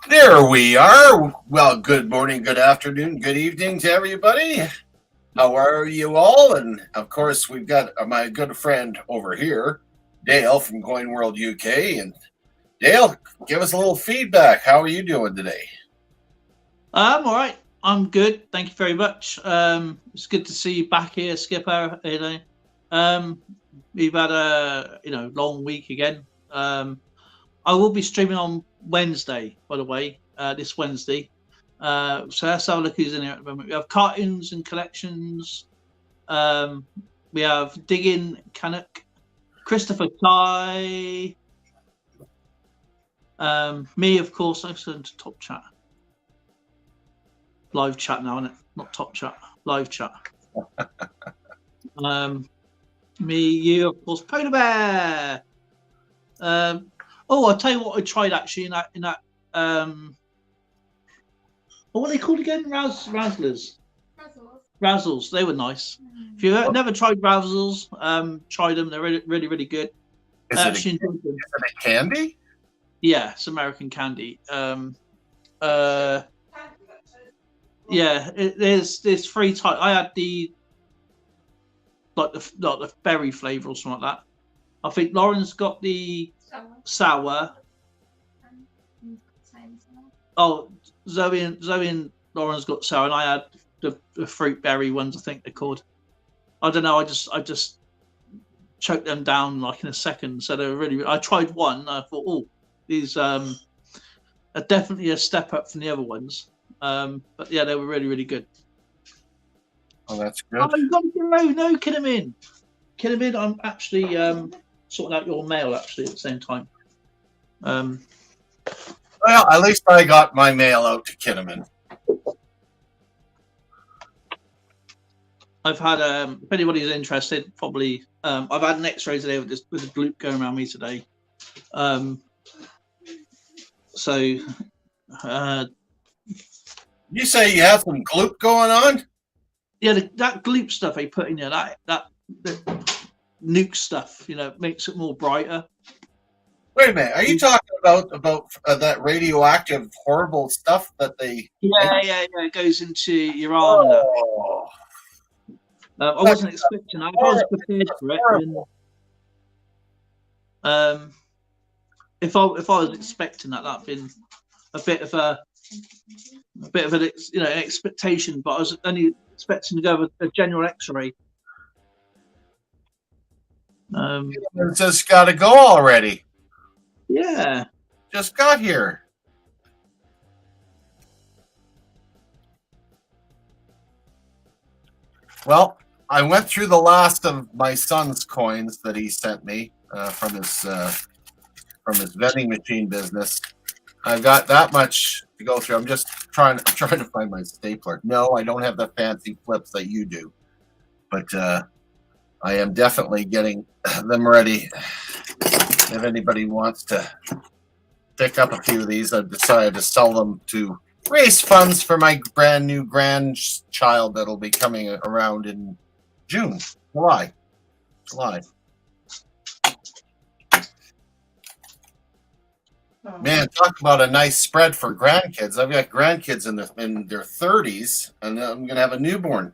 There we are. Well, good morning, good afternoon, good evening to everybody. How are you all? And of course, we've got my good friend over here, Dale from Coin World UK. And Dale, give us a little feedback. How are you doing today? All right. I'm good. Thank you very much. It's good to see you back here, Skipper. Um, we've had a long week again. I will be streaming on Wednesday, by the way, this Wednesday. So let's have a look who's in here at the moment. We have cartoons and collections. Um, we have Digging Canuck, Christopher Ty, me, of course. I'm going to top chat. Live chat now, isn't it? Not top chat, live chat. Me, you, of course, Polar Bear. I'll tell you what I tried actually in that what are they called again? Razzlers. Razzles. They were nice. If you've never tried Razzles, try them. They're really, really, really good. Is it a candy? Yeah, it's American candy. Yeah, there's 3 types. I had the berry flavour or something like that. I think Lauren's got the sour. Oh, Zoe and Lauren's got sour, and I had the fruit berry ones. I think they're called. I don't know. I just choked them down like in a second. So they were really. I tried one. And I thought, oh, these are definitely a step up from the other ones. But yeah, they were really, really good. Oh, that's good. Oh, you got to no, Kinnamin. Kinnamin, I'm actually sorting out your mail actually at the same time. Well, at least I got my mail out to Kinnaman. I've had if anybody's interested, probably I've had an X-ray today with a gloop going around me today. So you say you have some gloop going on? Yeah, that gloop stuff they put in there, that nuke stuff, makes it more brighter. Wait a minute, are you talking about that radioactive, horrible stuff that they? Yeah, it goes into your arm. Oh. I wasn't expecting that. I was prepared for it. And, if I was expecting that'd been a bit of an expectation, but I was only expecting to go with a general X-ray. It's just got to go already. Yeah, just got here. Well, I went through the last of my son's coins that he sent me from his vending machine business. I've got that much to go through. I'm just trying to find my stapler. No, I don't have the fancy flips that you do, but I am definitely getting them ready. If anybody wants to pick up a few of these, I've decided to sell them to raise funds for my brand new grandchild that'll be coming around in July. Man, talk about a nice spread for grandkids. I've got grandkids in their 30s, and I'm going to have a newborn.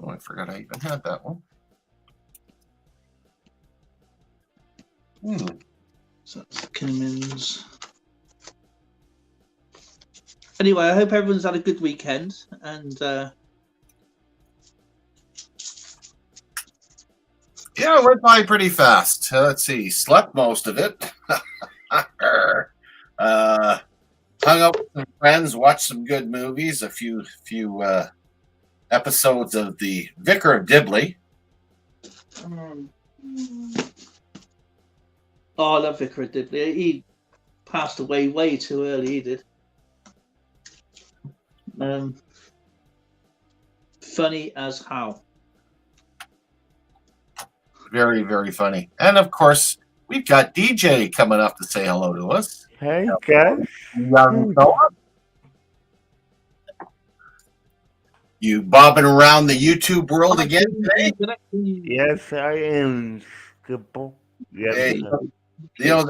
Oh, I forgot I even had that one. So that's Kinnaman's. Anyway, I hope everyone's had a good weekend, and yeah, it went by pretty fast. Let's see, slept most of it. Hung out with some friends, watched some good movies, a few episodes of The Vicar of Dibley. Oh, I love Vicar of Dibley. He passed away way too early. He did. Funny as how. Very, very funny. And of course, we've got DJ coming up to say hello to us. Hey, guys. Young fella. You bobbing around the YouTube world again today? Yes, I am, Skipper. Yes, Hey, sir. you know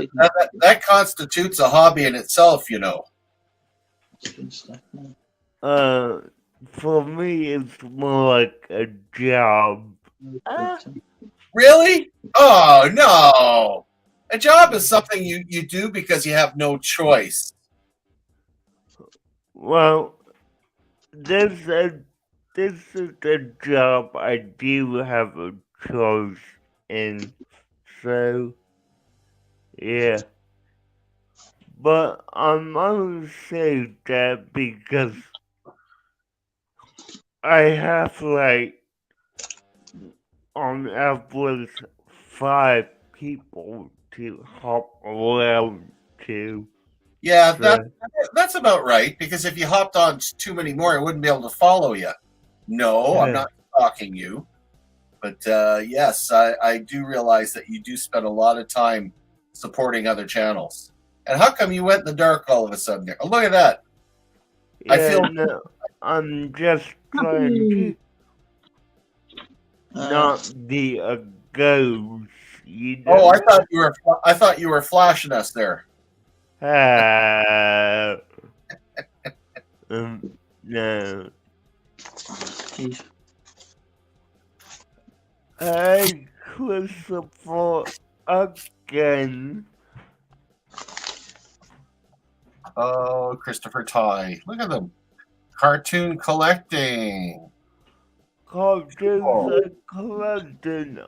that constitutes a hobby in itself. You know. For me, it's more like a job. Really? Oh no! A job is something you do because you have no choice. Well, this is a job I do have a choice in, so yeah. But I'm only saying that because I have like on average 5 people to hop around to. Yeah, So, that's about right. Because if you hopped on too many more, I wouldn't be able to follow you. No, I'm not stalking you. But yes, I do realize that you do spend a lot of time supporting other channels. And how come you went in the dark all of a sudden? Oh, look at that. I yeah, feel no, I'm just trying to not be a ghost. You Oh, I know? thought you were flashing us there. No. Hey, Christopher, again. Oh, Christopher Ty. Look at them. Cartoon collecting. Cartoons Oh. are collecting.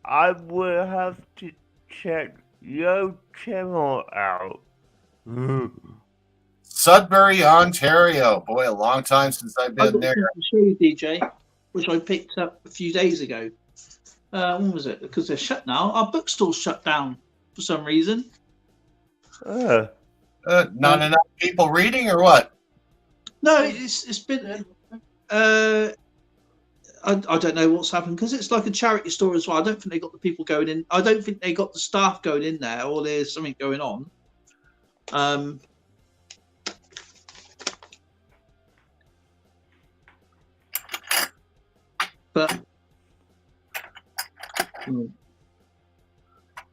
I will have to check your channel out. Sudbury, Ontario. Boy, a long time since I've I've been got there. something to show you, DJ, which I picked up a few days ago. When was it? Because they're shut now. Our bookstore's shut down for some reason. Not enough people reading, or what? No, it's been. I don't know what's happened because it's like a charity store as well. I don't think they got the people going in. I don't think they got the staff going in there, or there's something going on. But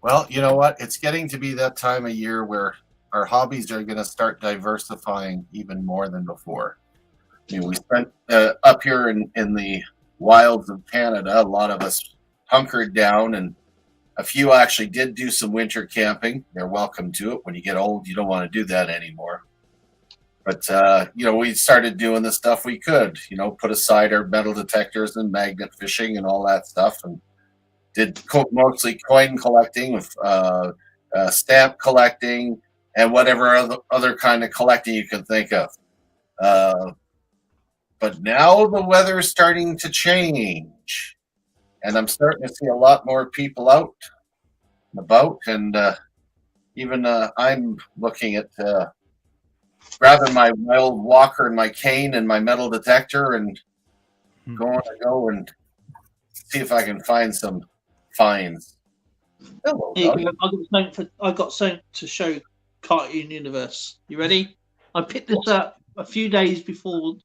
well, you know what? It's getting to be that time of year where our hobbies are going to start diversifying even more than before. I mean, we spent up here in the wilds of Canada, a lot of us hunkered down, and a few actually did do some winter camping. They're welcome to it. When you get old, you don't want to do that anymore. But, we started doing the stuff we could, put aside our metal detectors and magnet fishing and all that stuff, and did mostly coin collecting, stamp collecting, and whatever other kind of collecting you can think of. But now the weather is starting to change, and I'm starting to see a lot more people out and about, and even I'm looking at grabbing my old walker and my cane and my metal detector and going to go and see if I can find some finds. Hello, I got something to show Cartoon Universe. You ready? I picked this up a few days before,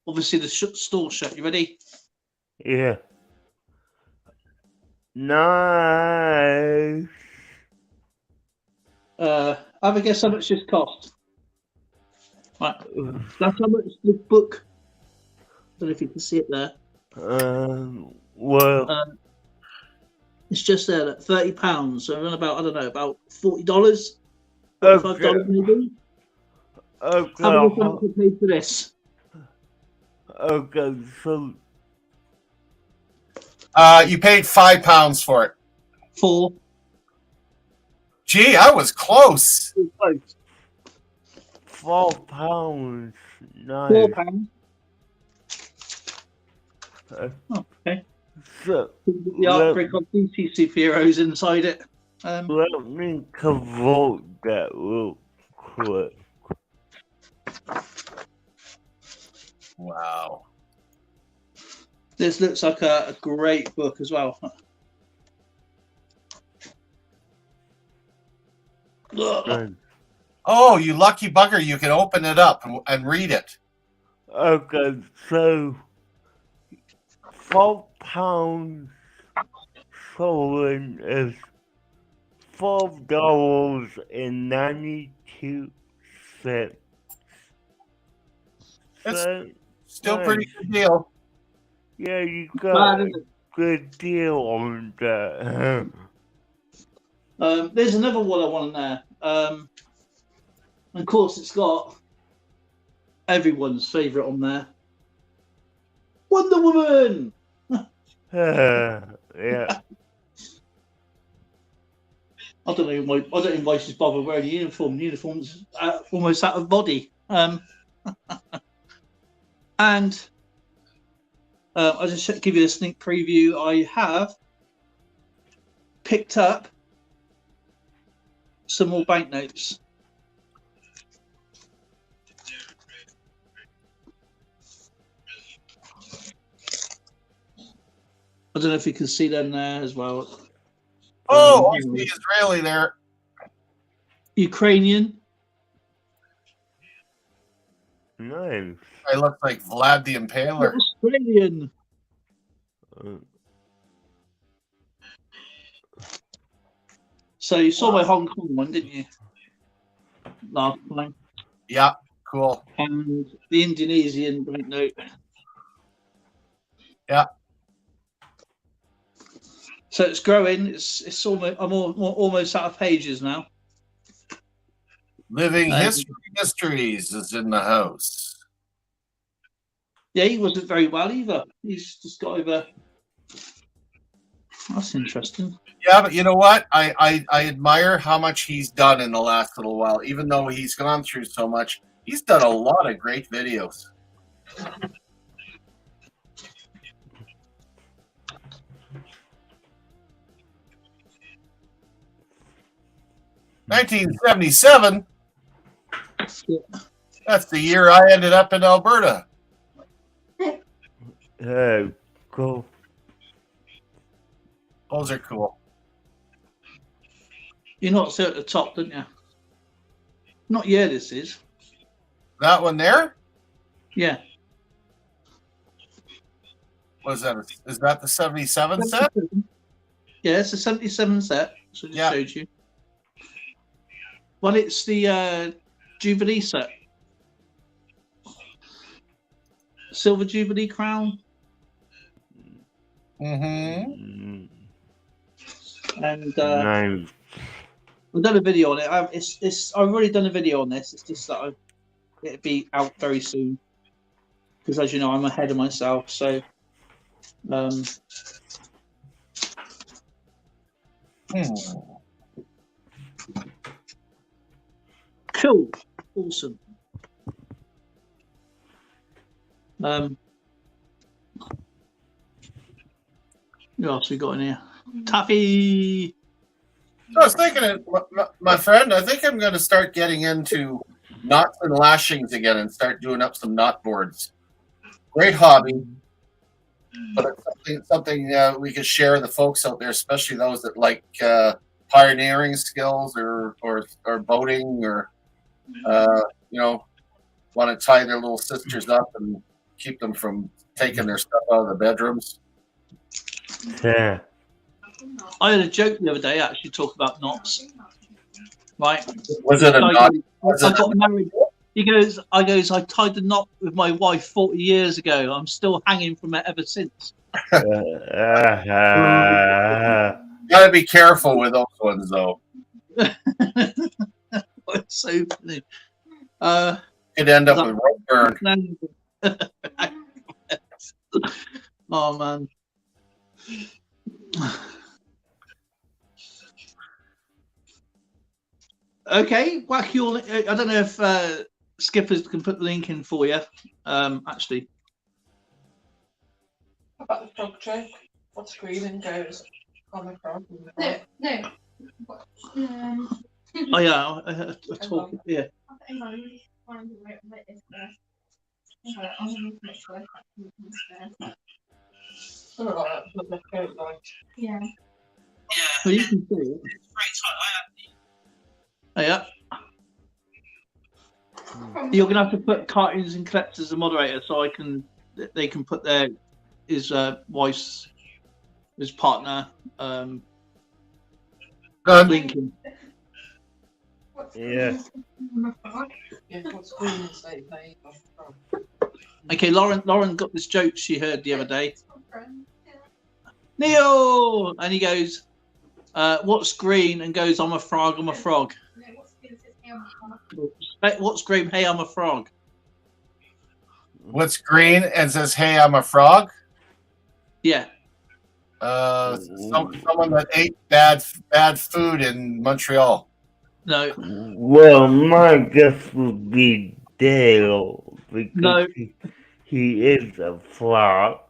obviously, the store shut. You ready? Yeah. Nice. Have a guess how much this cost. Right. That's how much the book. I don't know if you can see it there. Well, it's just there at £30. So around about about $40, $45 maybe. Okay. How much have you paid for this? Okay, so you paid £5 for it. 4. Gee, I was close. £4. Nice. £4. Okay. So The artwork of DC superheroes inside it. Let me convert that real quick. Wow. This looks like a great book as well. Oh, you lucky bugger, you can open it up and read it. Okay, so £4 sold is $4.92. So, Still pretty nice. good deal. Yeah, you Bad, got isn't a it? good deal on that. There's another one I want in there. And of course, it's got everyone's favourite on there. Wonder Woman. Yeah. I don't know why she's bothered wearing a uniform. The uniform's almost out of body. And I'll just give you a sneak preview. I have picked up some more banknotes. I don't know if you can see them there as well. Oh, I see Israeli there. Ukrainian. Nice. I look like Vlad the Impaler. Australian. So you saw my Hong Kong one, didn't you? Last time. Yeah, cool. And the Indonesian banknote. Yeah. So it's growing. It's almost I'm almost out of pages now. Living History Mysteries is in the house. Yeah, he wasn't very well either. He's just got over. That's interesting. Yeah, but you know what? I admire how much he's done in the last little while. Even though he's gone through so much, he's done a lot of great videos. $1977. That's the year I ended up in Alberta. Oh, cool. Those are cool. You're not still at the top, didn't you? Not yeah, this is. That one there? Yeah. What is that? Is that the 77 set? Yeah, it's a 77 set. So I just Yeah. showed you. Well, it's the Jubilee set. Silver Jubilee crown. Mm-hmm. And Nice. I've done a video on it. I've already done a video on this. It's just that it'll be out very soon. Because as you know, I'm ahead of myself. So cool. Awesome. What else we got in here? Taffy. I was thinking, my friend, I think I'm going to start getting into knots and lashings again and start doing up some knot boards. Great hobby, but it's something we could share with the folks out there, especially those that like pioneering skills or boating or want to tie their little sisters up and keep them from taking their stuff out of the bedrooms. Yeah. I had a joke the other day actually talk about knots. Right. Was it a knot? I got married. I tied the knot with my wife 40 years ago. I'm still hanging from it ever since. Gotta be careful with those ones though. It's so funny. Could end up with rope burn. Oh man. Okay, whack your. I don't know if Skippers can put the link in for you. Actually, About the dog joke, what screaming goes on the front. No. oh yeah, I talk. Yeah. Hang on, let me find this first. Hang on, I'm going to make sure I can't do this first. Something like that, but the goat like. Yeah. Well, you can see it. Oh, yeah. You're gonna have to put cartoons and collectors as a moderator, so they can put their his wife's his partner Good. Lincoln. What's Yeah. Yeah, what's green is they made of from? Okay, Lauren got this joke she heard the other day. Neil, and he goes, "What's green?" and goes, "I'm a frog. I'm a frog." What's green? Hey, I'm a frog. What's green and says, "Hey, I'm a frog"? Yeah. Someone that ate bad food in Montreal. No. Well, my guess would be Dale because No. he is a frog.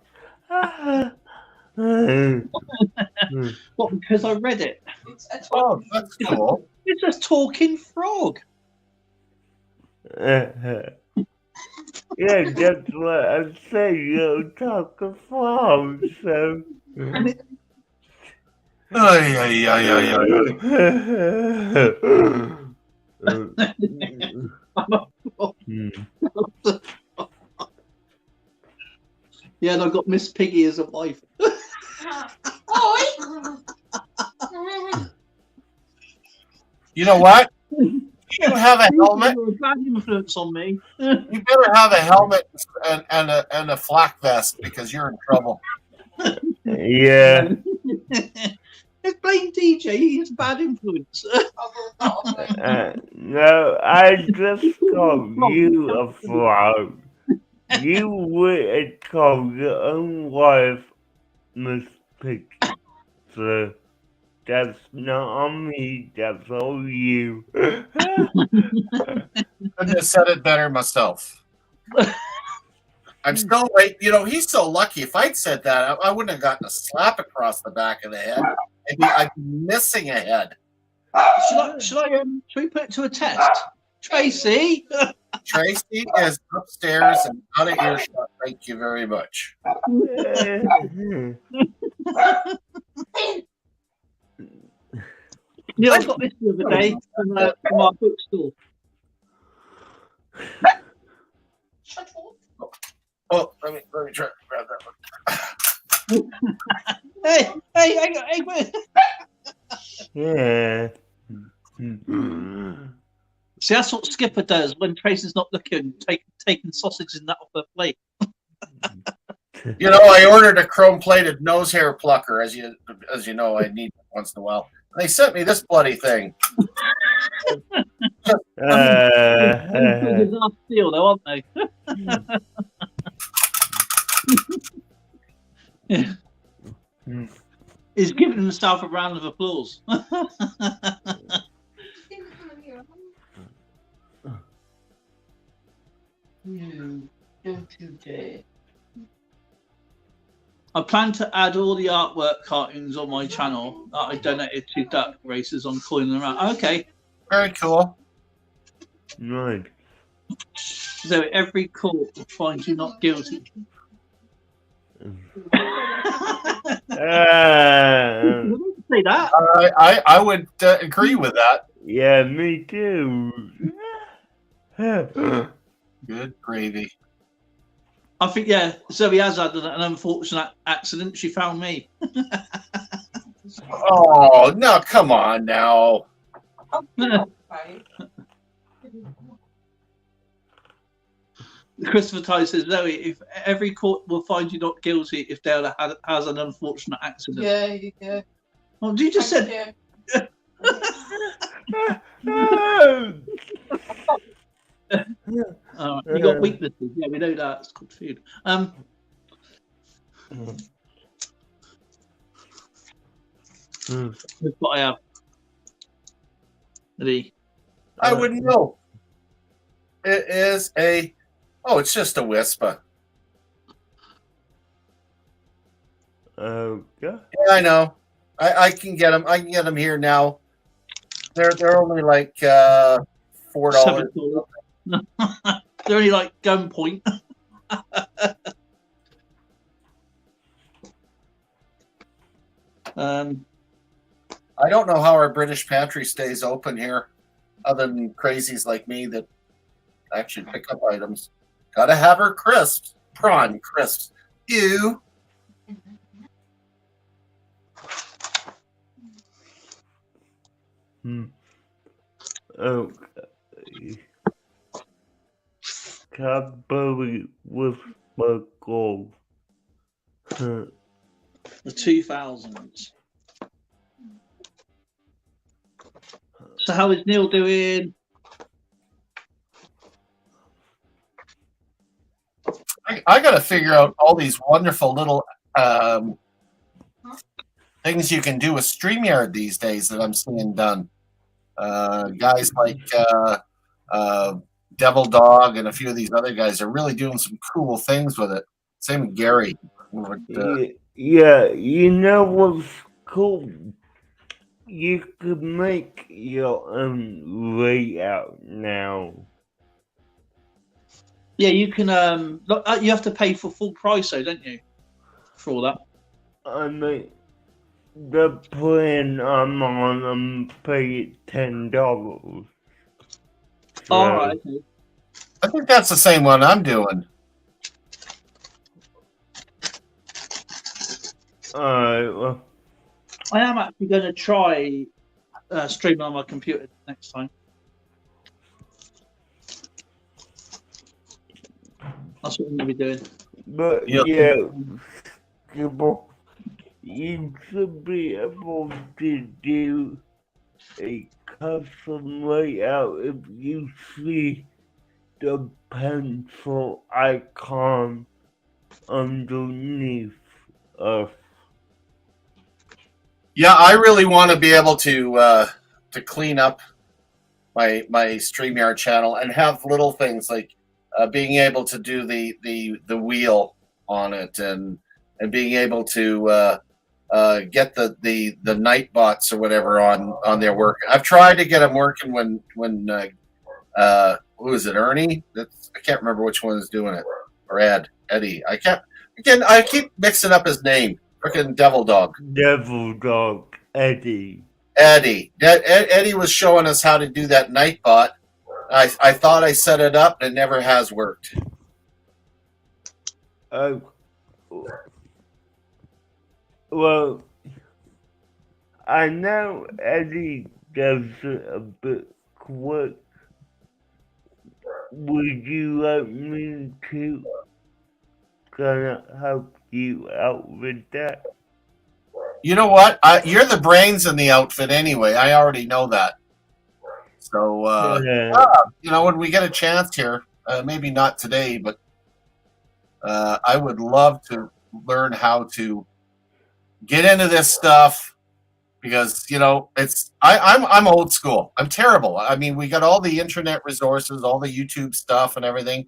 What? Because I read it. It's a Oh, that's cool. It's a talking frog. Yeah, that's what I say. You talk a frog, so. Ay, ay, ay, ay, ay, ay. Yeah, and I've got Miss Piggy as a wife. You know what? You have a helmet. You're a bad influence on me. You better have a helmet and a flak vest because you're in trouble. Yeah. It's plain DJ. He's a bad influence. No, I just called you a frog. You would call your own wife Miss Piggy. So that's not on me, that's all you. Couldn't have said it better myself. I'm still wait. You know, he's so lucky. If I'd said that, I wouldn't have gotten a slap across the back of the head. I'd be missing a head. Should we put it to a test? Tracy? Tracy is upstairs and out of earshot. Thank you very much. Yeah, I got this the other day from our bookstore. Shut up. Oh, let me try to grab that one. Hey, wait. Yeah. See, that's what Skipper does when Tracy's not looking, taking sausages and that off her plate. You know, I ordered a chrome-plated nose hair plucker, as you know, I need it once in a while. They sent me this bloody thing. They're not steel, though, aren't they? Yeah. He's giving himself a round of applause. Don't you dare. I plan to add all the artwork cartoons on my channel that I donated to duck races on Coiling Them Out. Okay. Very cool. Right. So every court will find you not guilty. Say that. I would agree with that. Yeah, me too. Good gravy. I think, yeah, Zoe has had an unfortunate accident. She found me. Oh, no, come on now. Okay. Christopher Ty says, Zoe, if every court will find you not guilty if Dale has an unfortunate accident. Yeah, you go. Oh, you just said. You got weaknesses. Yeah, we know that. It's called food. That's what I have. Ready? I wouldn't know. It is a. Oh, it's just a whisper. Okay. Yeah, I know. I can get them. I can get them here now. They're only like $4. $7. They're only like gunpoint. I don't know how our British pantry stays open here, other than crazies like me that actually pick up items. Gotta have her crisps, prawn crisps. Ew. Okay. Cadbury with my goal. The 2000s. So how is Neil doing? I got to figure out all these wonderful little things you can do with StreamYard these days that I'm seeing done. Guys like Devil Dog and a few of these other guys are really doing some cool things with it. Same with Gary. Yeah, you know what's cool? You could make your own layout now. Yeah, you can. You have to pay for full price, though, don't you? For all that. I mean, the plan I'm on, I'm paying $10. All right. Okay. I think that's the same one I'm doing. Well, I am actually going to try streaming on my computer next time. That's what I'm going to be doing. but Yep. yeah, you should be able to do a custom layout if you see the pencil icon underneath us. Yeah, I really want to be able to clean up my StreamYard channel and have little things like being able to do the wheel on it and being able to get the night bots or whatever on their work. I've tried to get them working when who is it, Ernie? I can't remember which one is doing it, or Eddie. I keep mixing up his name. Freaking Devil Dog. Devil Dog Eddie. Eddie. Eddie was showing us how to do that Nightbot. I thought I set it up, and it never has worked. Well, I know Eddie does it a bit quick. Would you like me to kind of help you out with that? You know what? You're the brains in the outfit anyway. I already know that. So, when we get a chance here, maybe not today, but I would love to learn how to get into this stuff because I'm old school. I'm terrible. I mean, we got all the internet resources, all the YouTube stuff, and everything.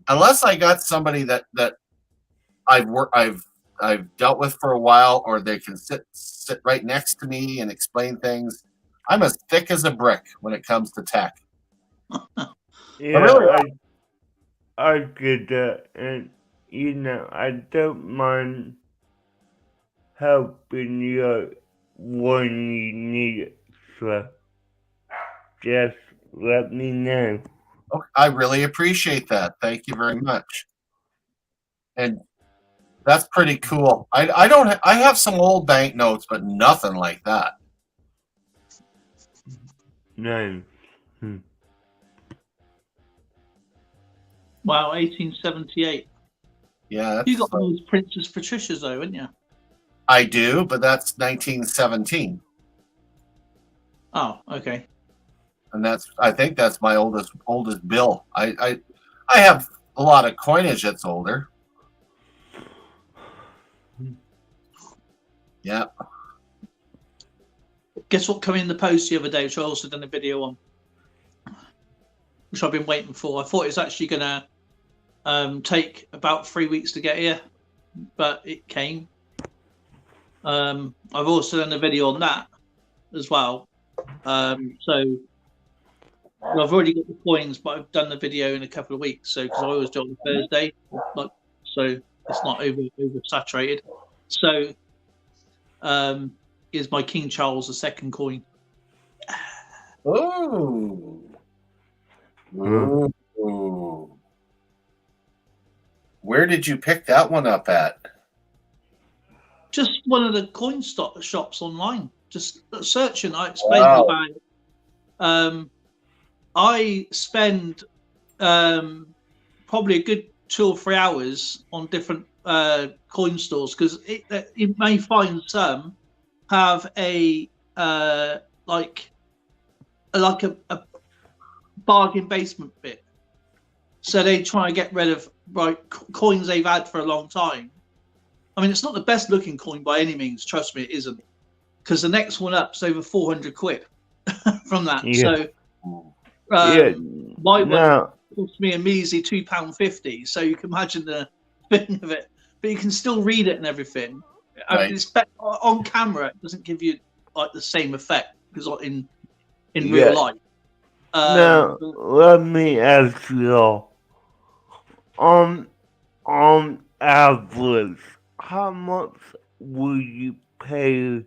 Unless I got somebody that I've dealt with for a while, or they can sit right next to me and explain things. I'm as thick as a brick when it comes to tech. Yeah, I get that, and I don't mind helping you when you need it. So just let me know. Oh, I really appreciate that. Thank you very much. And that's pretty cool. I have some old banknotes, but nothing like that. No. Wow, 1878. Yeah, You got those Princess Patricia's though, haven't you? I do, but that's 1917, Oh, okay. and I think that's my oldest bill. I have a lot of coinage that's older. Yeah. Guess what came in the post the other day, which I also done a video on, which I've been waiting for. I thought it was actually going to take about 3 weeks to get here, but it came. I've also done a video on that as well. So I've already got the coins, but I've done the video in a couple of weeks. So because I always do it on Thursday, so it's not oversaturated. So is my King Charles II coin. Ooh. Ooh. Where did you pick that one up at? Just one of the coin stock shops online. Just searching. I explained Wow. about it. I spend probably a good 2 or 3 hours on different coin stores because you may find some have a like a bargain basement bit. So they try and get rid of coins they've had for a long time. I mean, it's not the best looking coin by any means. Trust me, it isn't. Because the next one up is over 400 quid from that. Yeah. So Yeah. my one Now, cost me a measly £2.50. So you can imagine the thing of it. But you can still read it and everything. I Right. mean, on camera, it doesn't give you like the same effect because in Yeah. real life. now let me ask you all. On average, how much will you pay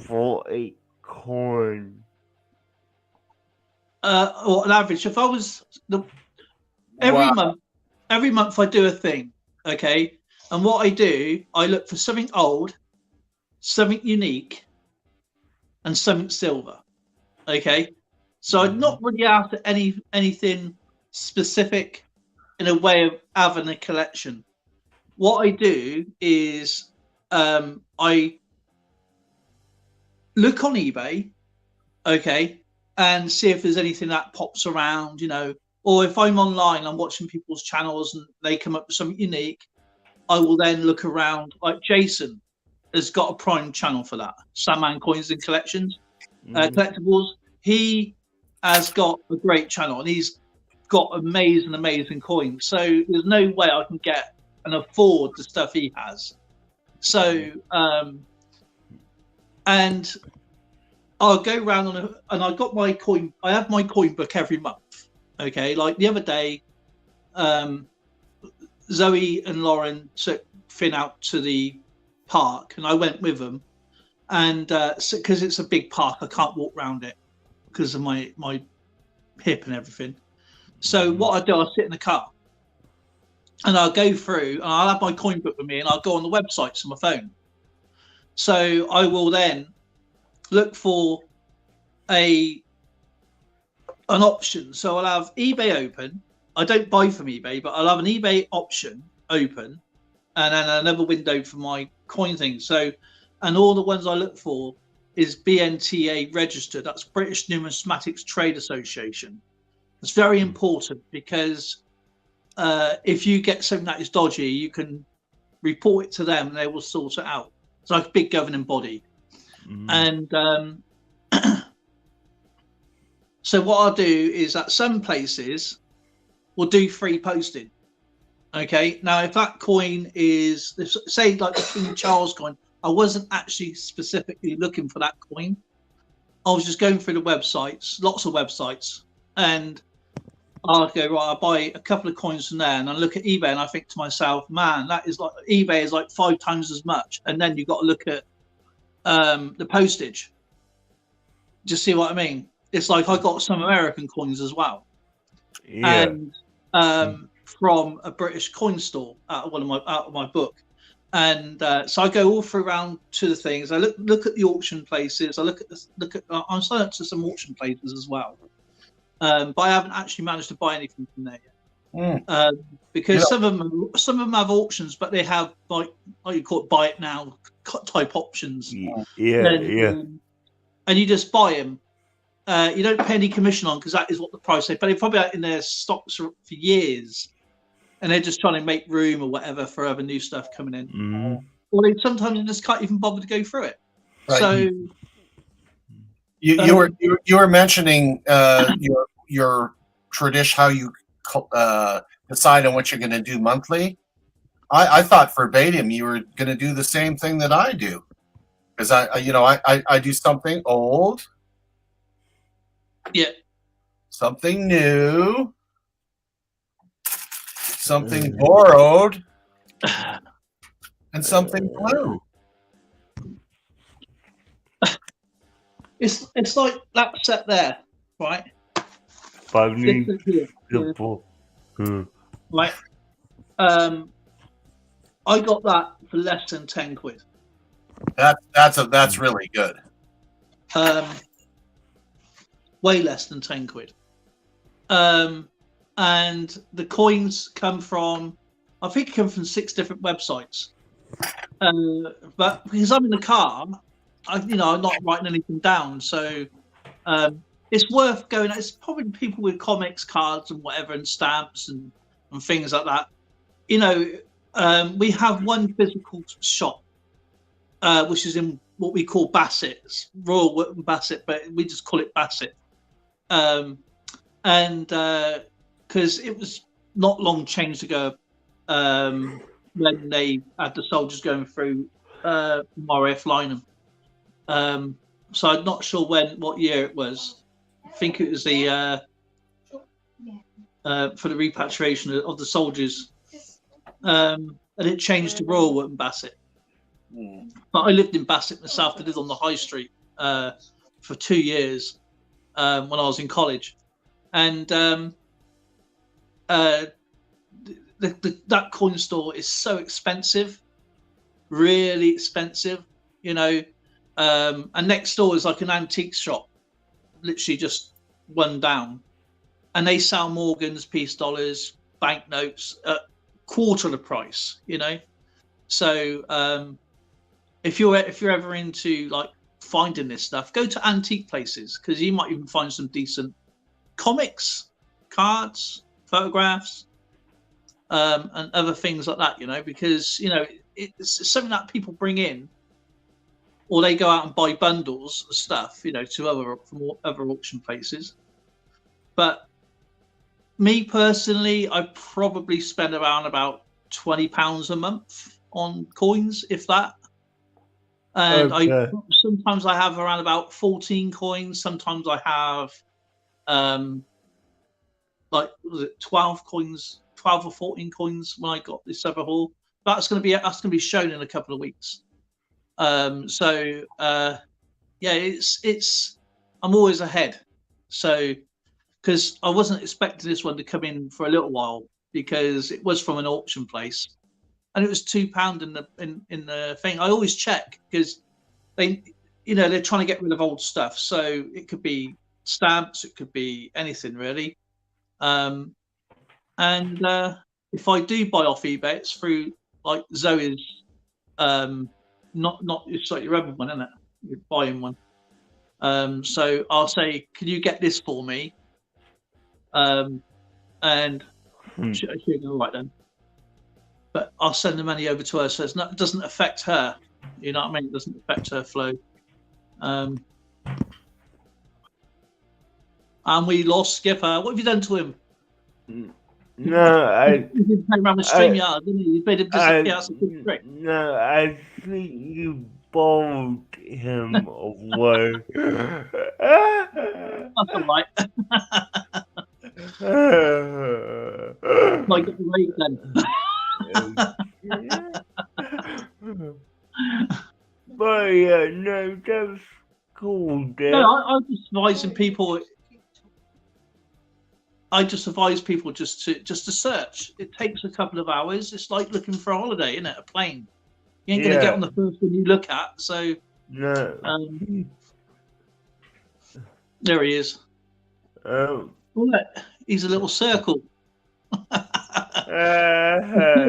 for a coin? Or an average. If I was every Wow. month I do a thing, okay. And what I do, I look for something old, something unique, and something silver. Okay. So I'm not really after anything specific in a way of having a collection. What I do is I look on eBay, okay, and see if there's anything that pops around, or if I'm online, I'm watching people's channels and they come up with something unique, I will then look around. Like Jason has got a prime channel for that, Sandman Coins and Collections, Collectibles. He has got a great channel and he's got amazing coins. So there's no way I can get and afford the stuff he has. So, and I'll go around and I got my coin. I have my coin book every month. Okay, like the other day, Zoe and Lauren took Finn out to the park, and I went with them. And because it's a big park, I can't walk around it because of my hip and everything. So what I do, I'll sit in the car, and I'll go through, and I'll have my coin book with me, and I'll go on the websites on my phone. So I will then look for an option. So I'll have eBay open. I don't buy from eBay, but I'll have an eBay option open, and then another window for my coin thing. So, and all the ones I look for is BNTA registered. That's British Numismatics Trade Association. It's very important because if you get something that is dodgy, you can report it to them and they will sort it out. It's like a big governing body. And so what I'll do is at some places we'll do free posting. Okay. Now, if that coin is, say, like the King Charles coin, I wasn't actually specifically looking for that coin. I was just going through the websites, lots of websites, and I'll go, right, I'll buy a couple of coins from there, and I look at eBay and I think to myself, man, that is like, eBay is like 5 times as much. And then you've got to look at the postage. Just see what I mean? It's like I got some American coins as well. Yeah. And from a British coin store out of my book. And so I go all through around to the things. I look at the auction places. I look at I'm signed up to some auction places as well, but I haven't actually managed to buy anything from there yet. Because some of them have auctions, but they have like you call it buy it now type options. And you just buy them. You don't pay any commission on because that is what the price they pay. They're probably out in their stocks for years. And they're just trying to make room or whatever for other new stuff coming in. Or they sometimes just can't even bother to go through it. Right. So you were mentioning your tradition, how you decide on what you're going to do monthly. I thought verbatim you were going to do the same thing that I do, because I do something old, something new, something borrowed, and something blue. it's like that set there, right? Funny. Like, I got that for less than 10 quid. That's really good. Way less than 10 quid. And the coins come from, I think, 6 different websites. But because I'm in the car, I'm not writing anything down, so it's worth going. It's probably people with comics, cards, and whatever, and stamps and things like that. We have one physical shop, which is in what we call Bassett's, Royal Wootton Bassett, but we just call it Bassett. And because it was not long changed ago, when they had the soldiers going through RAF Lynham. So I'm not sure what year it was. I think it was the for the repatriation of the soldiers, and it changed to Royal Wootton Bassett. But I lived in Bassett myself. I lived on the High Street for 2 years when I was in college, and that coin store is so expensive, really expensive, and next door is like an antique shop, literally just one down, and they sell Morgans, piece dollars, banknotes at quarter the price, so if you're ever into like finding this stuff, go to antique places, because you might even find some decent comics, cards, photographs, and other things like that, because it's something that people bring in, or they go out and buy bundles of stuff, from other auction places. But me personally, I probably spend around about £20 a month on coins, if that. And Okay. sometimes I have around about 14 coins. Sometimes I have was it 12 coins, 12 or 14 coins when I got this other haul. That's going to be shown in a couple of weeks. It's I'm always ahead. So because I wasn't expecting this one to come in for a little while, because it was from an auction place, and it was £2 in the thing. I always check, because they're trying to get rid of old stuff. So it could be stamps, it could be anything really. And if I do buy off eBay, it's through like Zoe's. Not it's like your other one, isn't it? You're buying one. So I'll say, can you get this for me? And she'll go, right then. But I'll send the money over to her, so it doesn't affect her. You know what I mean? It doesn't affect her flow. And we lost Skipper. What have you done to him? No, You did play around with StreamYard, didn't you? You made him disappear. That's a good trick. No, I think you bowled him away. That's all right. Like the rate then. But yeah, no, that's cool, Dad. No, I'm just advising people. I just advise people just to search. It takes a couple of hours. It's like looking for a holiday, isn't it? A plane. You ain't gonna get on the first one you look at. So no. There he is. Look, he's a little circle. Yeah.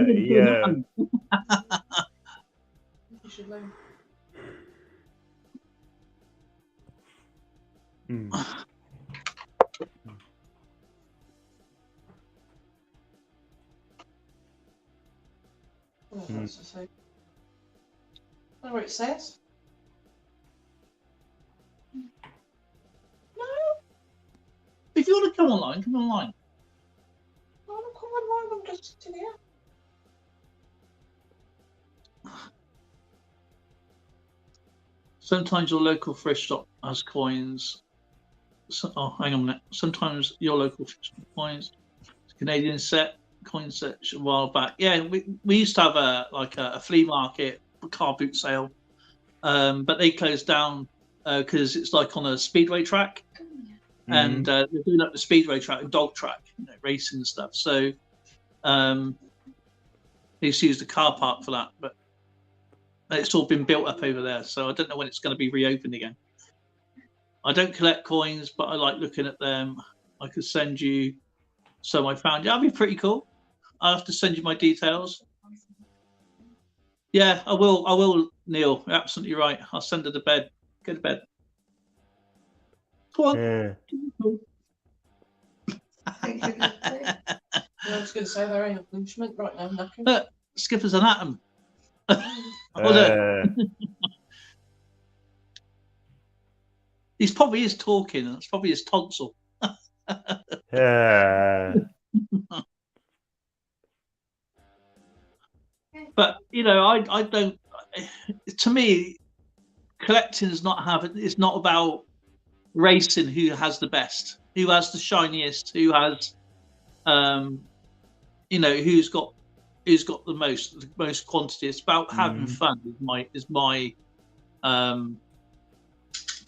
You should learn. Oh, that's the same. I know what it says. No, If you want to come online, come online. I want to come online. I'm just sitting here. Sometimes your local thrift shop has coins. Oh, hang on a minute. Sometimes your local thrift shop coins. Canadian coin set a while back. Yeah, we used to have a flea market, a car boot sale, but they closed down because it's like on a speedway track, and they're doing up the speedway track and dog track, racing and stuff. So they used to use the car park for that. But And it's all been built up over there, so I don't know when it's going to be reopened again. I don't collect coins, but I like looking at them. I could send you some I found. That'd be pretty cool. I'll have to send you my details. Yeah, I will. I will, Neil. You're absolutely right. I'll send her to bed. Go to bed. Go on. Yeah. I was going to say there ain't a punishment right now, nothing. Look, Skipper's an atom. Hold on. He's probably is talking, and it's probably his tonsil. But you know, I don't. To me, collecting is not having. It's not about racing who has the best, who has the shiniest, who has, you know, who's got the most quantity. It's about having fun. Is my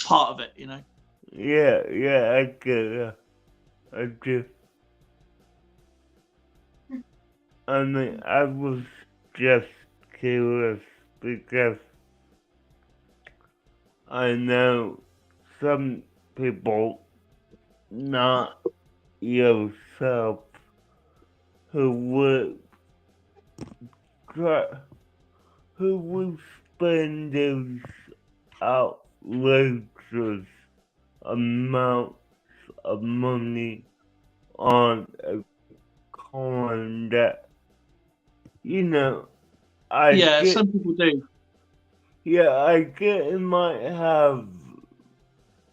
part of it, you know. Yeah, I get it. I do. I mean, I was just curious because I know some people, not yourself, who would spend those outrageous amounts of money on a coin that, you know, some people do. Yeah, I get it might have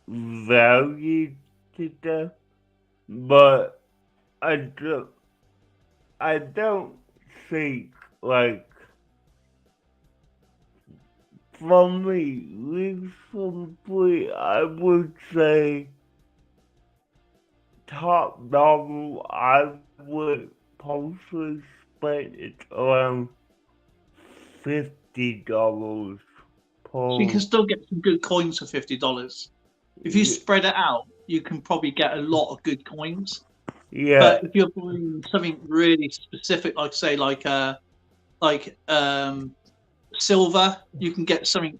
value to them, but I don't think, like, from me recently, I would say top dollar I would probably spend it around $50 per. So you can still get some good coins for $50. If you spread it out, you can probably get a lot of good coins. Yeah. But if you're buying something really specific, like say, silver, you can get something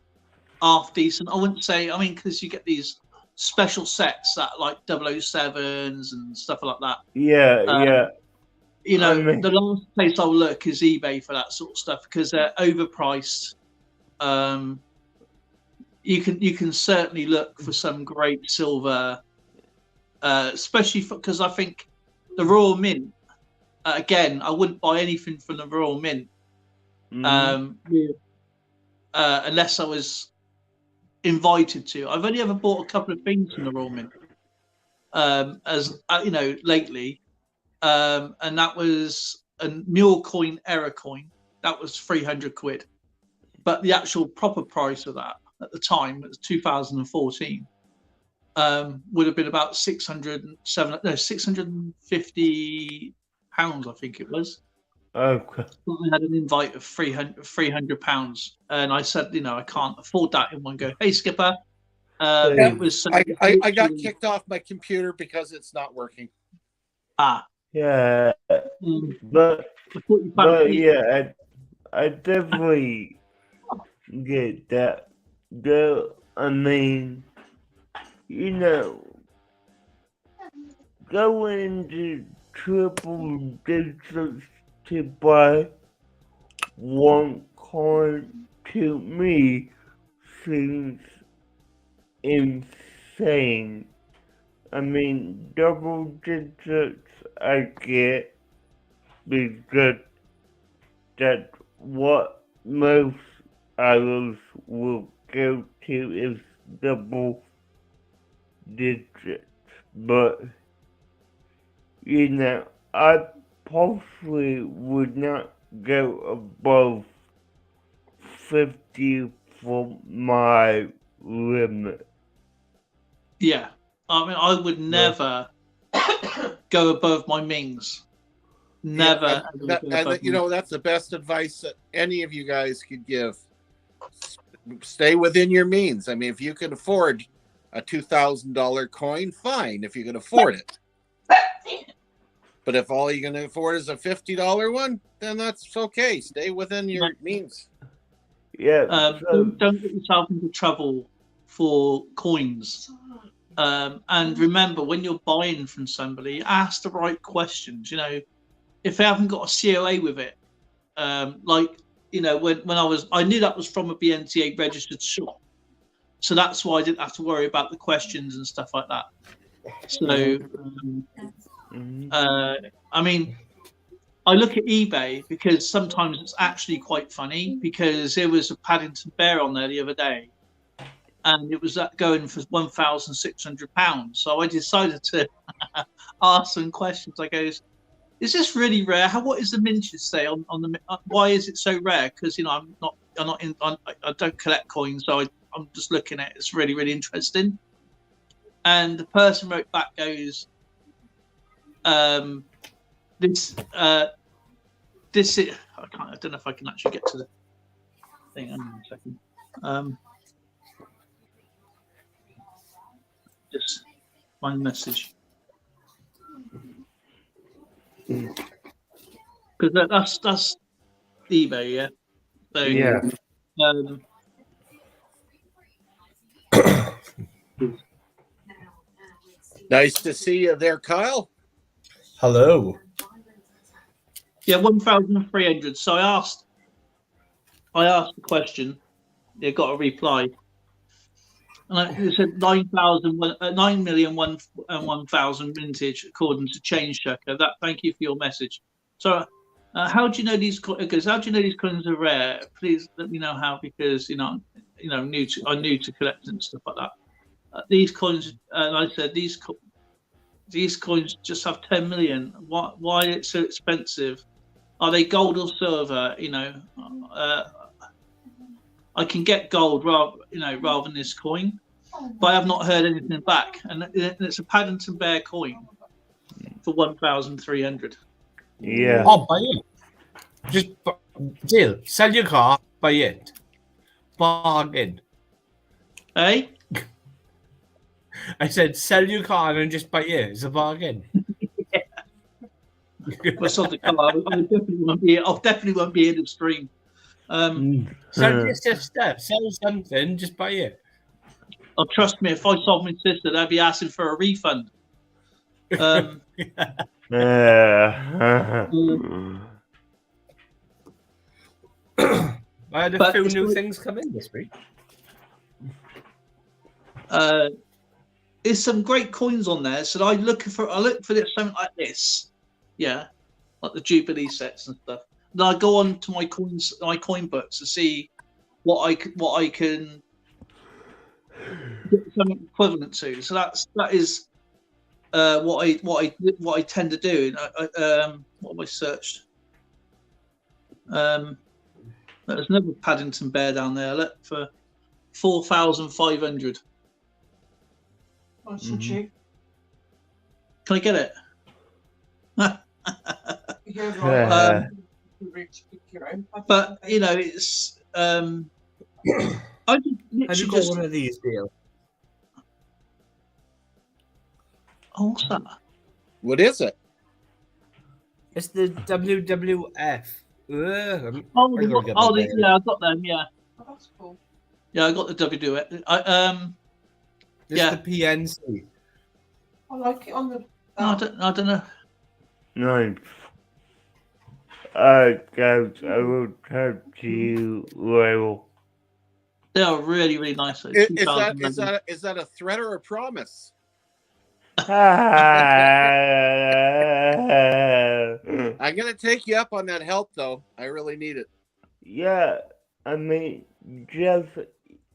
half decent. I wouldn't say. I mean, because you get these special sets that like 007s and stuff like that. Yeah. You know, the last place I'll look is eBay for that sort of stuff because they're overpriced. You can certainly look for some great silver, especially because I think the Royal Mint. Again, I wouldn't buy anything from the Royal Mint unless I was invited to. I've only ever bought a couple of things from the Royal Mint, as you know, lately. And that was a mule coin error coin. That was 300 quid. But the actual proper price of that at the time, it was 2014, would have been about 650 pounds, I think it was. Okay. I had an invite of 300 pounds, and I said, you know, I can't afford that in one go. Hey, Skipper, it was. I got kicked off my computer because it's not working. Yeah, but yeah, I definitely get that. I mean, you know, going to triple digits to buy one coin to me seems insane. I mean, double digits I get because that's what most others will go to is double digits. But, you know, I possibly would not go above 50 for my limit. Yeah. I mean, I would never go above my Mings. Never. You know, that's the best advice that any of you guys could give. Stay within your means. I mean, if you can afford a $2,000 coin, fine, if you can afford it. But if all you're going to afford is a $50 one, then that's okay. Stay within your means. Yeah. So, Don't get yourself into trouble for coins. And remember, when you're buying from somebody, ask the right questions. You know, if they haven't got a COA with it, like, you know, when I knew that was from a BNTA registered shop, so that's why I didn't have to worry about the questions and stuff like that. So, I mean, I look at eBay because sometimes it's actually quite funny, because there was a Paddington Bear on there the other day, and it was going for £1,600. So I decided to ask some questions. I goes, "Is this really rare? What is the mintage say on the? Why is it so rare? Because, you know, I don't collect coins, so I'm just looking at it. It's really, really interesting." And the person wrote back, goes, "This is, I don't know if I can actually get to the thing. Hang on a second. Just my message, because that's eBay, yeah. So yeah. Nice to see you there, Kyle. Hello. Yeah, 1,300. So I asked the question. They got a reply, and it said 9,001,001 vintage according to Change Checker. Thank you for your message. So, how do you know these? Because how do you know these coins are rare? Please let me know how, because I'm new to collecting and stuff like that. These coins, and I said these coins just have 10 million. Why it's so expensive? Are they gold or silver? You know, I can get gold rather than this coin, but I have not heard anything back. And it's a Paddington Bear coin for 1,300. Yeah. Oh, buy it. Just Jill, sell your car, buy it. Bargain. Hey, I said sell your car and just buy it. It's a bargain. I saw the car. I definitely won't be in the stream. Sell your sister. Sell something. Just buy it. Oh, trust me, if I sold my sister, they'd be asking for a refund. Yeah. I had a But few it's new like- things come in this week. There's some great coins on there. So I look for this something like this, yeah, like the Jubilee sets and stuff. Then I go on to my coin books to see what I can get something equivalent to. So that is what I tend to do. What have I searched? There's another Paddington Bear down there. Look, for 4,500. That's so cheap. Can I get it? You're Yeah. right. You reach your own. But you know, it's I just Have you literally got just one of these, Dale? oh, what's that? What is it? It's the WWF. Ugh, Oh, I gotta get my bag. yeah, I got them. Yeah, Oh, that's cool. yeah, I got the WWF. It's yeah. the PNC. I like it on the. I don't know. Nice. Guys, I will talk to you later. They are really, really nice. Is that a threat or a promise? I'm gonna take you up on that help, though. I really need it. Yeah, I mean, Jeff,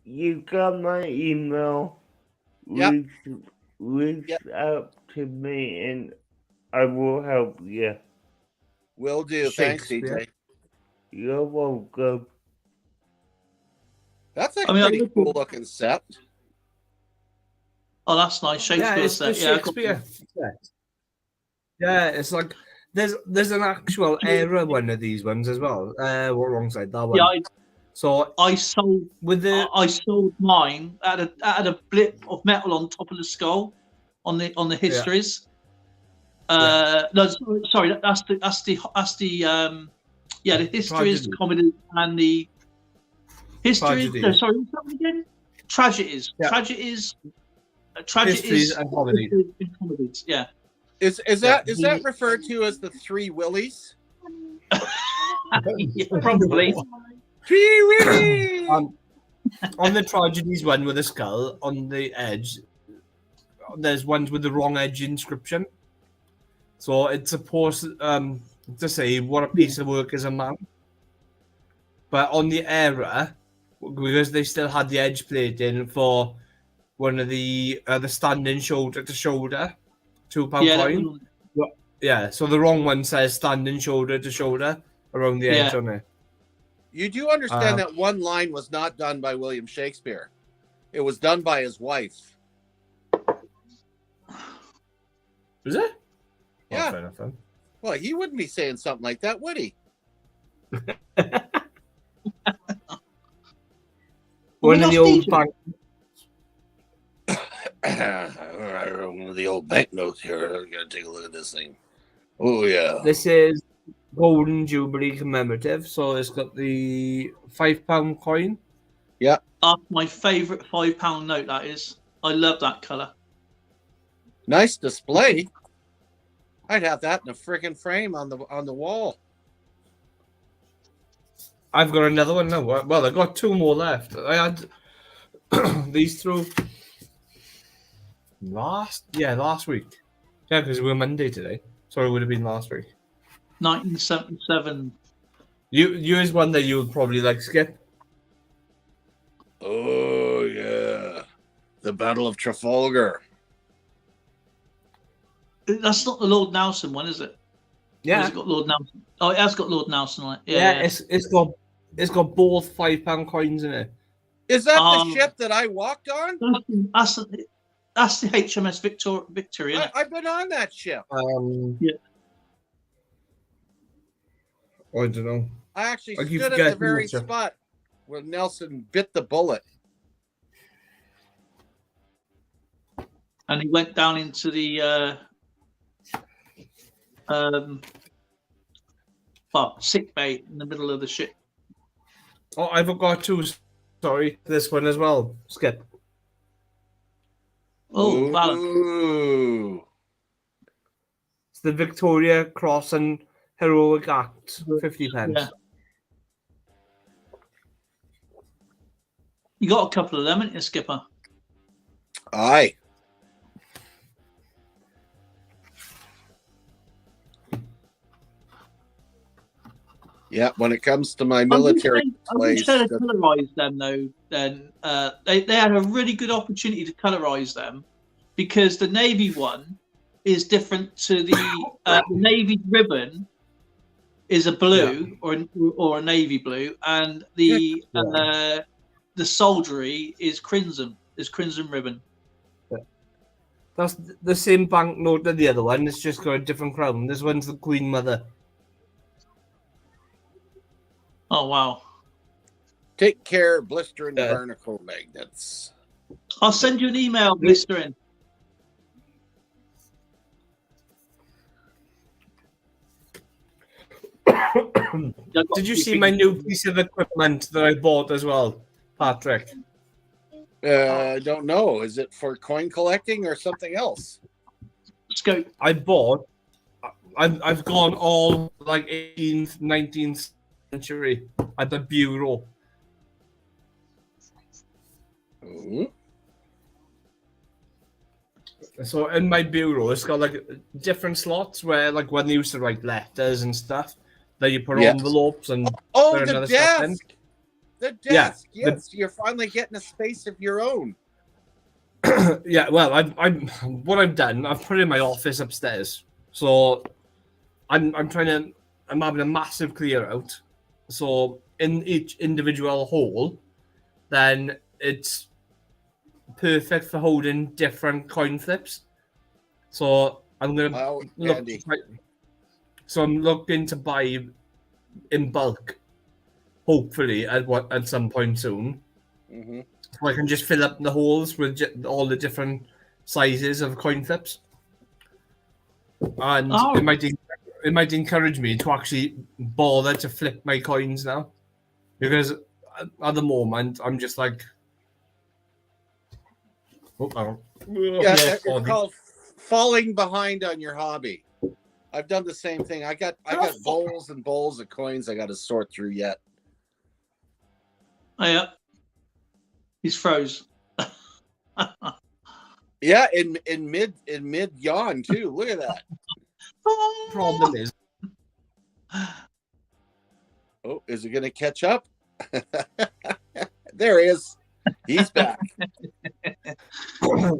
you got my email. Yep. Reach out to me and I will help you. Will do. Thanks, Shakespeare. DJ. You're welcome. That's a I mean, pretty cool looking set. Oh, that's nice. Yeah, Shakespeare it's the set. Yeah, I got Shakespeare set. Yeah, it's like there's an actual era one of these ones as well. Alongside that one. yeah, So I sold. with the I sold mine at a blip of metal on top of the skull, on the histories. No, sorry, that's the histories, Prodigy. comedy, and the History. Tragedy. No, sorry, what's that one again? Tragedies. Yeah. Tragedies. Histories Tragedies and comedy. and comedies. Yeah. Is Yeah. that referred to as the Three Willies? Yeah, probably. Three Willies. On the tragedies one with the skull on the edge, there's ones with the wrong edge inscription. So it's supposed to say what a piece of work is a man. But on the era, because they still had the edge plating for one of the standing shoulder to shoulder, £2 Yeah, that coin. one- Yeah, so the wrong one says standing shoulder to shoulder around the edge Yeah. on it. You do understand Um, that one line was not done by William Shakespeare. It was done by his wife. Is it? Yeah. Oh, fair enough, then. Well, he wouldn't be saying something like that, would he? Well, One of we the lost old Egypt. bank. One of the old banknotes here. I gotta take a look at this thing. Oh yeah. This is Golden Jubilee commemorative, so it's got the £5 coin. That's my favourite £5 note. That is. I love that colour. Nice display. I'd have that in a freaking frame on the wall. I've got another one now. Well, I've got two more left. I had these through last week. Yeah, because we're Monday today. So it would have been last week. 1977. You is one that you would probably like, Skip. Oh yeah. The Battle of Trafalgar. That's not the Lord Nelson one, is it? Or has it got Lord Nelson? Oh, it has got Lord Nelson on it. Yeah, Yeah. it's got both £5 coins in it. Is that Um, the ship that I walked on? That's the HMS Victory, isn't it? I've been on that ship. Yeah. I don't know. I actually I keep stood at the forgetting very that ship. spot where Nelson bit the bullet. And he went down into the sick bay in the middle of the ship. Oh, I forgot to. Sorry, this one as well. Skip. Oh, Valor. Ooh. It's the Victoria Cross and Heroic Act, 50 pence. Yeah. You got a couple of them, haven't you, Skipper? Aye. Yeah, when it comes to my military I wish place, they had colorized them though. Then they had a really good opportunity to colorize them because the navy one is different to the navy ribbon is a blue or a navy blue, and the soldiery is crimson ribbon. That's the same banknote as the other one. It's just got a different crown. This one's the Queen Mother. Oh wow! take care, blister and Yeah. barnacle magnets. I'll send you an email, Mister N. Did you see my new piece of equipment that I bought as well, Patrick? I don't know. Is it for coin collecting or something else? Scope. I bought. I've gone all like 18th, 19th century at the bureau. Ooh. So in my bureau, it's got like different slots where, like, when they used to write letters and stuff, that you put Yes. envelopes and Oh, Put the another step in. desk. The Yeah, desk. Yes, you're finally getting a space of your own. yeah. Well, I'm what I've done. I've put it in my office upstairs. So I'm having a massive clear out. So in each individual hole, then it's perfect for holding different coin flips. So I'm gonna How look. handy. So I'm looking to buy in bulk, hopefully at some point soon. Hmm. So I can just fill up the holes with all the different sizes of coin flips, and Oh. it might encourage me to actually bother to flip my coins now, because at the moment, I'm just like, oh, Yeah, it's oh, called falling behind on your hobby. I've done the same thing. I got bowls and bowls of coins I got to sort through yet. Oh, yeah. He's froze. Yeah, in mid yawn too. Look at that. problem is, Oh, is it going to catch up? There he is. He's back.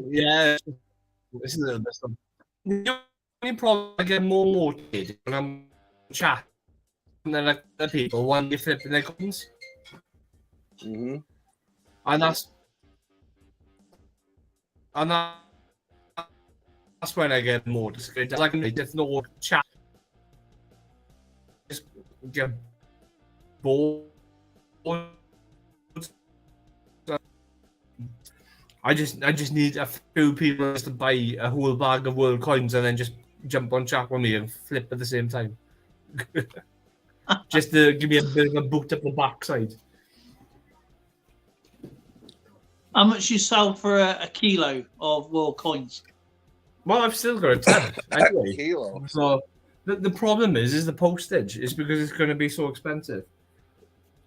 yeah, this is a little bit. The only problem I get more motivated when I'm chatting than like the people when they flipping their coins, Hmm. and that's when I get more discouraged. Like there's no chat, just get bored. I just need a few people to buy a whole bag of world coins and then just jump on chat with me and flip at the same time. Just to give me a bit of a boot up the backside. How much you sell for a kilo of world coins? Well, I've still got a tab anyway. Kilo. So the problem is the postage. Is because it's going to be so expensive.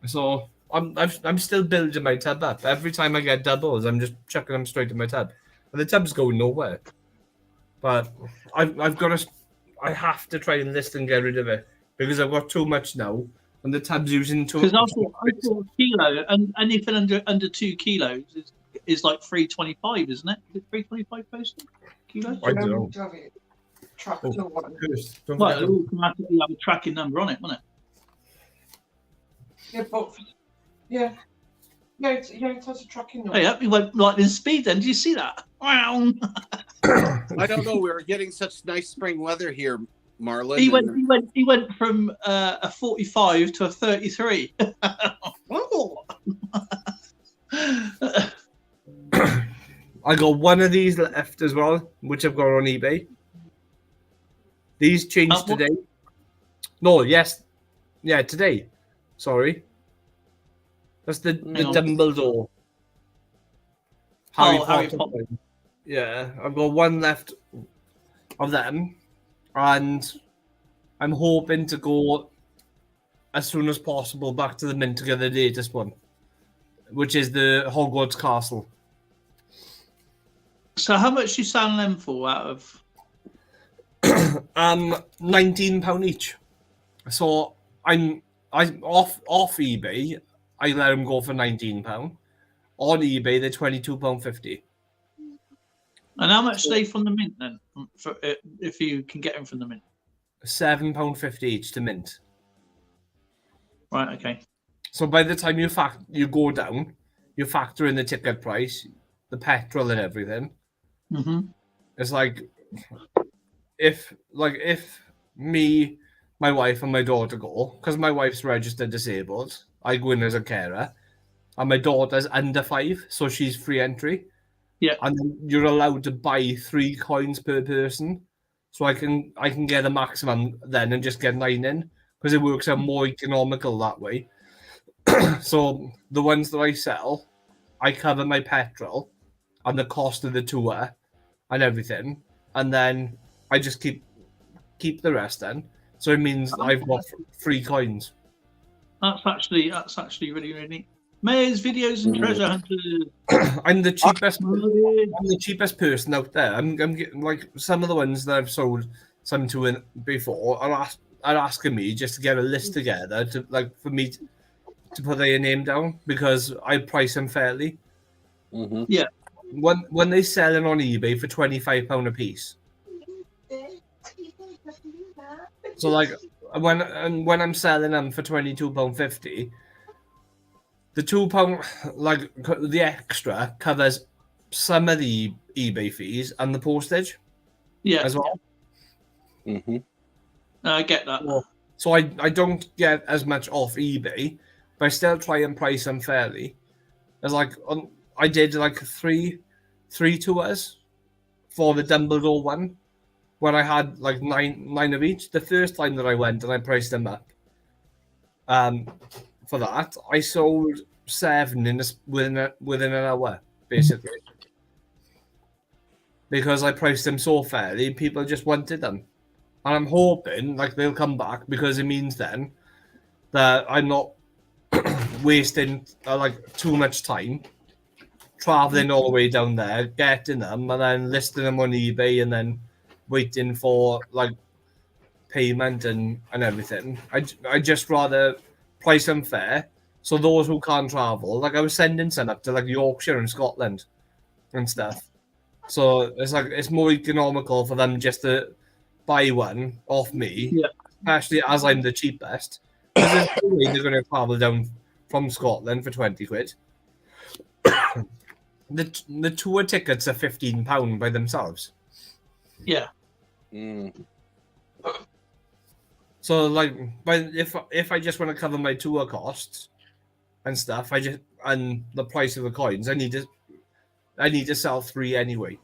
So I'm still building my tab up. Every time I get doubles, I'm just chucking them straight in my tab, and the tab's going nowhere. But I've got to. I have to try and list and get rid of it because I've got too much now, and the tab's using too. Because I thought a kilo and anything under 2 kilos is like $3.25, isn't it? Is it $3.25 postage kilo? I don't know. To have it tracked Oh, or whatever. Curse. Don't Well, forget it'll automatically have a tracking number on it, won't it? Yeah, but yeah, it has a tracking number. Hey, up, he went lightning speed then. Do you see that? Wow. I don't know. We were getting such nice spring weather here, Marlon. He and- went from a 45 to a 33. Oh. I got one of these left as well, which I've got on eBay. These changed what- today. No, yes. Yeah, today. Sorry. That's the Hang on. Dumbledore. Harry Potter. Potter. Yeah, I've got one left of them. And I'm hoping to go as soon as possible back to the mint to get the latest one, which is the Hogwarts Castle. So how much you selling them for out of? £19 each. So I off eBay. I let them go for £19. On eBay, they're £22.50. And how much are they from the mint then? For, if you can get them from the mint. £7.50 each to mint. Right, okay. So by the time you go down, you factor in the ticket price, the petrol and everything. Mm-hmm. It's like if me, my wife, and my daughter go, because my wife's registered disabled, I go in as a carer, and my daughter's under 5, so she's free entry. Yeah. And then you're allowed to buy 3 coins per person, so I can get a maximum then and just get 9 in because it works out more economical that way. So the ones that I sell, I cover my petrol and the cost of the tour and everything, and then I just keep the rest then. So it means I've got 3 coins. That's actually really, really neat. Mayor's videos and treasure hunters. I'm the cheapest. I'm the cheapest person out there. I'm getting like some of the ones that I've sold some to in before are asking me just to get a list together to like for me to put their name down because I price them fairly. Mhm. When they selling on eBay for £25 a piece. So like when I'm selling them for £22.50, the £2 like the extra covers some of the eBay fees and the postage Yeah, as well. Mhm. I get that. So I don't get as much off eBay, but I still try and price them fairly. As like I did like three tours for the Dumbledore one, where I had like nine of each. The first time that I went and I priced them up, for that I sold 7 within an hour, basically. Because I priced them so fairly, people just wanted them. And I'm hoping like they'll come back, because it means then that I'm not wasting like too much time traveling all the way down there, getting them, and then listing them on eBay, and then waiting for like payment and everything. I just rather price them fair, so those who can't travel, like I was sending some up to like Yorkshire and Scotland and stuff. So it's more economical for them just to buy one off me, Yeah. especially as I'm the cheapest. Because there's no way they're going to travel down from Scotland for 20 quid. The tour tickets are £15 by themselves. Yeah. Mm. So like, but if I just want to cover my tour costs and stuff, and the price of the coins, I need to sell 3 anyway.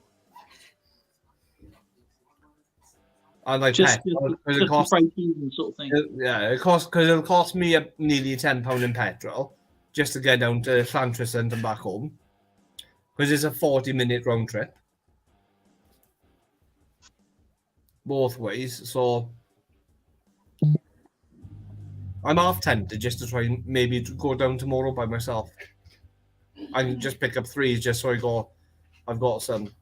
And like Just petrol, 'cause to break even sort of thing. it costs because it'll cost me nearly £10 in petrol just to get down to Llantrisant and back home, because it's a 40-minute round trip both ways. So I'm half tempted just to try and maybe go down tomorrow by myself and just pick up 3 just so I've got some.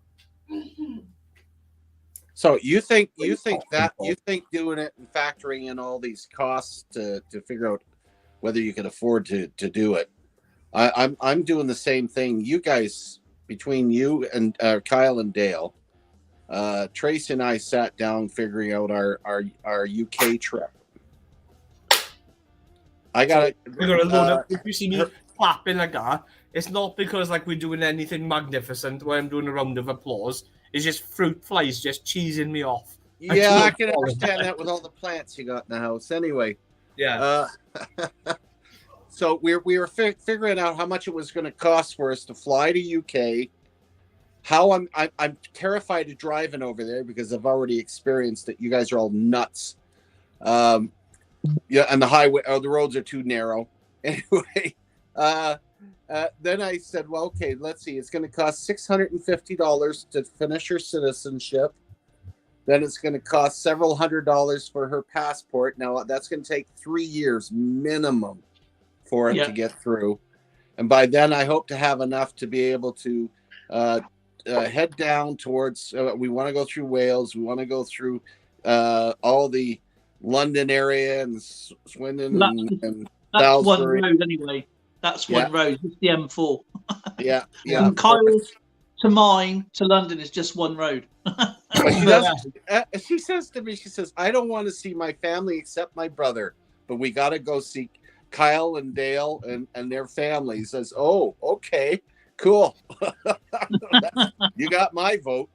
So you think doing it and factoring in all these costs to figure out whether you can afford to do it. I'm doing the same thing. You guys, between you and Kyle and Dale, Tracy and I sat down figuring out our UK trip. I got We're gonna load up. If you see me clapping like that, it's not because like we're doing anything magnificent where I'm doing a round of applause. It's just fruit flies just cheesing me off. Yeah, I can understand that with all the plants you got in the house. Anyway, Yeah. So we were figuring out how much it was going to cost for us to fly to UK. How I'm terrified of driving over there because I've already experienced it. You guys are all nuts. Yeah, and the roads are too narrow. Anyway, then I said, well, okay, let's see. It's going to cost $650 to finish her citizenship. Then it's going to cost several $100s for her passport. Now, that's going to take 3 years minimum for it to get through. And by then, I hope to have enough to be able to head down towards, we want to go through Wales. We want to go through all the London area and Swindon and That's Salisbury. one road anyway. That's one road. It's the M4. Yeah. From Kyle's to mine to London is just one road. But she says to me, she says, I don't want to see my family except my brother, but we got to go see Kyle and Dale and their families. Says, oh, okay, cool. You got my vote.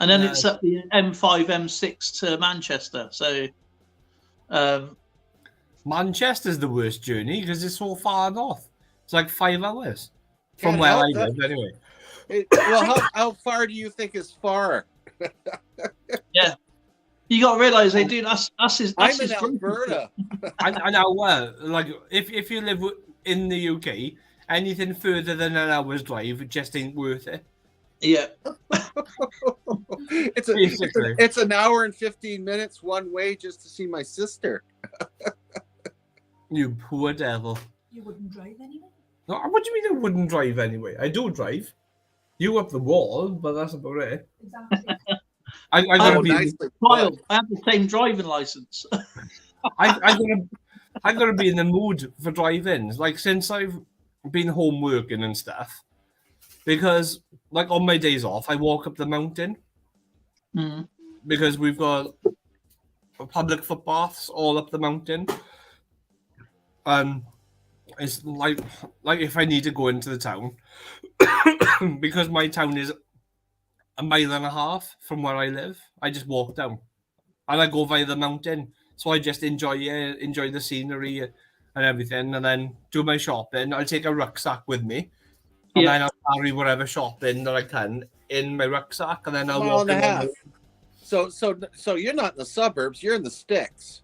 And then it's up the M5, M6 to Manchester. So, Manchester's the worst journey because it's so far north. It's like 5 hours from where I live, anyway. Well, how far do you think is far? Yeah, you got to realize they do. I'm in Alberta. An hour, like if you live in the UK, anything further than an hour's drive just ain't worth it. Yeah. It's an hour and 15 minutes one way just to see my sister. You poor devil. You wouldn't drive anyway? No, what do you mean I wouldn't drive anyway? I do drive. You up the wall, but that's about it. Exactly. I gotta be. Kyle, I have the same driving license. I gotta be in the mood for drive-ins. Like since I've been home working and stuff, because like on my days off, I walk up the mountain because we've got public footpaths all up the mountain. It's like if I need to go into the town, because my town is a mile and a half from where I live, I just walk down and I go via the mountain. So I just enjoy the scenery and everything, and then do my shopping. I'll take a rucksack with me, and then I'll carry whatever shopping that I can in my rucksack, and then I'll walk in. So you're not in the suburbs, you're in the sticks.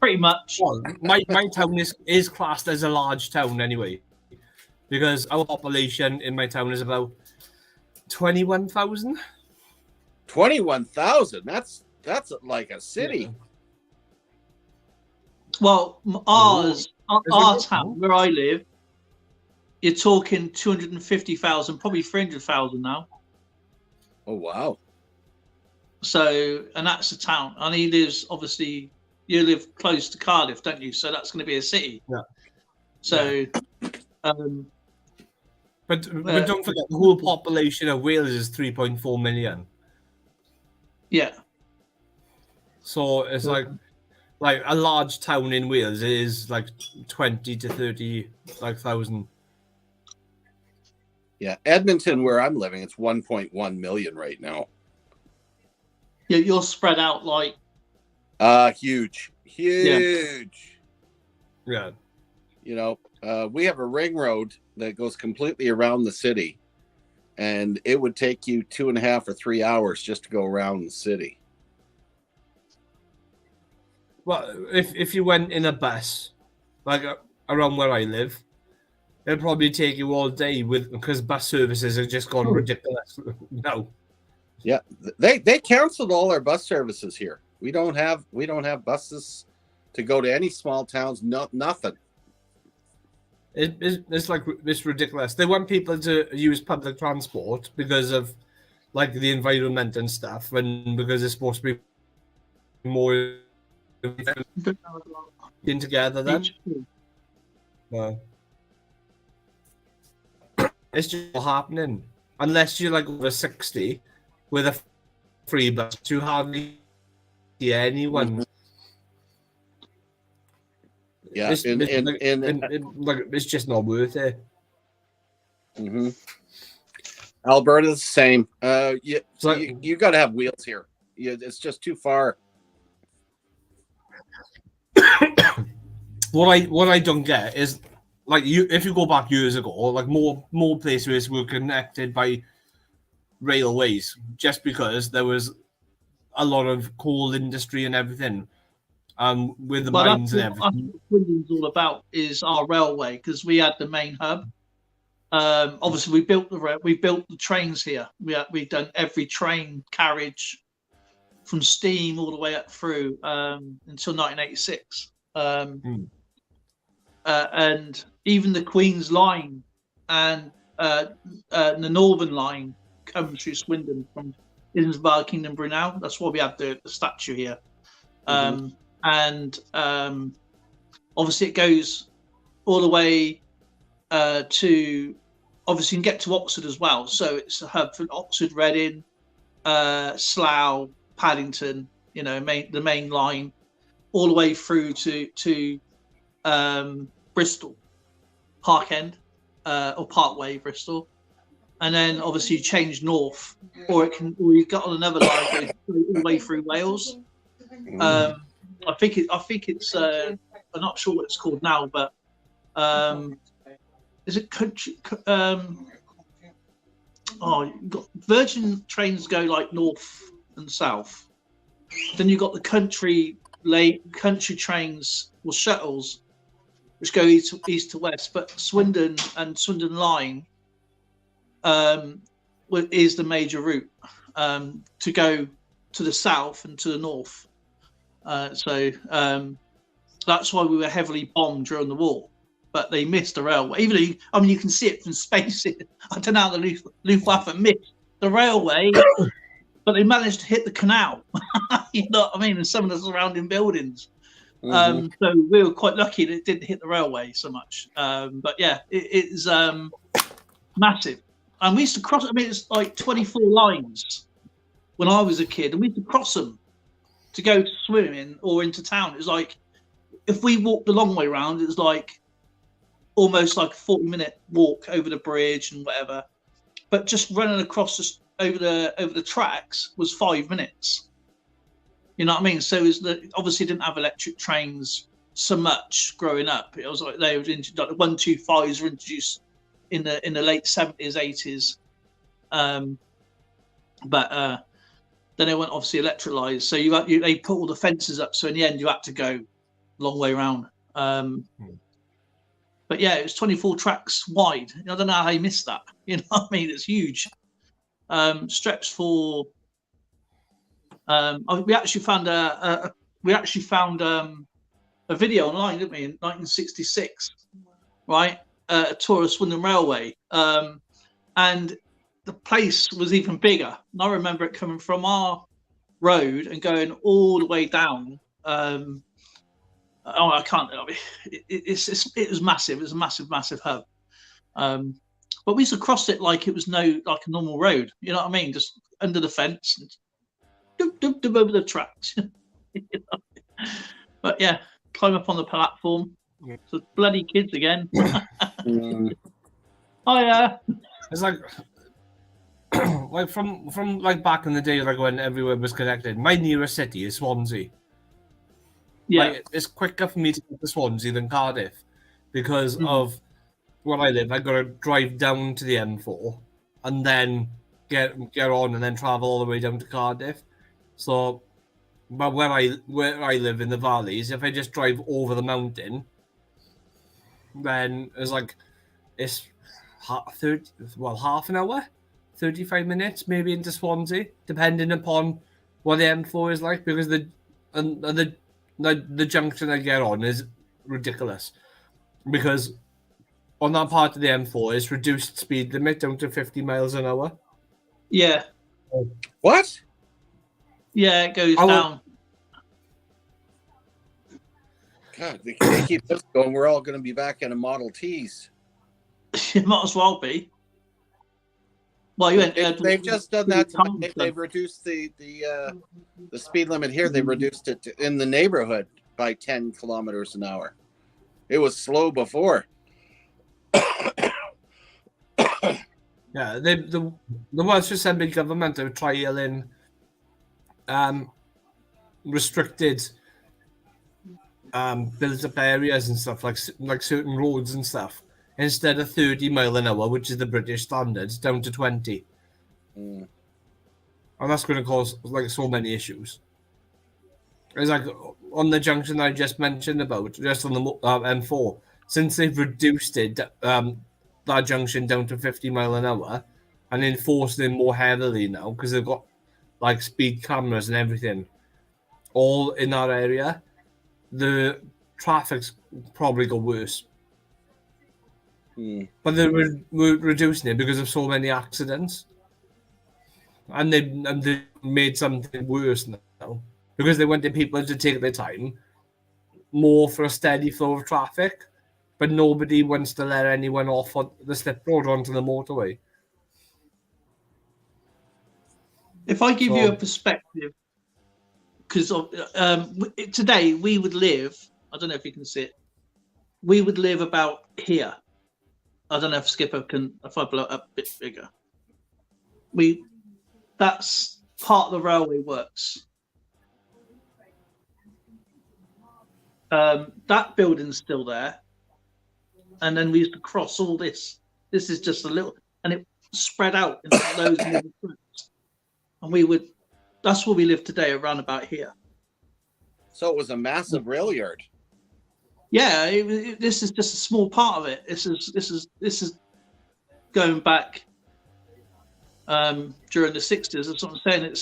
pretty much. Well, my town is classed as a large town anyway, because our population in my town is about 21,000. 21,000. That's like a city. Well, Is our it? town where I live, you're talking 250,000, probably 300,000 now. Oh wow. So, and that's a town. And he lives, obviously, you live close to Cardiff, don't you? So that's going to be a city. Yeah. So, But don't forget, the whole population of Wales is 3.4 million. yeah. So it's like a large town in Wales is like 20 to 30 thousand. Yeah, Edmonton, where I'm living, it's 1.1 million right now. You're spread out like, Huge. Yeah. You know, we have a ring road that goes completely around the city, and it would take you 2.5 or 3 hours just to go around the city. Well, if you went in a bus, like around where I live, it'll probably take you all day because bus services have just gone ridiculous now. Yeah, they canceled all our bus services here. We don't have buses to go to any small towns. Nothing. It's ridiculous. They want people to use public transport because of like the environment and stuff, and because it's supposed to be more in together. Then it's just not happening unless you're like over 60 with a free bus. You hardly see anyone. Yeah, it's just not worth it. Mm-hmm. Alberta's the same. You got to have wheels here. It's just too far. What I don't get is like if you go back years ago, like more places were connected by railways just because there was a lot of coal industry and everything. With the mines and everything. That's what Swindon's all about is our railway because we had the main hub. Obviously, we built the trains here. We've done every train carriage from steam all the way up through until 1986. And even the Queen's Line and the Northern Line comes through Swindon from Innsbruck, Kingdom Brunel. That's why we have the statue here. And obviously it goes all the way to, obviously you can get to Oxford as well. So it's a hub for Oxford, Reading, Slough, Paddington, you know, the main line, all the way through to Bristol, Park End, or Parkway, Bristol. And then obviously you change north, or you got on another line that goes all the way through Wales. I think it's I'm not sure what it's called now, but is it country? Virgin trains go like north and south. Then you've got the country trains or shuttles, which go east to west. But Swindon and Swindon Line is the major route to go to the south and to the north. So that's why we were heavily bombed during the war. But they missed the railway. Even though you can see it from space. I don't know how the Luftwaffe missed the railway, but they managed to hit the canal. You know what I mean? And some of the surrounding buildings. So we were quite lucky that it didn't hit the railway so much. But yeah, it is massive. And we used to cross. I mean, it's like 24 lines when I was a kid, and we used to cross them to go to swimming or into town. It was like if we walked the long way around, it was like almost like a 40-minute walk over the bridge and whatever. But just running across over the tracks was 5 minutes. You know what I mean? So obviously didn't have electric trains so much growing up. It was like they were like the 125s were introduced in the late 70s, 80s. But then they weren't obviously electrolyzed. So they put all the fences up. So in the end, you had to go long way round. But yeah, it was 24 tracks wide. I don't know how they missed that. You know what I mean? It's huge. Stretched for. We actually found a video online, didn't we, in 1966, right? A tour of Swindon Railway, and the place was even bigger. And I remember it coming from our road and going all the way down. I can't. I mean, it was massive. It was a massive hub. But we used to cross it like it was like a normal road. You know what I mean? Just under the fence and dub over the tracks. You know? But yeah, climb up on the platform. Yeah. So bloody kids again. Mm. Oh yeah. It's like like from like back in the day, like when everywhere was connected. My nearest city is Swansea. Yeah. Like, it's quicker for me to get to Swansea than Cardiff because of where I live. I got to drive down to the M4 and then get on and then travel all the way down to Cardiff. So, but where I live in the valleys, if I just drive over the mountain, then it's half an hour, 35 minutes maybe into Swansea, depending upon what the M4 is like, because the junction I get on is ridiculous, because on that part of the M4 is reduced speed limit down to 50 miles an hour. Yeah. What? Yeah, it goes I will- down. God, they keep this going. We're all going to be back in a Model Ts. It might as well be. Well, you went. They've just done that. They've reduced the speed limit here. They reduced it in the neighborhood by 10 kilometers an hour. It was slow before. Yeah, the Welsh Assembly government are trialing restricted built-up areas and stuff, like certain roads and stuff, instead of 30 mile an hour, which is the British standard, down to 20. Mm. And that's going to cause like so many issues. It's like on the junction I just mentioned about, just on the M4, since they've reduced it, that junction down to 50 mile an hour and enforced it more heavily now because they've got like speed cameras and everything all in that area, the traffic's probably got worse. Mm. But they're reducing it because of so many accidents. And they made something worse now because they wanted people to take their time more for a steady flow of traffic, but nobody wants to let anyone off on the slip road onto the motorway. If I give you a perspective, because today we would live, I don't know if you can see it, we would live about here. I don't know if Skipper can, if I blow it up a bit bigger. That's part of the railway works. That building's still there. And then we used to cross all this. This is just a little, and it spread out into those little groups. And that's where we live today, around about here. So it was a massive rail yard. Yeah, this is just a small part of it. This is going back during the 60s. That's what I'm saying.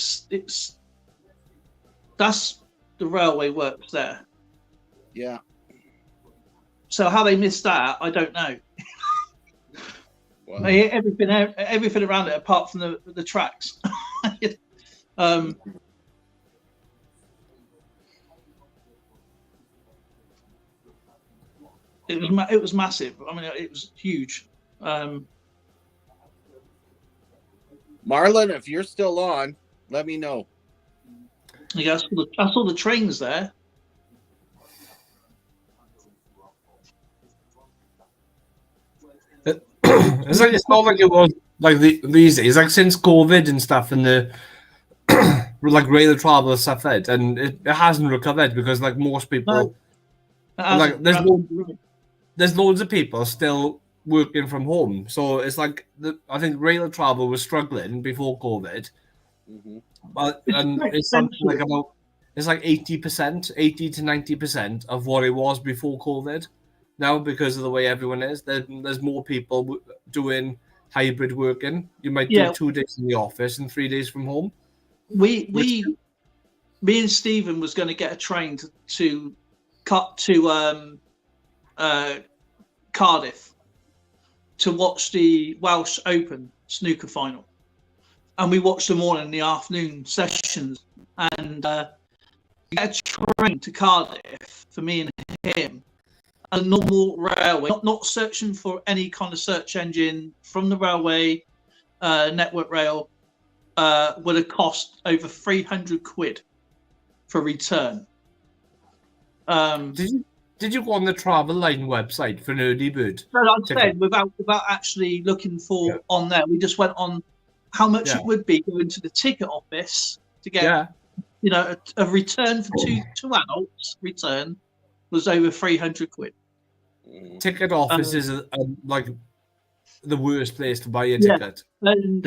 That's the railway works there. Yeah. So how they missed that, I don't know. Wow. Everything around it, apart from the tracks. It was massive. I mean, it was huge. Marlon, if you're still on, let me know. Yeah, I saw the trains there. It's not like it was like these days, like since COVID and stuff, and the like rail travel has suffered, and it hasn't recovered because like most people, like there's loads of people still working from home, so it's like I think rail travel was struggling before COVID, Mm-hmm. but and it's something like about it's like 80%, 80 to 90% of what it was before COVID. Now, because of the way everyone is, there's more people doing hybrid working. You might do Yeah. 2 days in the office and 3 days from home. Me and Stephen was going to get a train to Cardiff to watch the Welsh Open snooker final, and we watched them all in the afternoon sessions. And get a train to Cardiff for me and him, a normal railway, not searching for any kind of search engine from the railway network rail, would have cost over 300 quid for return. Did you go on the Travel Line website for an early bird? No, I said without actually looking for on there. We just went on how much it would be going to the ticket office to get, you know, a return for two adults. Return was over 300 quid. Ticket office is like the worst place to buy a ticket. And,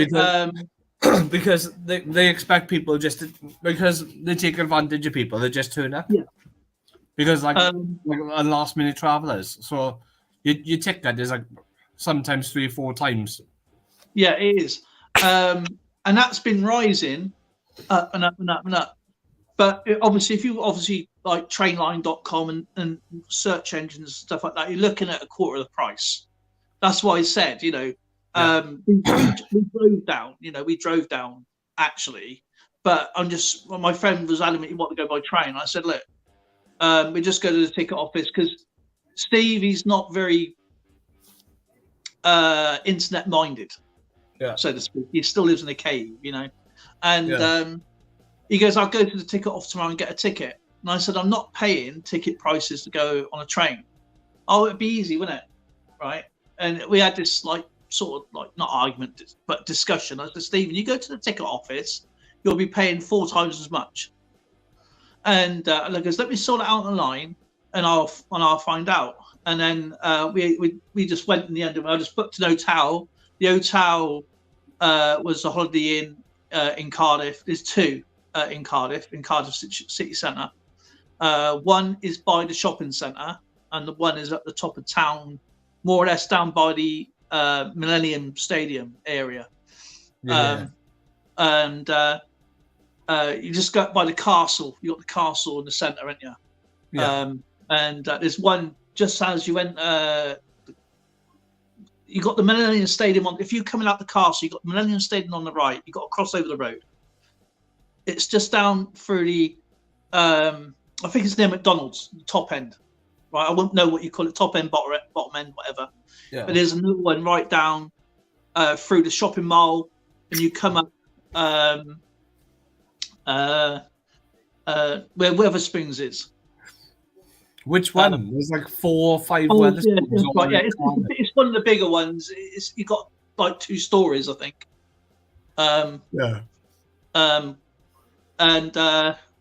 because they expect people just to, because they take advantage of people. They just turn up. Yeah. Because like last minute travelers, so your ticket is like sometimes 3 or 4 times. Yeah, it is, and that's been rising up and up and up and up. But obviously, if you like Trainline.com and search engines and stuff like that, you're looking at a quarter of the price. That's why I said, you know, we drove down. You know, we drove down actually, but my friend was adamant he wanted to go by train. I said, look. We just go to the ticket office because Steve, he's not very internet minded, so to speak. He still lives in a cave, you know. And he goes, I'll go to the ticket office tomorrow and get a ticket. And I said, I'm not paying ticket prices to go on a train. Oh, it'd be easy, wouldn't it? Right. And we had this sort of not argument, but discussion. I said, Stephen, you go to the ticket office, you'll be paying 4 times as much. And goes, let me sort it out online, and I'll find out. And then we just went in the end. I just booked an hotel. The hotel was a Holiday Inn in Cardiff. There's 2 in Cardiff City Centre. One is by the shopping centre, and the one is at the top of town, more or less down by the Millennium Stadium area. You just go by the castle. You got the castle in the centre, haven't you? There's one just as you went. You got the Millennium Stadium on. If you're coming out the castle, you got the Millennium Stadium on the right. You got to cross over the road. It's just down through the. I think it's near McDonald's, the top end. Right, I won't know what you call it, top end, bottom end, whatever. Yeah. But there's another one right down through the shopping mall, and you come up. Where Weatherspoons is. Which one? There's like 4 or 5 Weatherspoons. Right, it's one of the bigger ones. You got like 2 stories, I think.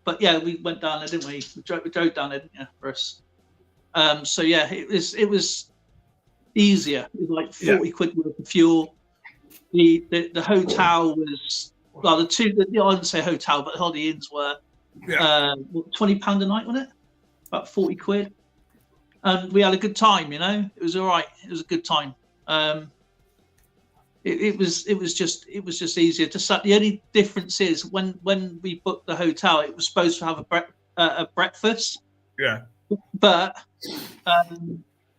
But yeah, we went down there, didn't we? We drove down there, didn't you, first? So yeah, it was easier. It was like 40 quid worth of fuel. The hotel was. Well, I wouldn't say hotel, but the Holiday Inns were £20 a night, wasn't it? About 40 quid. And we had a good time, you know. It was all right. It was a good time. It was just easier to start. The only difference is when we booked the hotel, it was supposed to have a breakfast. Yeah. But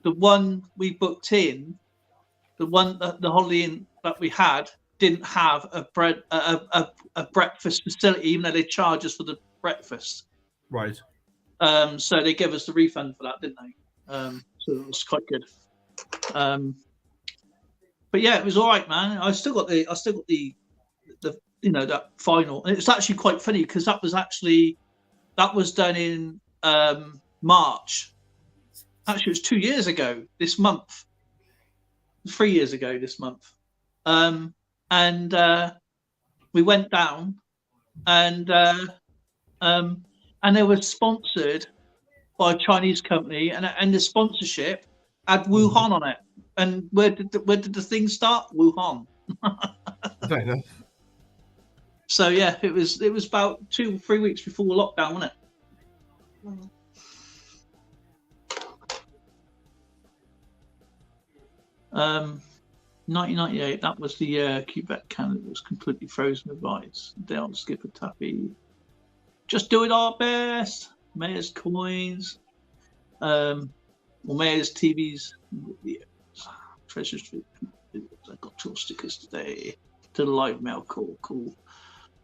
the one we booked in, the Holiday Inn that we had, didn't have a breakfast facility, even though they charge us for the breakfast. Right. So they gave us the refund for that, didn't they? So it was quite good. But yeah, it was all right, man. I still got the that final, and it's actually quite funny because that was done in March. Actually, it was 2 years ago this month. 3 years ago this month. And we went down, and they were sponsored by a Chinese company, and the sponsorship had Wuhan on it. And where did the thing start? Wuhan. Fair enough. So yeah, it was about 2 or 3 weeks before lockdown, wasn't it? Mm. 1998. That was the year Quebec Canada was completely frozen with ice. Dale Skipper Tappy, just doing our best. Mayor's coins, or Mayor's TVs. Treasure Street. I got 2 stickers today. To the live mail. Cool.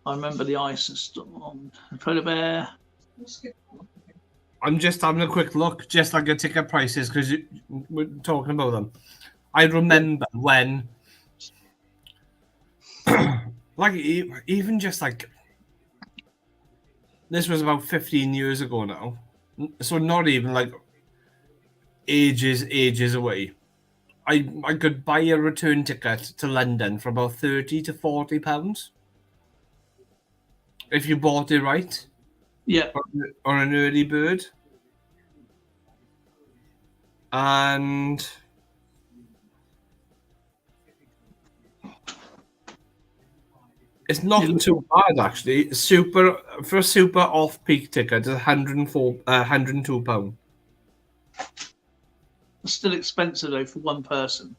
I remember the ice and storm. Polar bear. I'm just having a quick look, just like your ticket prices, because we're talking about them. I remember when, like, even just like, this was about 15 years ago now. So not even like ages away. I could buy a return ticket to London for about £30 to £40 if you bought it right. Yeah. Or an early bird. And it's not too bad actually. For a super off-peak ticket, it's £102. It's still expensive though for one person.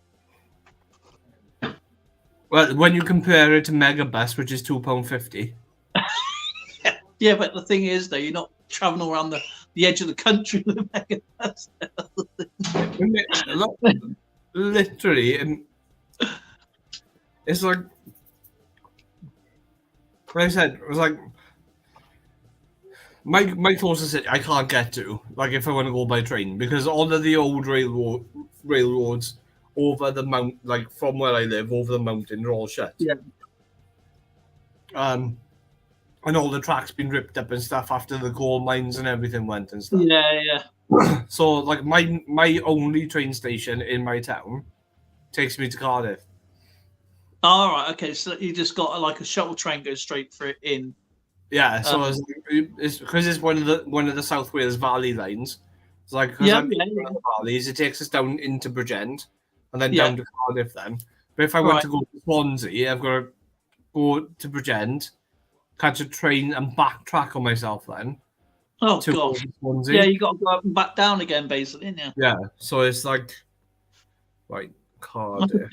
Well, when you compare it to Megabus, which is £2.50. Yeah, but the thing is though, you're not traveling around the edge of the country with a Megabus. Literally, and it's like I said, it was like my closest city I can't get to, like if I want to go by train, because all of the old railroads over the mount, like from where I live over the mountain, are all shut. Yeah. And all the tracks been ripped up and stuff after the coal mines and everything went and stuff. Yeah. So like my only train station in my town takes me to Cardiff. All right. Okay. So you just got like a shuttle train goes straight for it in. Yeah. So it's because it's one of the South Wales Valley lines. It's like the valleys, it takes us down into Bridgend and then down to Cardiff then. But if I want to go to Swansea, I've got to go to Bridgend, catch a train and backtrack on myself then. Oh god! Swansea. Yeah, you got to go up and back down again, basically, didn't you? Yeah, so it's like, right, Cardiff.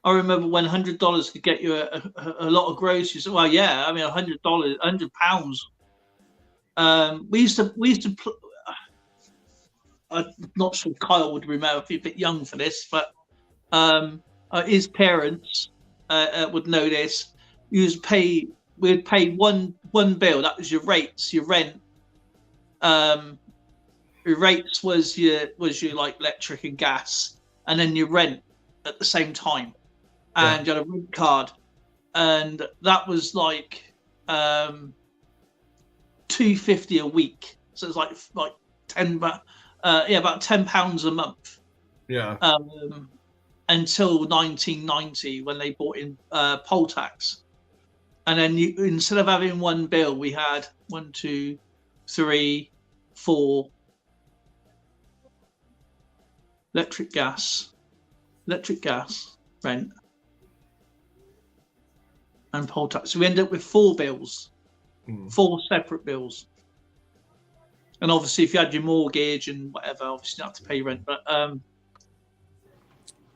I remember when $100 could get you a lot of groceries. Well, yeah, I mean £100, £100. We used to. I'm not sure Kyle would remember. If he's a bit young for this, but his parents would know this. We'd pay one bill. That was your rates, your rent. Your rates was your like electric and gas, and then your rent at the same time. And you had a rent card, and that was like £2.50 a week. So it's like about £10 a month. Yeah. Until 1990 when they brought in poll tax, and then instead of having one bill, we had 1, 2, 3, 4 electric, gas, rent, and poll tax. So we ended up with 4 bills, 4 separate bills. And obviously, if you had your mortgage and whatever, obviously you have to pay rent. But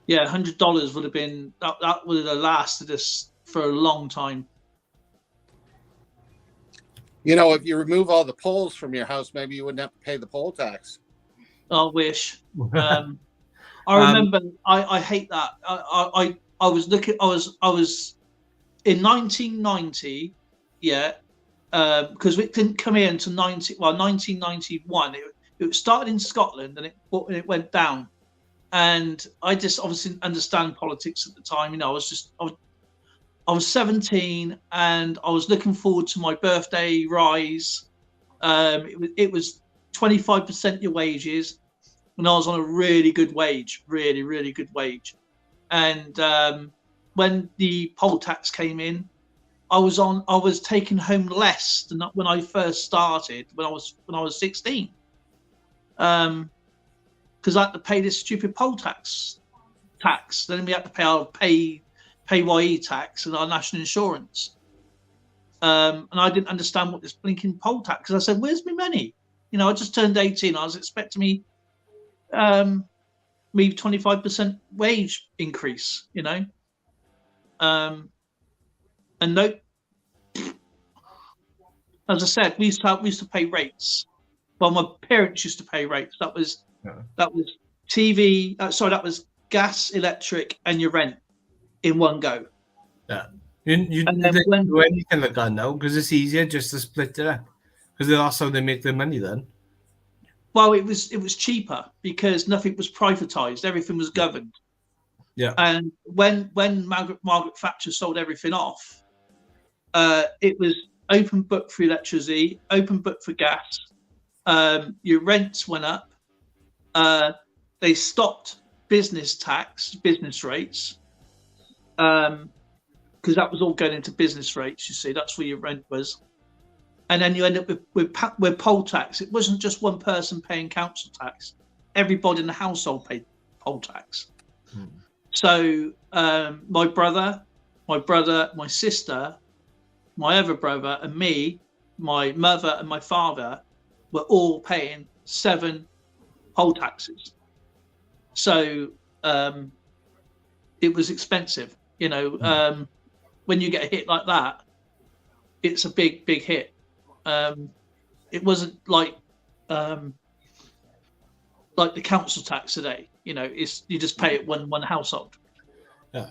yeah, $100 would have been that would have lasted us for a long time. You know, if you remove all the poles from your house, maybe you wouldn't have to pay the poll tax. I wish. I remember. I hate that. I was looking. I was in 1990. Yeah, because it didn't come here until 1991. It started in Scotland and it went down. And I just obviously didn't understand politics at the time. You know, I was 17 and I was looking forward to my birthday rise. It was 25% your wages, and I was on a really good wage, really good wage. And when the poll tax came in, I was taking home less than when I first started when I was 16. Because I had to pay this stupid poll tax. Then we had to pay PAYE tax and our national insurance. And I didn't understand what this blinking poll tax. Because I said, "Where's my money?" You know, I just turned 18. I was expecting me 25% wage increase. You know, and no. As I said, we used to pay rates. Well, my parents used to pay rates. That was TV. That was gas, electric, and your rent in one go. Yeah. You And then don't do anything like that now because it's easier just to split it up because that's how they make their money then. Well, it was cheaper because nothing was privatized. Everything was governed. Yeah. And when Margaret Thatcher sold everything off, it was open book for electricity, open book for gas. Your rents went up. They stopped business rates, because that was all going into business rates. You see, that's where your rent was. And then you end up with poll tax. It wasn't just one person paying council tax. Everybody in the household paid poll tax. So my brother, my sister, my other brother, and me, my mother and my father were all paying 7 poll taxes. So it was expensive. You know, when you get a hit like that, it's a big hit. It wasn't like the council tax today. You know, it's you just pay it one household. Yeah.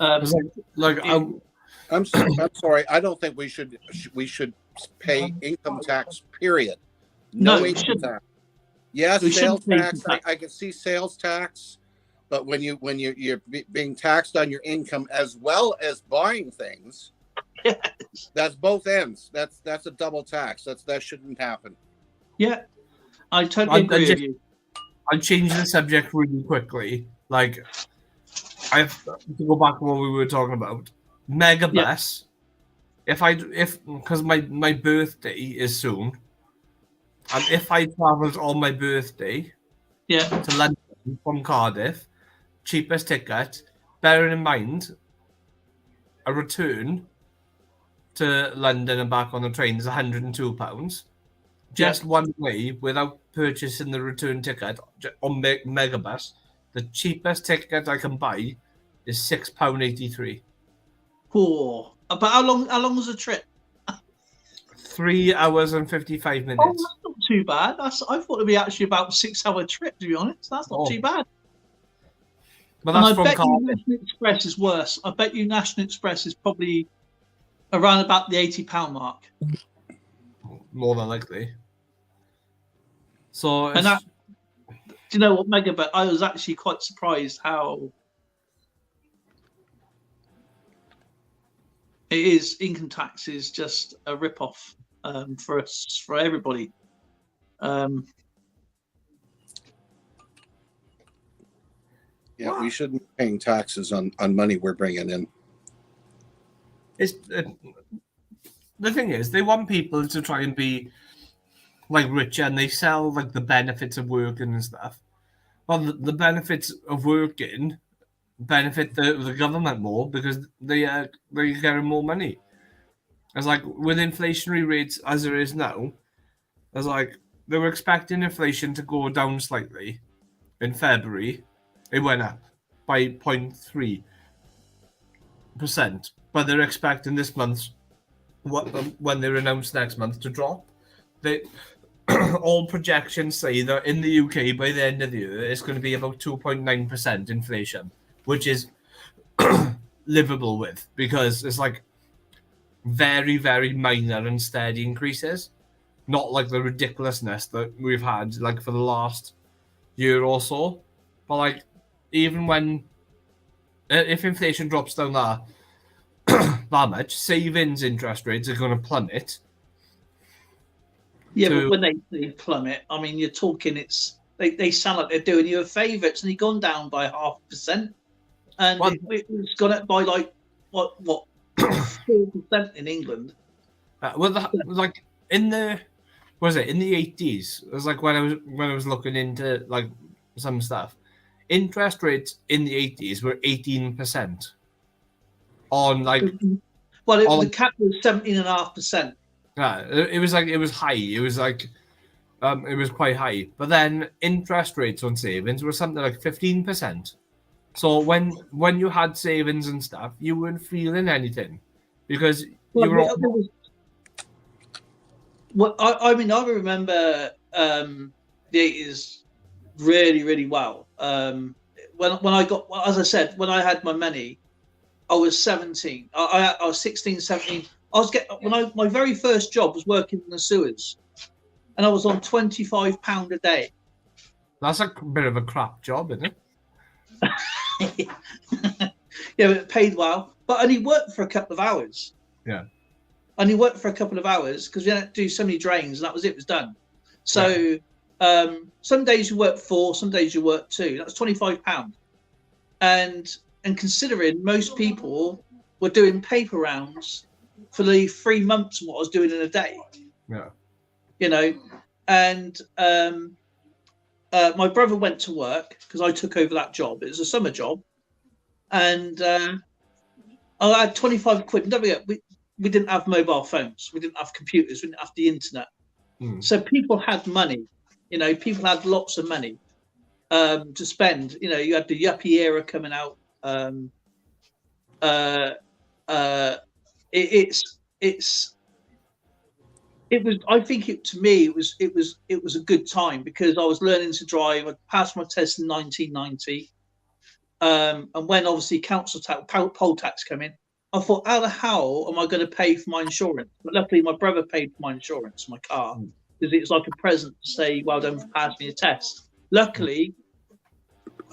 I'm sorry. I don't think we should pay income tax. Period. No, we income shouldn't. tax. Yes, We sales shouldn't pay tax. income tax. I can see sales tax, but when you're being taxed on your income as well as buying things, that's both ends. That's a double tax. that shouldn't happen. Yeah, I totally agree with you. I'll change the subject really quickly. Like, I have to go back to what we were talking about. Megabus. Yeah. Because my birthday is soon, and if I travelled on my birthday, to London from Cardiff, cheapest ticket. Bearing in mind, a return to London and back on the train is £102. Just one way without purchasing the return ticket on Megabus. The cheapest ticket I can buy is £6.83. Poor. But how long was the trip? 3 hours and 55 minutes. Oh, that's not too bad. I thought it'd be actually about a 6-hour trip, to be honest. That's not too bad. But And that's I from bet you Cardiff. National Express is worse. I bet you National Express is probably around about the £80 mark. More than likely. So, And that, do you know what, Megabus? I was actually quite surprised how it is. Income tax is just a rip-off for us, for everybody. Yeah, we shouldn't be paying taxes on money we're bringing in. The thing is, they want people to try and be like richer, and they sell like the benefits of working and stuff. Well, the benefits of working benefit the government more because they're getting more money. It's like with inflationary rates as there is now, it's like they were expecting inflation to go down slightly in February. It went up by 0.3%, but they're expecting this month, when they're announced next month, to drop. All projections say that in the UK by the end of the year it's going to be about 2.9% inflation, which is livable with because it's like very, very minor and steady increases, not like the ridiculousness that we've had like for the last year or so. But like even when if inflation drops down that much, savings interest rates are going to plummet. Yeah, but when they plummet, I mean, you're talking. They sound like they're doing you a favour. It's only gone down by 0.5%, and it's gone up by like what 4% in England. Like in the in the 80s? It was like when I was looking into like some stuff. Interest rates in the 80s were 18%. on like Well, on- the cap was 17.5%. yeah, it was like it was high. It was like it was quite high. But then interest rates on savings were something like 15%. So when you had savings and stuff, you weren't feeling anything because you were all, Well, I mean, I remember the 80s really, really well. When I got, well, as I said, when I had my money, I was 17. I was 16, 17. I was my very first job was working in the sewers, and I was on £25 a day. that's a bit of a crap job, isn't it? Yeah, but it paid well, but only worked for a couple of hours. Yeah. Only worked for a couple of hours because we had to do so many drains, and that was it. It was done. So some days you work 4, some days you work 2. That's £25. And considering most people were doing paper rounds for the 3 months of what I was doing in a day. Yeah. You know, and my brother went to work because I took over that job. It was a summer job, and I had 25 quid. Don't forget, we didn't have mobile phones, we didn't have computers, we didn't have the internet. So people had money. You know, people had lots of money to spend. You know, you had the yuppie era coming out. It was. I think to me it was a good time because I was learning to drive. I passed my test in 1990, and when obviously council tax, poll tax came in, I thought, how the hell am I going to pay for my insurance? But luckily, my brother paid for my insurance, my car, because it's like a present to say, well done for passing your test. Luckily,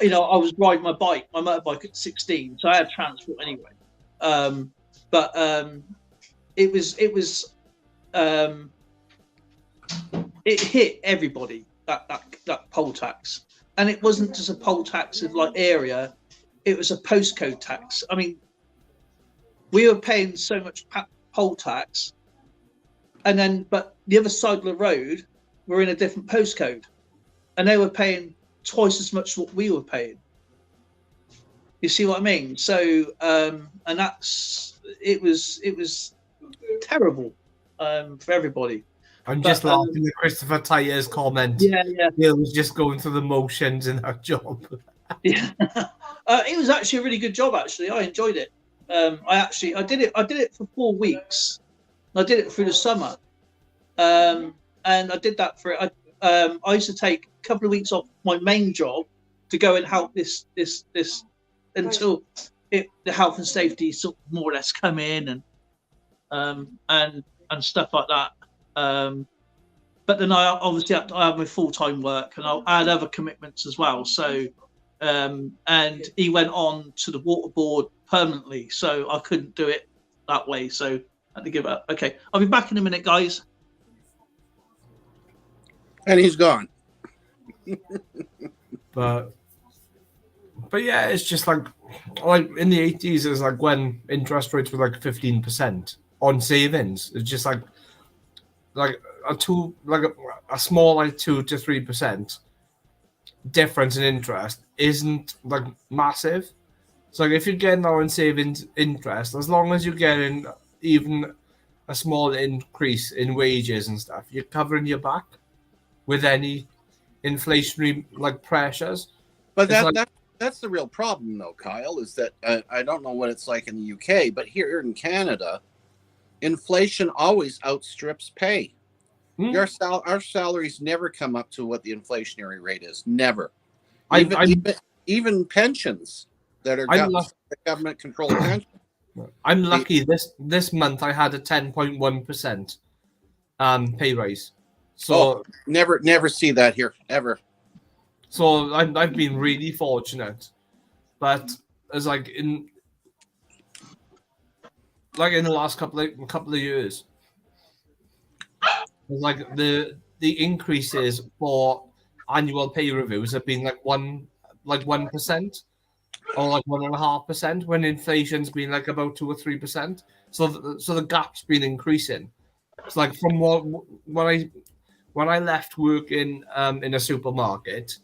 you know, I was riding my motorbike at 16, so I had transport anyway. It hit everybody, that poll tax, and it wasn't just a poll tax of like area; it was a postcode tax. I mean, we were paying so much poll tax, and then but the other side of the road were in a different postcode, and they were paying twice as much as what we were paying. You see what I mean? So, and it was terrible for everybody. I'm just laughing at Christopher Tyer's comment. Yeah. He was just going through the motions in that job. Yeah, it was actually a really good job. Actually, I enjoyed it. I did it for 4 weeks. I did it through the summer, and I did that for. I used to take a couple of weeks off my main job to go and help this until the health and safety sort of more or less come in and stuff like that. But then I obviously I had my full-time work and I had other commitments as well. So and he went on to the water board permanently, so I couldn't do it that way. So I had to give up. Okay, I'll be back in a minute, guys. And he's gone. But yeah, it's just like in the 80s, it's like when interest rates were like 15% on savings. It's just like a small like 2 to 3% difference in interest isn't like massive. So like if you're getting our savings interest, as long as you're getting even a small increase in wages and stuff, you're covering your back with any inflationary like pressures. But that's the real problem, though, Kyle, is that I don't know what it's like in the UK, but here in Canada, inflation always outstrips pay. Our salaries never come up to what the inflationary rate is. Never. Even pensions that are government-controlled pensions. I'm lucky. This month I had a 10.1% pay raise. So never see that here ever. So I've been really fortunate, but as like in the last couple of years, like the increases for annual pay reviews have been like 1% or like 1.5% when inflation's been like about 2 or 3%. So the gap's been increasing. It's like from when I left working in a supermarket,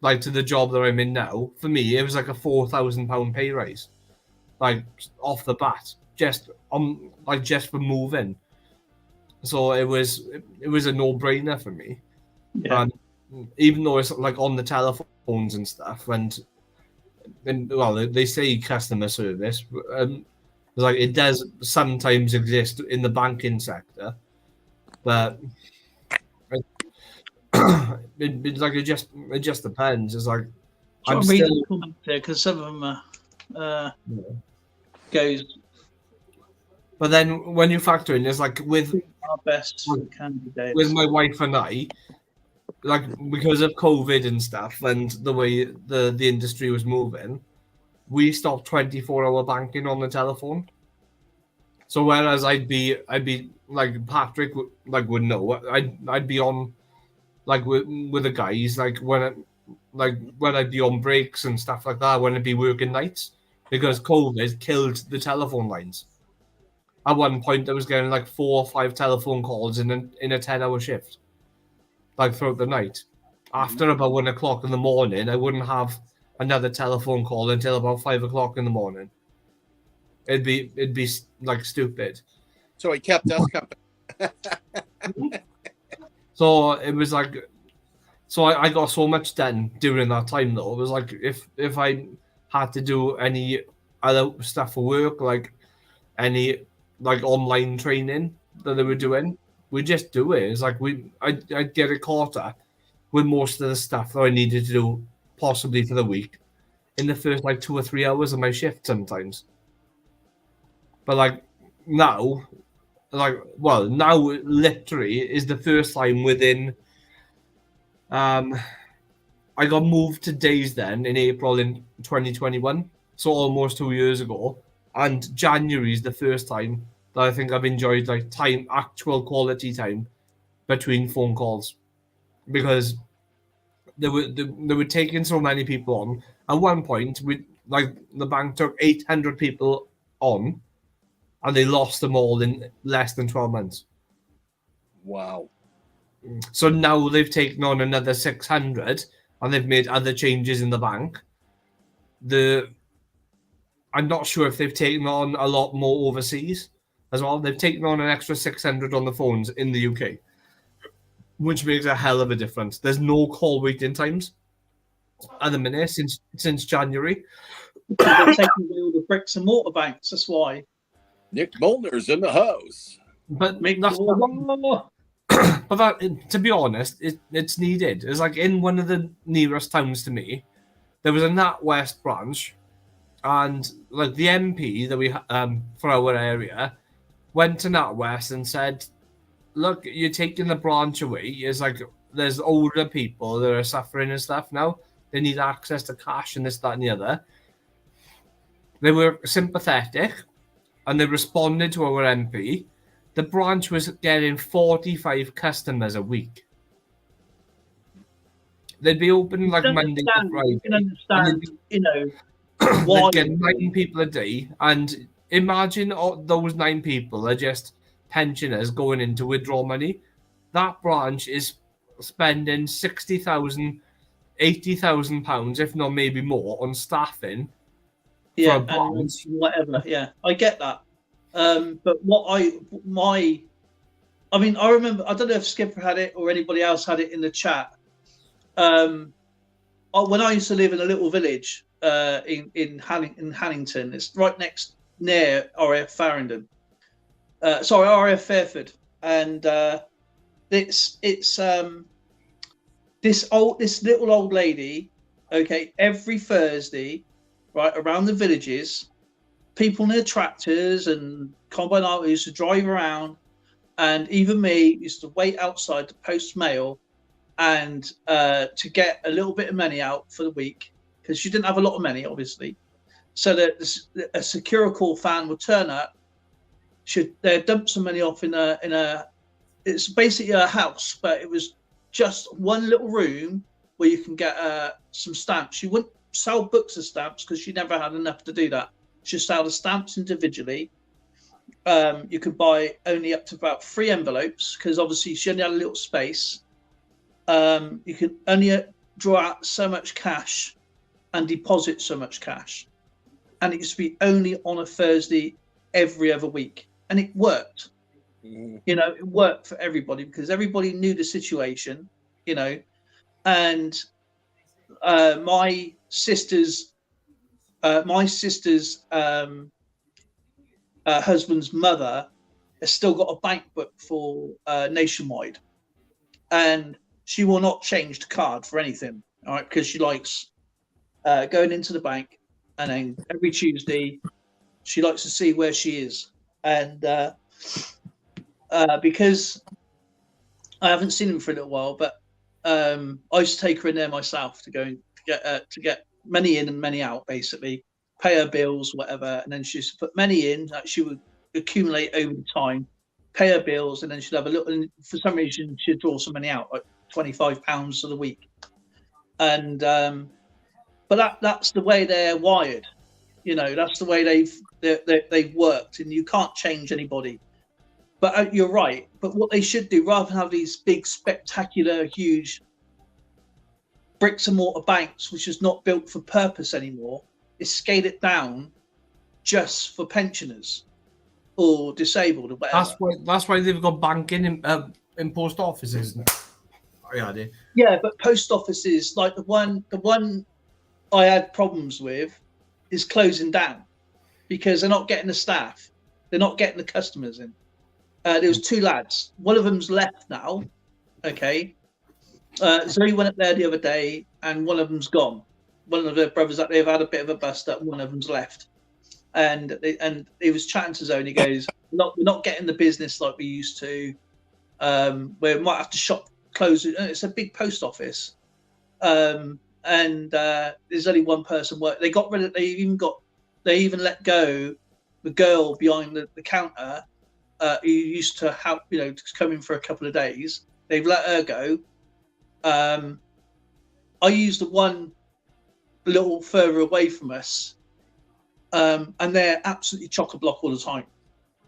like to the job that I'm in now, for me it was like a £4,000 pay raise. like off the bat, just for moving. So it was a no-brainer for me. Yeah. And even though it's like on the telephones and stuff, and well, they say customer service, it's like it does sometimes exist in the banking sector, but it just depends. It's like I'm I'm reading still the comments there because some of them goes But then when you factor in, it's like with our best candidates. with my wife and I, like because of COVID and stuff and the way the industry was moving, we stopped 24-hour banking on the telephone. So whereas I'd be like Patrick would know, I'd be on like with the guys like when I'd be on breaks and stuff like that when I'd be working nights because COVID killed the telephone lines. At one point, I was getting like 4 or 5 telephone calls in a 10-hour shift, like throughout the night. After about 1 o'clock in the morning, I wouldn't have another telephone call until about 5 o'clock in the morning. It'd be like stupid. So he kept us company. So it was like, I got so much done during that time though. It was like if I had to do any other stuff for work, like any like online training that they were doing, we just do it. It's like I'd get it caught up with most of the stuff that I needed to do possibly for the week in the first like 2 or 3 hours of my shift sometimes. But like now literally is the first time within I got moved to days then in April in 2021, so almost 2 years ago. And January is the first time that I think I've enjoyed like actual quality time between phone calls, because they were taking so many people on. At one point, the bank took 800 people on, and they lost them all in less than 12 months. Wow. So now they've taken on another 600, and they've made other changes in the bank. I'm not sure if they've taken on a lot more overseas as well. They've taken on an extra 600 on the phones in the UK, which makes a hell of a difference. There's no call waiting times at the minute since January. They're taking away all the bricks and mortar banks. That's why. Nick Molnar's in the house. But Make that's more. but that, to be honest, it's needed. It's like in one of the nearest towns to me, there was a NatWest branch. And like the MP that we for our area went to NatWest and said, "Look, you're taking the branch away. It's like there's older people that are suffering and stuff now. They need access to cash and this, that, and the other." They were sympathetic, and they responded to our MP. The branch was getting 45 customers a week. They'd be open like Monday to Friday. You can understand, They'd get 9 people a day, and imagine those 9 people are just pensioners going in to withdraw money. That branch is spending 60,000, 80,000 pounds, if not maybe more, on staffing. Yeah, for a branch. and whatever. Yeah, I get that. But I remember. I don't know if Skipper had it or anybody else had it in the chat. When I used to live in a little village in Hannington, it's right near RAF Farringdon. RAF Fairford, and it's this little old lady. Okay, every Thursday, right around the villages, people in their tractors and combine harvesters used to drive around, and even me used to wait outside to post mail and to get a little bit of money out for the week, because she didn't have a lot of money, obviously. So that a Securicall fan would turn up, they'd dump some money off in a it's basically a house, but it was just one little room where you can get some stamps. She wouldn't sell books of stamps because she never had enough to do that. She sell the stamps individually. You could buy only up to about 3 envelopes, because obviously she only had a little space. You could only draw out so much cash and deposit so much cash. and it used to be only on a Thursday every other week, and it worked. Mhm. You know, it worked for everybody because everybody knew the situation. You know, and my sister's husband's mother has still got a bank book for Nationwide, and she will not change the card for anything. All right, because she likes going into the bank, and then every Tuesday she likes to see where she is, and because I haven't seen him for a little while, but I used to take her in there myself to go to get money in and money out, basically pay her bills, whatever, and then she used to put money in that she would accumulate over the time, pay her bills, and then she'd have a little. And for some reason, she'd draw some money out, like £25 for the week, and but that's the way they're wired. You know, that's the way they've worked, and you can't change anybody. But you're right. But what they should do, rather than have these big, spectacular, huge bricks and mortar banks, which is not built for purpose anymore, is scale it down just for pensioners or disabled or whatever. That's why they've got banking in post offices. Yeah, but post offices like the one I had problems with is closing down because they're not getting the staff, they're not getting the customers in. There was two lads. One of them's left now. Okay, Zoe went up there the other day, and one of them's gone. One of the brothers that they've had a bit of a bust up. One of them's left, and he was chatting to Zoe. And he goes, "We're not getting the business like we used to. We might have to shop close. It's a big post office, and there's only one person work. They got rid of. They even let go the girl behind the counter." Who used to have, just come in for a couple of days. They've let her go. I used the one a little further away from us, and they're absolutely chock-a-block all the time.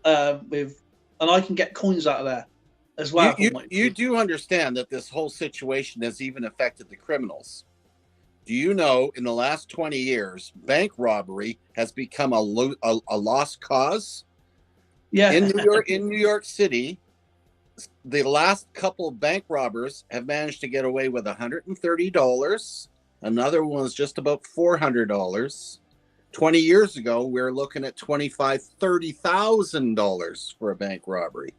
And I can get coins out of there as well. You do understand that this whole situation has even affected the criminals. Do you know in the last 20 years, bank robbery has become a lost cause? Yeah. In New York City, the last couple of bank robbers have managed to get away with $130. Another one was just about $400. 20 years ago, we were looking at $30,000 for a bank robbery.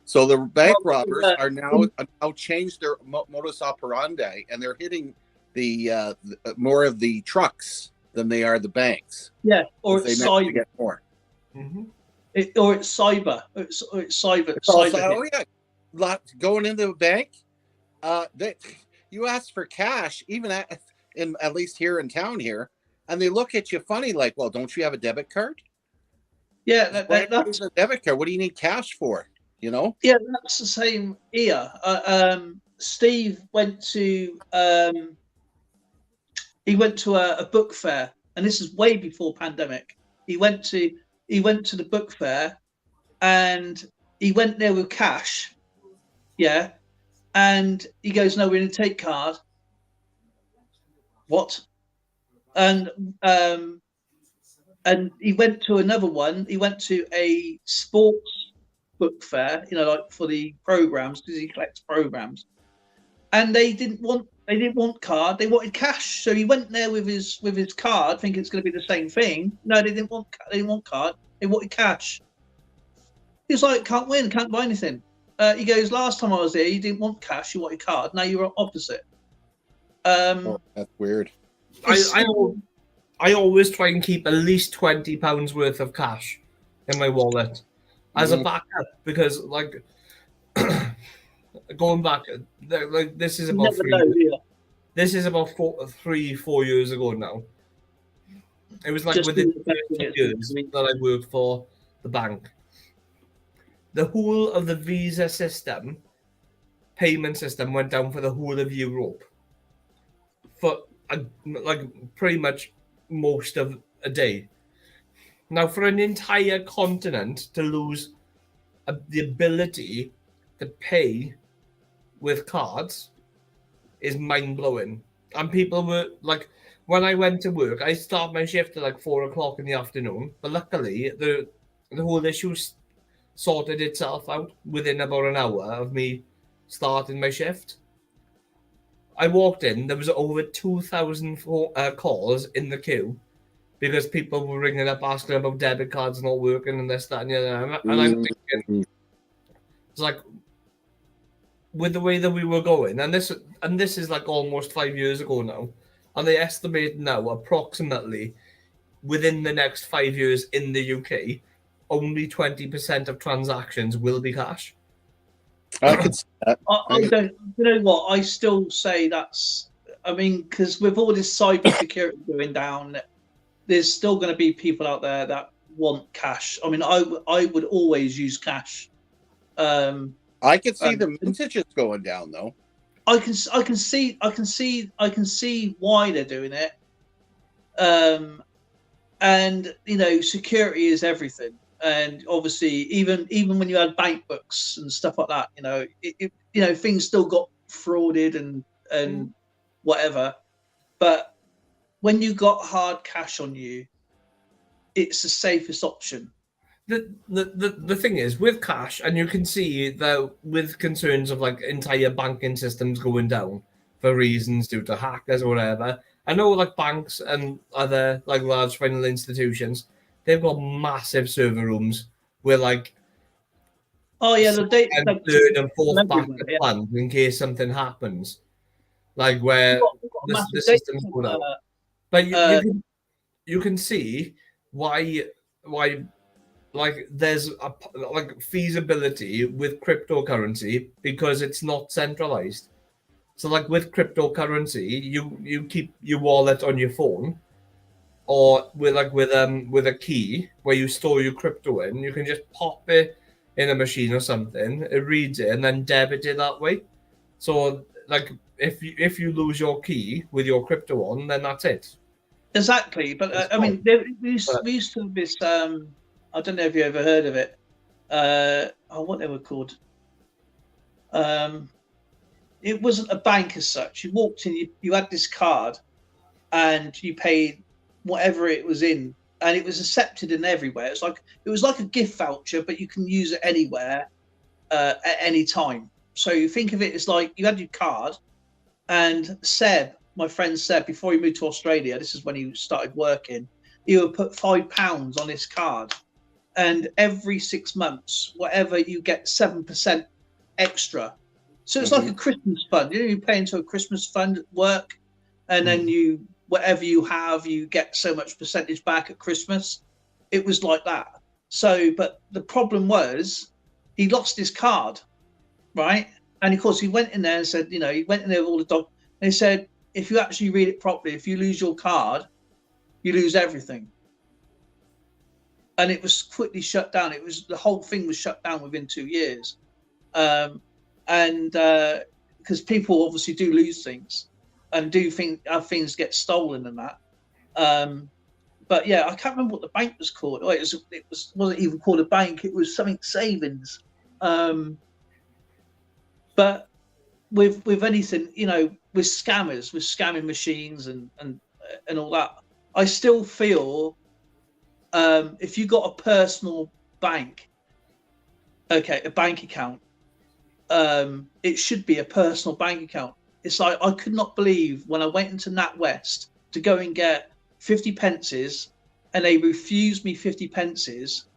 So the bank robbers are now changed their modus operandi, and they're hitting the more of the trucks than they are the banks. Yeah, or they manage to get more. Mm-hmm. Or it's cyber. It's cyber. Oh yeah, going into the bank. You ask for cash, even at least here in town here, and they look at you funny, like, "Well, don't you have a debit card?" Yeah, that's a debit card. What do you need cash for? You know? Yeah, that's the same here. Steve went to a book fair, and this is way before pandemic. He went to the book fair, and he went there with cash. Yeah, and he goes, "No, we're going to take card." What? And he went to another one. He went to a sports book fair, like for the programs, because he collects programs, and they didn't want card. They wanted cash. So he went there with his card, thinking it's going to be the same thing. No, they didn't want card. They wanted cash. He was like, "Can't win, can't buy anything." He goes, "Last time I was there, you didn't want cash, you wanted card. Now you're opposite." That's weird. I always try and keep at least £20 worth of cash in my wallet as a backup, because like going back, like this is about 4 years ago now. It was like Just within 30 years that I worked for the bank. The whole of the visa system, payment system, went down for the whole of Europe for like pretty much most of a day. Now, for an entire continent to lose the ability to pay with cards is mind-blowing. and people were like, when I went to work, I start my shift at like 4 o'clock in the afternoon. But luckily, the whole issue sorted itself out within about an hour of me starting my shift. I walked in, there was over 2,000 calls in the queue because people were ringing up asking about debit cards not working and this, that, and the other. And I'm thinking, it's like, with the way that we were going, and this is like almost 5 years ago now, and they estimate now approximately within the next 5 years in the UK, only 20% of transactions will be cash. I could see that. I don't. You know what? I still say that's. I mean, because with all this cyber security going down, there's still going to be people out there that want cash. I mean, I would always use cash. I could see the mintages going down though. I can see why they're doing it. And you know, security is everything. And obviously, even when you had bank books and stuff like that, you know, you know, things still got frauded and whatever. But when you got hard cash on you, it's the safest option. The thing is with cash, and you can see that with concerns of like entire banking systems going down for reasons due to hackers or whatever. I know like banks and other like large financial institutions, they've got massive server rooms where like the data, and third and fourth backup plans in case something happens, like where the systems go down. But you can see why like there's a like feasibility with cryptocurrency because it's not centralized. So like with cryptocurrency, you keep your wallet on your phone, or with a key where you store your crypto in. You can just pop it in a machine or something. It reads it and then debit it that way. So like if you lose your key with your crypto on, then that's it. Exactly, but I mean, we used to have this. I don't know if you ever heard of it. What they were called. It wasn't a bank as such. You walked in, you had this card, and you paid whatever it was in, and it was accepted in everywhere. It was like a gift voucher, but you can use it anywhere, at any time. So you think of it as like you had your card, and Seb, my friend Seb, before he moved to Australia, this is when he started working, he would put £5 on his card, and every 6 months, whatever you get 7% extra. So it's like a Christmas fund. You know, you pay into a Christmas fund at work, and then you whatever you have, you get so much percentage back at Christmas. It was like that. So, but the problem was he lost his card, right? And of course, he went in there and said, you know, he went in there with all the dog. They said, if you actually read it properly, if you lose your card, you lose everything. And it was quickly shut down. The whole thing was shut down within 2 years. And because people obviously do lose things and do have things get stolen and that. But yeah, I can't remember what the bank was called. Oh, it wasn't even called a bank. It was something savings. But with anything, you know, with scammers, with scamming machines and all that, I still feel if you got a personal bank, okay, a bank account, it should be a personal bank account. It's like I could not believe when I went into NatWest to go and get 50 pences, and they refused me 50 pences.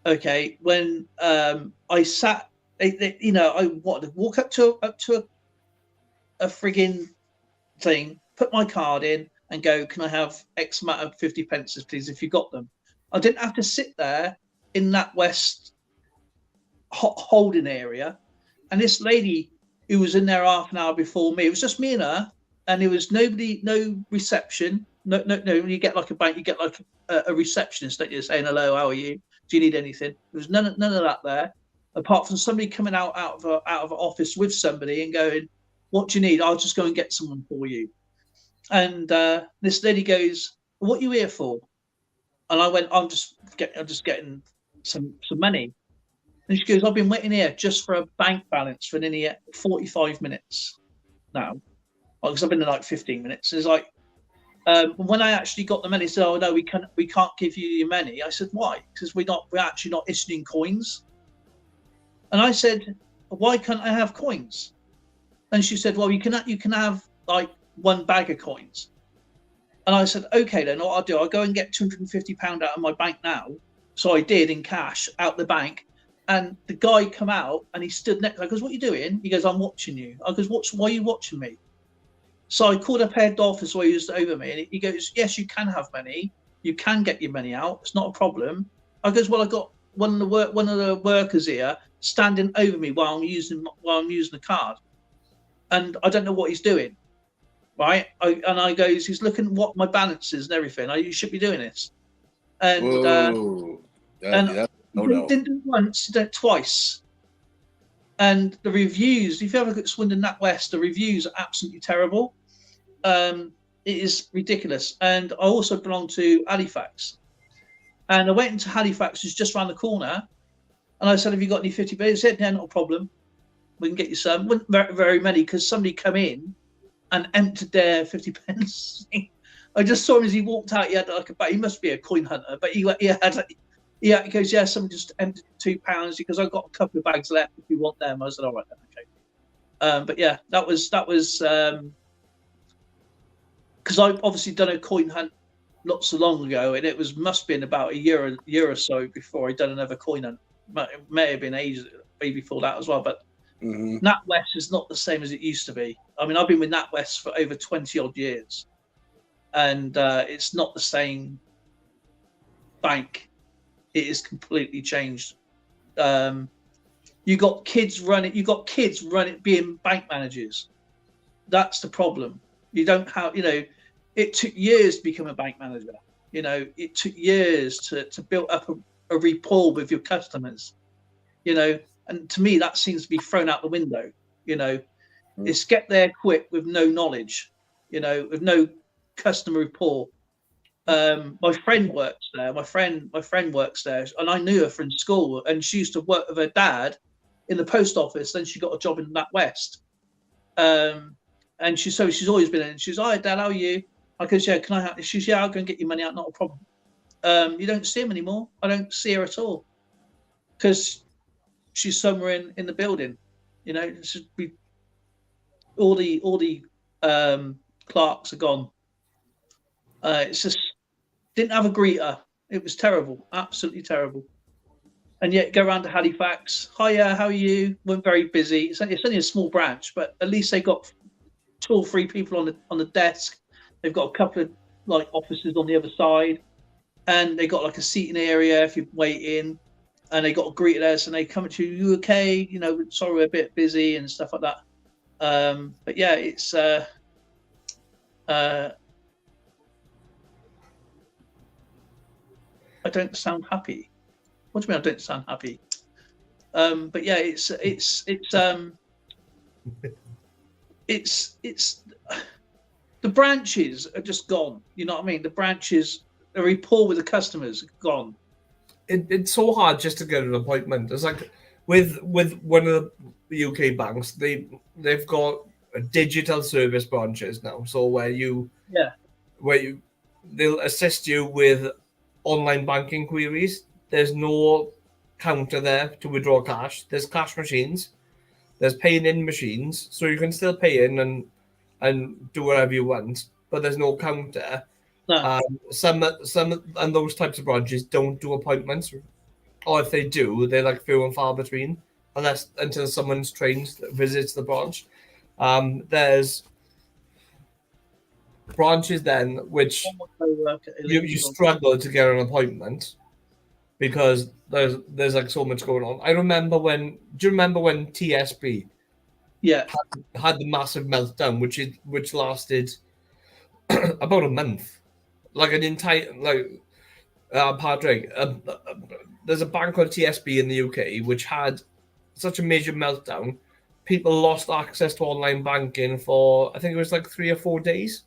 Okay, when I sat, you know, I wanted to walk up to a frigging thing, put my card in, and go, "Can I have X amount of 50 pences, please?" If you got them, I didn't have to sit there in NatWest holding area. And this lady who was in there half an hour before me, it was just me and her, and there was nobody, no reception. No. When you get like a bank, you get like a receptionist that you're saying, "Hello, how are you? Do you need anything?" There was none of that there, apart from somebody coming out of an office with somebody and going, "What do you need? I'll just go and get someone for you." And this lady goes, "What are you here for?" And I went, I'm just getting some money." And she goes, "I've been waiting here just for a bank balance for nearly 45 minutes now. because I've been there like 15 minutes. It's like, when I actually got the money, said, "Oh no, we can't give you your money." I said, "Why?" Because we're actually not issuing coins. And I said, "Why can't I have coins?" And she said, "Well, you can have like one bag of coins." And I said, "Okay, then what I'll do, I'll go and get £250 out of my bank now." So I did in cash out the bank. And the guy come out and he stood next. I goes, "What are you doing?" He goes, "I'm watching you." I goes, "Why are you watching me?" So I called up head office where he was over me, and he goes, "Yes, you can have money. You can get your money out. It's not a problem." I goes, "Well, I got one of the workers here standing over me while I'm using the card, and I don't know what he's doing." Right? I goes, "He's looking at what my balance is and everything. You should be doing this." And Whoa. No. didn't do it once, he did it twice. And the reviews, if you ever look at Swindon NatWest, the reviews are absolutely terrible. It is ridiculous. And I also belong to Halifax. And I went into Halifax, which is just around the corner. And I said, "Have you got any 50p?" He said, "No, not a problem. We can get you some." Wasn't very, very many, because somebody come in and emptied their 50 pence. I just saw him as he walked out. He had like a bag. He must be a coin hunter, but he goes, "Yeah, someone just emptied £2." Because I've got a couple of bags left if you want them. I said, "All right, then, okay." But yeah, that was because I've obviously done a coin hunt not so long ago, and it must have been about a year or so before I'd done another coin hunt. It may have been ages before that as well, but NatWest is not the same as it used to be. I mean, I've been with NatWest for over 20 odd years, and it's not the same bank. It is completely changed. You got kids running being bank managers. That's the problem. You don't have, it took years to become a bank manager. It took years to build up a rapport with your customers. And to me, that seems to be thrown out the window. It's get there quick with no knowledge, with no customer rapport. My friend works there. My friend works there, and I knew her from school. And she used to work with her dad in the post office. Then she got a job in NatWest. And she's always been in. She's, "Hi, Dad, how are you?" I goes, "Yeah, can I help?" She's, "Yeah, I'll go and get your money out. Not a problem." You don't see him anymore. I don't see her at all, because she's somewhere in the building. It's just all the clerks are gone. It's just didn't have a greeter. It was terrible, absolutely terrible. And yet go around to Halifax. "Hiya, how are you?" Weren't very busy. It's only a small branch, but at least they got 2 or 3 people on the desk. They've got a couple of like offices on the other side, and they got like a seating area if you're waiting. And they got greeted us, and they come to you, "Okay, sorry, we're a bit busy," and stuff like that. But yeah, it's I don't sound happy. What do you mean I don't sound happy? But yeah, it's the branches are just gone. You know what I mean? The branches, the rapport with the customers are gone. It's so hard just to get an appointment. It's like with one of the UK banks, they've got digital service branches now. So they'll assist you with online banking queries. There's no counter there to withdraw cash. There's cash machines. There's paying in machines, so you can still pay in and do whatever you want, but there's no counter. No. Some and those types of branches don't do appointments, or if they do, they're like few and far between, until someone's trained visits the branch. There's branches then which you struggle to get an appointment because there's like so much going on. Do you remember when TSB had the massive meltdown, which lasted about a month, like an entire Patrick. There's a bank called TSB in the UK which had such a major meltdown. People lost access to online banking for I think it was like 3 or 4 days.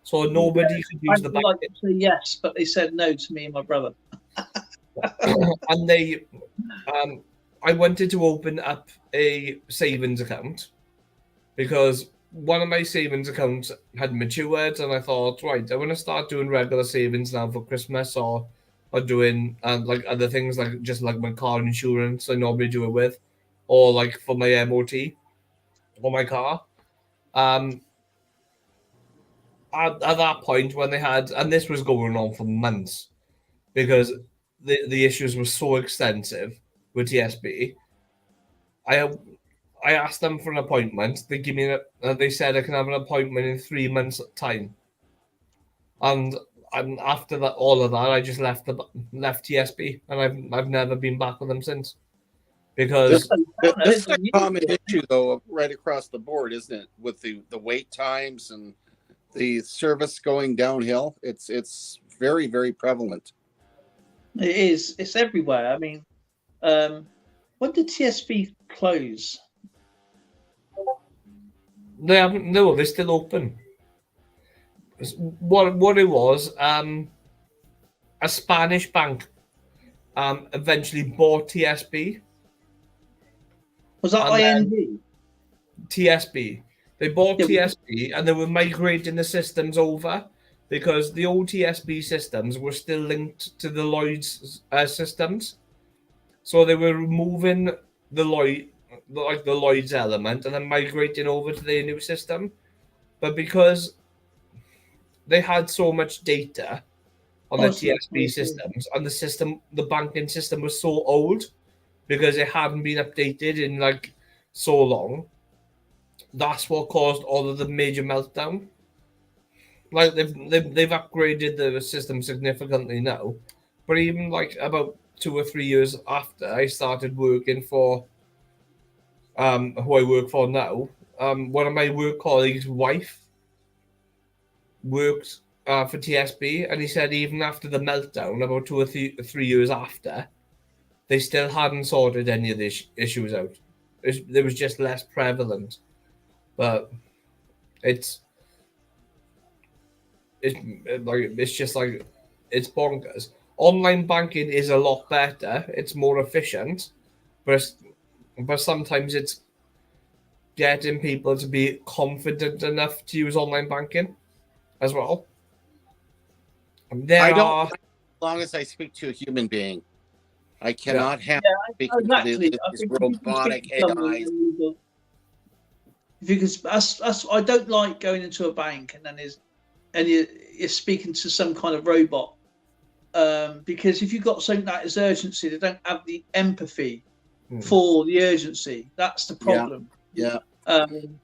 So nobody could use the bank. Like to say yes, but they said no to me and my brother. And I wanted to open up a savings account because one of my savings accounts had matured, and I thought, right, I want to start doing regular savings now for Christmas, or doing like other things, like just like my car insurance I normally do it with, or like for my MOT or my car. At that point when they had, and this was going on for months, because the issues were so extensive with TSB. I asked them for an appointment. They give me they said I can have an appointment in 3 months' time. And after that, all of that, I just left TSB, and I've never been back with them since. Because This is a common issue, though, right across the board, isn't it? With the wait times and the service going downhill, it's very, very prevalent. It is. It's everywhere. I mean, when did TSB close? they haven't. No, they're still open. What it was, a Spanish bank eventually bought TSB. Was that And ING? TSB. They bought Yeah. TSB, and they were migrating the systems over because the old TSB systems were still linked to the Lloyd's systems. So they were removing the Lloyd's element and then migrating over to their new system. But because they had so much data on the TSB systems, and the banking system was so old because it hadn't been updated in like so long. That's what caused all of the major meltdown. Like they've upgraded the system significantly now, but even like about 2 or 3 years after I started working for who I work for now, one of my work colleagues' wife worked for TSB, and he said even after the meltdown, about 2 or 3 years after, they still hadn't sorted any of the issues out. There was just less prevalent, but it's just like it's bonkers. Online banking is a lot better. It's more efficient, but sometimes it's getting people to be confident enough to use online banking as well. I don't, as long as I speak to a human being. I cannot have speaking to these robotic AIs. Because I don't like going into a bank and then you're speaking to some kind of robot. Because if you've got something that is urgency, they don't have the empathy for the urgency. That's the problem. Yeah. I'm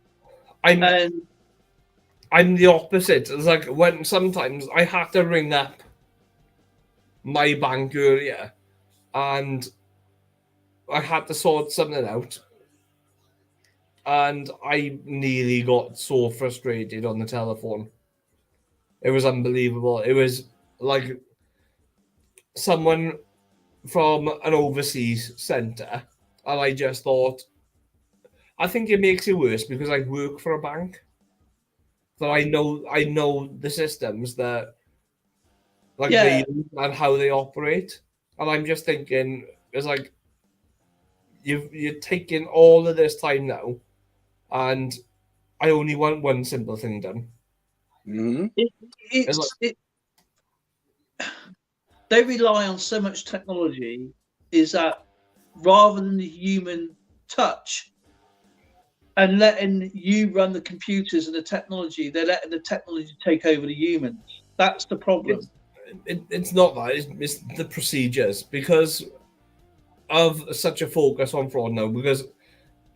the opposite. It's like when sometimes I had to ring up my bank earlier and I had to sort something out, and I nearly got so frustrated on the telephone. It was unbelievable. It was like someone from an overseas centre, and I just thought, I think it makes it worse because I work for a bank. So I know the systems that they use and how they operate. And I'm just thinking, it's like you're taking all of this time now, and I only want one simple thing done. Mm-hmm. They rely on so much technology, is that rather than the human touch and letting you run the computers and the technology, they're letting the technology take over the humans. That's the problem. It's not that. It's the procedures, because of such a focus on fraud now. Because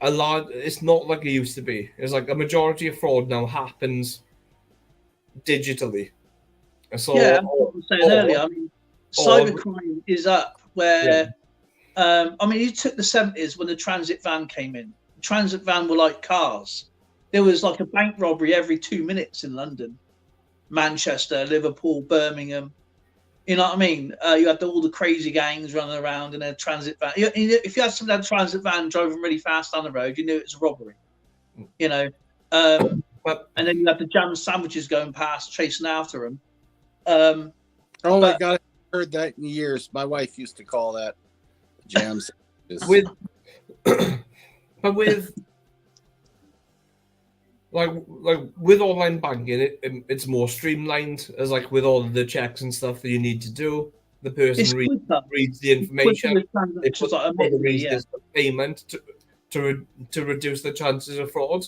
it's not like it used to be. It's like a majority of fraud now happens digitally. So that's what I was saying earlier. I mean, cybercrime is up where. I mean, you took the 70s when the transit van came in. The transit van were like cars. There was like a bank robbery every 2 minutes in London, Manchester, Liverpool, Birmingham. You know what I mean? You had all the crazy gangs running around in a transit van. If you had someone in a transit van driving really fast down the road, you knew it was a robbery. You know, and then you had the jam sandwiches going past, chasing after them. My God, I heard that in years. My wife used to call that jam sandwiches. But with like with online banking, it's more streamlined. As like with all of the checks and stuff that you need to do, the person It's quicker. reads the information. Quicker with They transactions put like the immediately, yeah. reasons for payment to reduce the chances of fraud.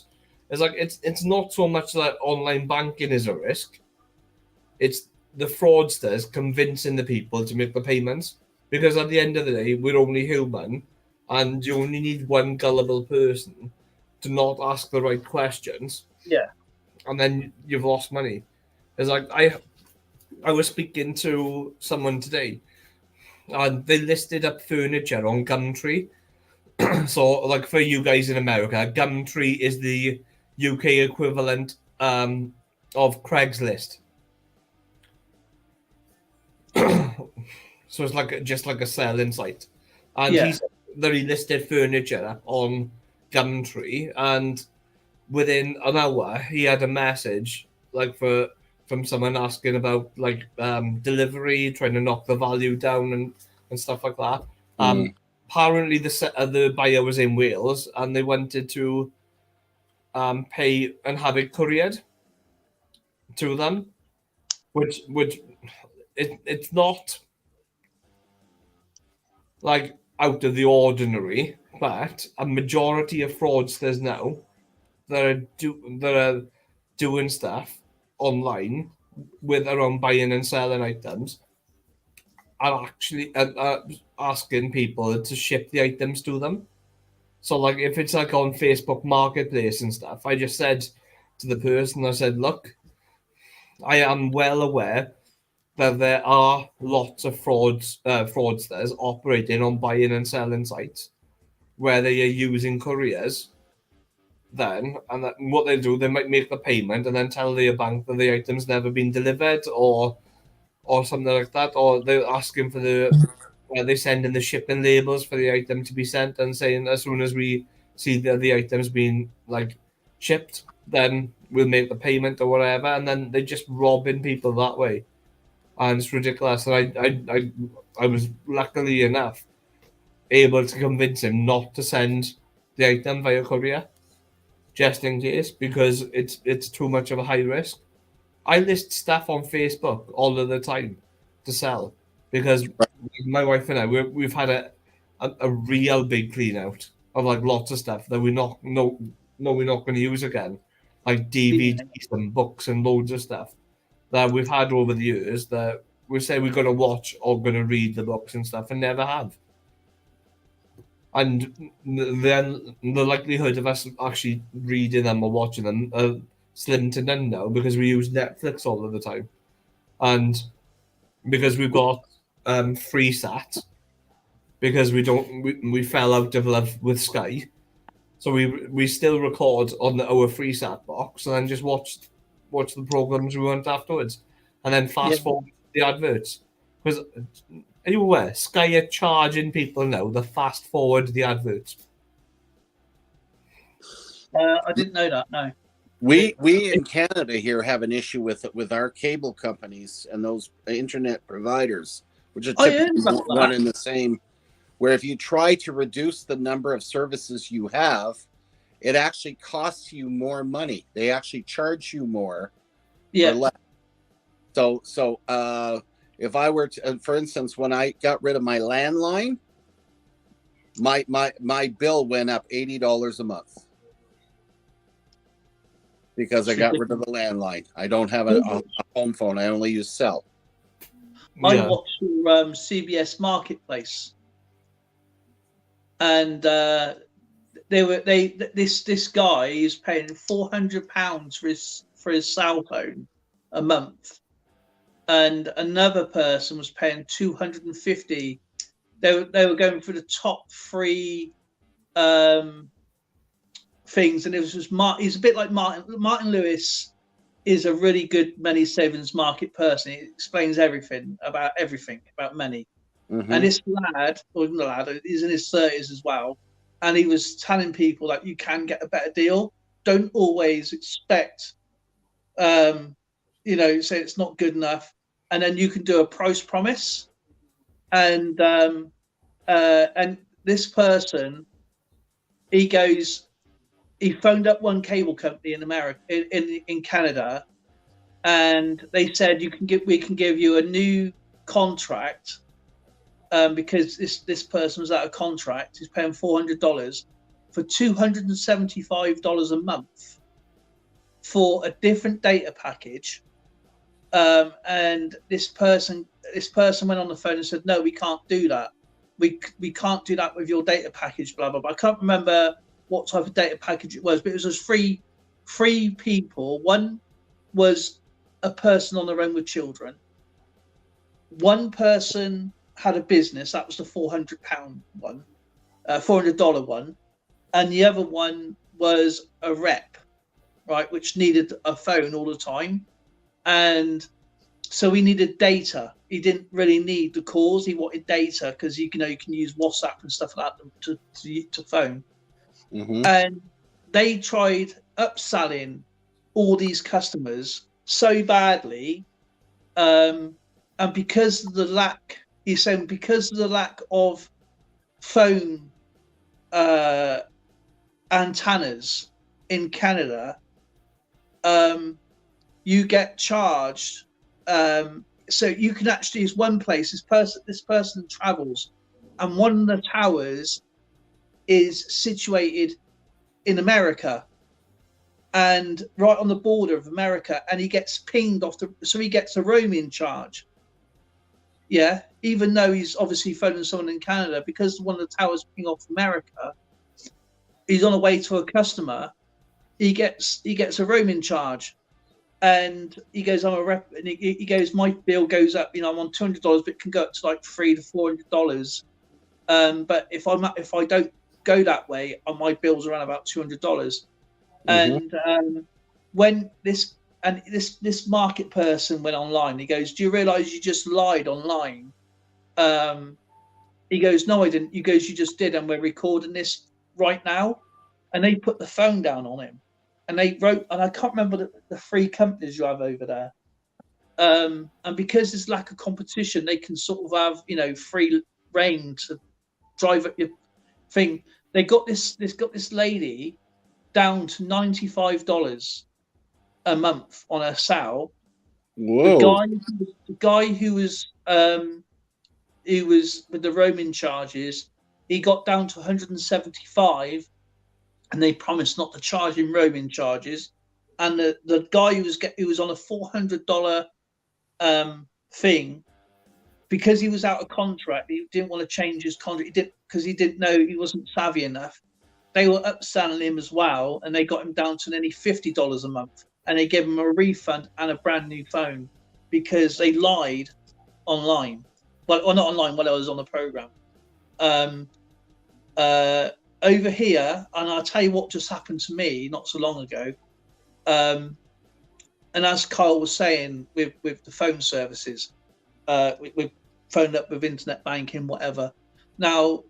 It's like it's not so much that online banking is a risk. It's the fraudsters convincing the people to make the payments, because at the end of the day, we're only human, and you only need one gullible person to not ask the right questions. Yeah. And then you've lost money. It's like I was speaking to someone today, and they listed up furniture on Gumtree. So, like for you guys in America, Gumtree is the UK equivalent of Craigslist. So it's like just like a selling site, and Yeah. he listed furniture on Gumtree, and within an hour he had a message like from someone asking about like delivery, trying to knock the value down and stuff like that. Apparently the buyer was in Wales, and they wanted to pay and have it couriered to them, which it's not like out of the ordinary, but a majority of fraudsters now that are doing stuff online with around buying and selling items are actually asking people to ship the items to them. So like if it's like on Facebook Marketplace and stuff, I just said to the person, I said, look, I am well aware that there are lots of fraudsters operating on buying and selling sites where they are using couriers. Then, and that, what they do, they might make the payment and then tell their bank that the item's never been delivered, or something like that, or they're asking for they send in the shipping labels for the item to be sent, and saying as soon as we see that the item's been like shipped, then we'll make the payment or whatever, and then they're just robbing people that way, and it's ridiculous. And I was luckily enough able to convince him not to send the item via courier, just in case, because it's too much of a high risk. I list stuff on Facebook all of the time to sell, because my wife and I we've had a real big clean out of like lots of stuff that we're not going to use again, like DVDs and books and loads of stuff that we've had over the years that we say we're going to watch or going to read the books and stuff and never have. And then the likelihood of us actually reading them or watching them are slim to none now, because we use Netflix all of the time, and because we've got FreeSat, because we fell out of love with Sky, so we still record on our FreeSat box and then just watch the programs we want afterwards, and then fast forward the adverts. Because are you aware Sky are charging people now to fast forward the adverts? I didn't know that. No. We in Canada here have an issue with our cable companies and those internet providers, which are typically one and the same, where if you try to reduce the number of services you have, it actually costs you more money. They actually charge you more. Yeah. For less. So if I were to, for instance, when I got rid of my landline, my bill went up $80 a month. Because I got rid of the landline. I don't have a home phone. I only use cell. I watched CBS Marketplace, and this guy is paying £400 for his cell phone a month, and another person was paying $250. They were going for the top three things, and it was just he's a bit like Martin Lewis is a really good money savings market person. He explains everything about money. Mm-hmm. And this lad, he's in his 30s as well, and he was telling people like you can get a better deal. Don't always expect say it's not good enough, and then you can do a price promise, and this person, he goes, he phoned up one cable company in America, in Canada, and they said we can give you a new contract, because this person was out of contract. He's paying $400 for $275 a month for a different data package. And this person went on the phone and said, no, we can't do that. We can't do that with your data package, blah, blah, blah. I can't remember what type of data package it was, but it was three people. One was a person on their own with children. One person had a business. That was the £400 one, $400 one. And the other one was a rep, right, which needed a phone all the time. And so he needed data. He didn't really need the calls. He wanted data because you can use WhatsApp and stuff like that to phone. Mm-hmm. And they tried upselling all these customers so badly, and because of the lack, he's saying, because of the lack of phone antennas in Canada, you get charged. So you can actually use one place. This person travels, and one of the towers is situated in America, and right on the border of America, and he gets pinged so he gets a roaming charge. Yeah, even though he's obviously phoning someone in Canada, because one of the towers ping off America, he's on the way to a customer. He gets a roaming charge, and he goes, I'm a rep, and he goes, my bill goes up. I'm on $200, but it can go up to like $300 to $400. But if I don't go that way, my bill's around about $200. Mm-hmm. And when this market person went online, he goes, do you realize you just lied online? He goes, no, I didn't. He goes, you just did, and we're recording this right now. And they put the phone down on him, and they wrote, and I can't remember the three companies you have over there. And because there's lack of competition, they can sort of have, free reign to drive up your thing. They got this lady down to $95 a month on her sal. Whoa. The guy who was with the roaming charges, he got down to 175, and they promised not to charge him roaming charges. And the guy who was on a $400 thing, because he was out of contract, he didn't want to change his contract. He didn't, because he didn't know, he wasn't savvy enough. They were upselling him as well, and they got him down to nearly $50 a month, and they gave him a refund and a brand new phone because they lied online. Well, or not online, while I was on the program. Over here, and I'll tell you what just happened to me not so long ago. And as Kyle was saying, with the phone services, we've phoned up with internet banking, whatever. Now,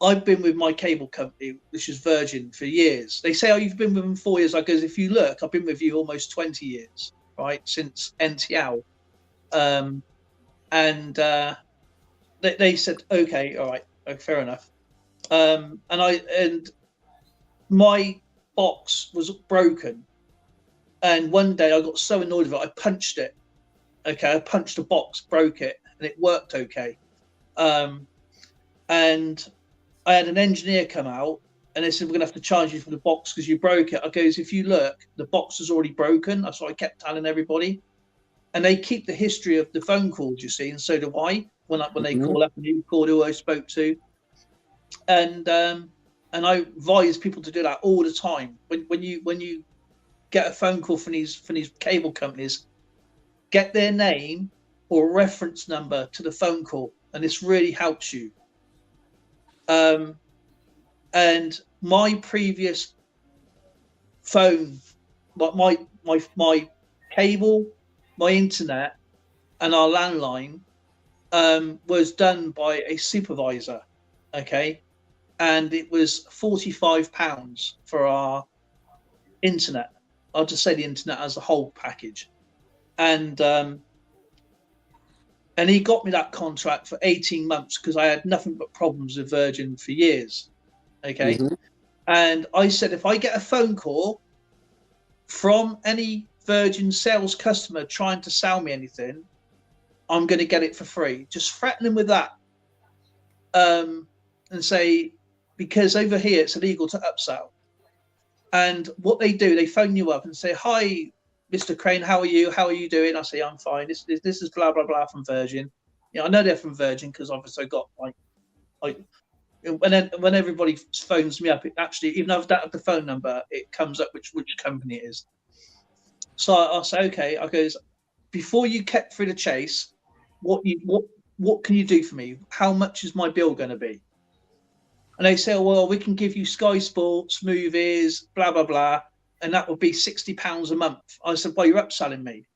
I've been with my cable company, which is Virgin, for years. They say, oh, you've been with them 4 years. I goes, if you look, I've been with you almost 20 years, right, since NTL. They said, okay, all right, fair enough. And my box was broken. And one day I got so annoyed with it, I punched it. Okay, I punched the box, broke it, and it worked okay. And I had an engineer come out, and they said, we're going to have to charge you for the box because you broke it. I goes, if you look, the box is already broken. That's what I kept telling everybody. And they keep the history of the phone calls, you see, and so do I. When they call up and you call who I spoke to. And I advise people to do that all the time. When you get a phone call from these cable companies, get their name or reference number to the phone call, and this really helps you. And my previous phone, my cable, my internet, and our landline was done by a supervisor. Okay, and it was £45 for our internet. I'll just say the internet as a whole package, and he got me that contract for 18 months because I had nothing but problems with Virgin for years. Okay, And I said, if I get a phone call from any Virgin sales customer trying to sell me anything, I'm going to get it for free. Just threaten them with that. And say, because over here it's illegal to upsell. And what they do, they phone you up and say, hi, Mr. Crane, how are you? How are you doing? I say, I'm fine. This is blah, blah, blah from Virgin. I know they're from Virgin because obviously I got when everybody phones me up, it actually, even though I don't have the phone number, it comes up which company it is. So I'll say, okay, I goes, before you kept through the chase, what can you do for me? How much is my bill going to be? And they say, oh, well, we can give you Sky Sports, movies, blah, blah, blah. And that would be £60 a month. I said, well, you're upselling me.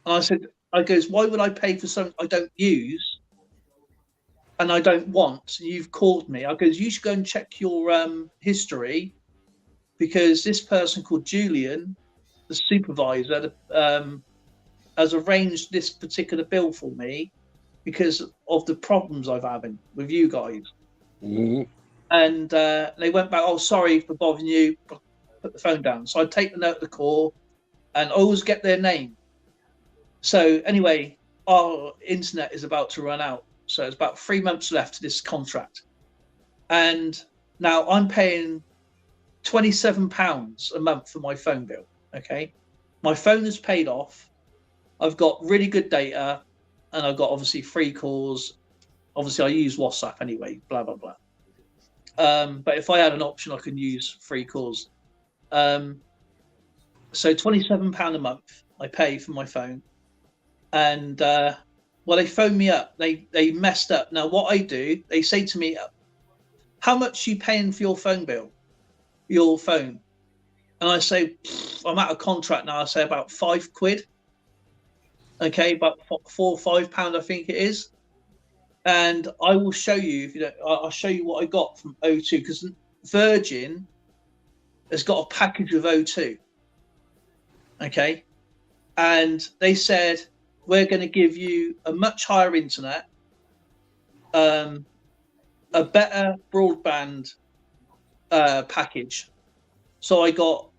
And I goes, why would I pay for something I don't use and I don't want? You've called me. I goes, you should go and check your history, because this person called Julian, the supervisor, has arranged this particular bill for me because of the problems I've having with you guys. Mm-hmm. And they went back, oh, sorry for bothering you, put the phone down. So I take the note of the call and always get their name. So anyway, our internet is about to run out. So it's about 3 months left to this contract. And now I'm paying £27 a month for my phone bill. Okay. My phone is paid off. I've got really good data, and I've got obviously free calls. Obviously I use WhatsApp anyway, blah, blah, blah. But if I had an option, I can use free calls. So £27 a month I pay for my phone. And well, they phoned me up. They messed up. Now what I do, they say to me, how much are you paying for your phone bill? Your phone? And I say, I'm out of contract now. I say about £5. Okay, about £4 or £5, I think it is. And I will show you, if you don't, I'll show you what I got from O2, because Virgin has got a package of O2. Okay. And they said, we're going to give you a much higher internet, a better broadband package. So I got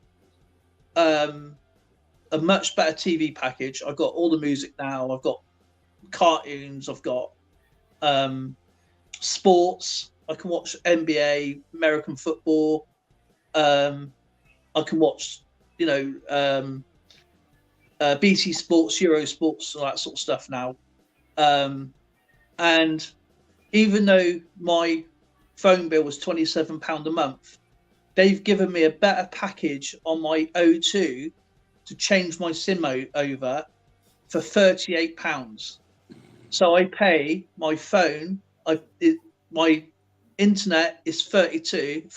a much better TV package. I've got all the music now. I've got cartoons. I've got sports. I can watch NBA, American football. I can watch, BT Sports, Euro Sports, all that sort of stuff now. And even though my phone bill was £27 a month, they've given me a better package on my O2 to change my SIM over for £38. So I pay my phone, my internet is 33,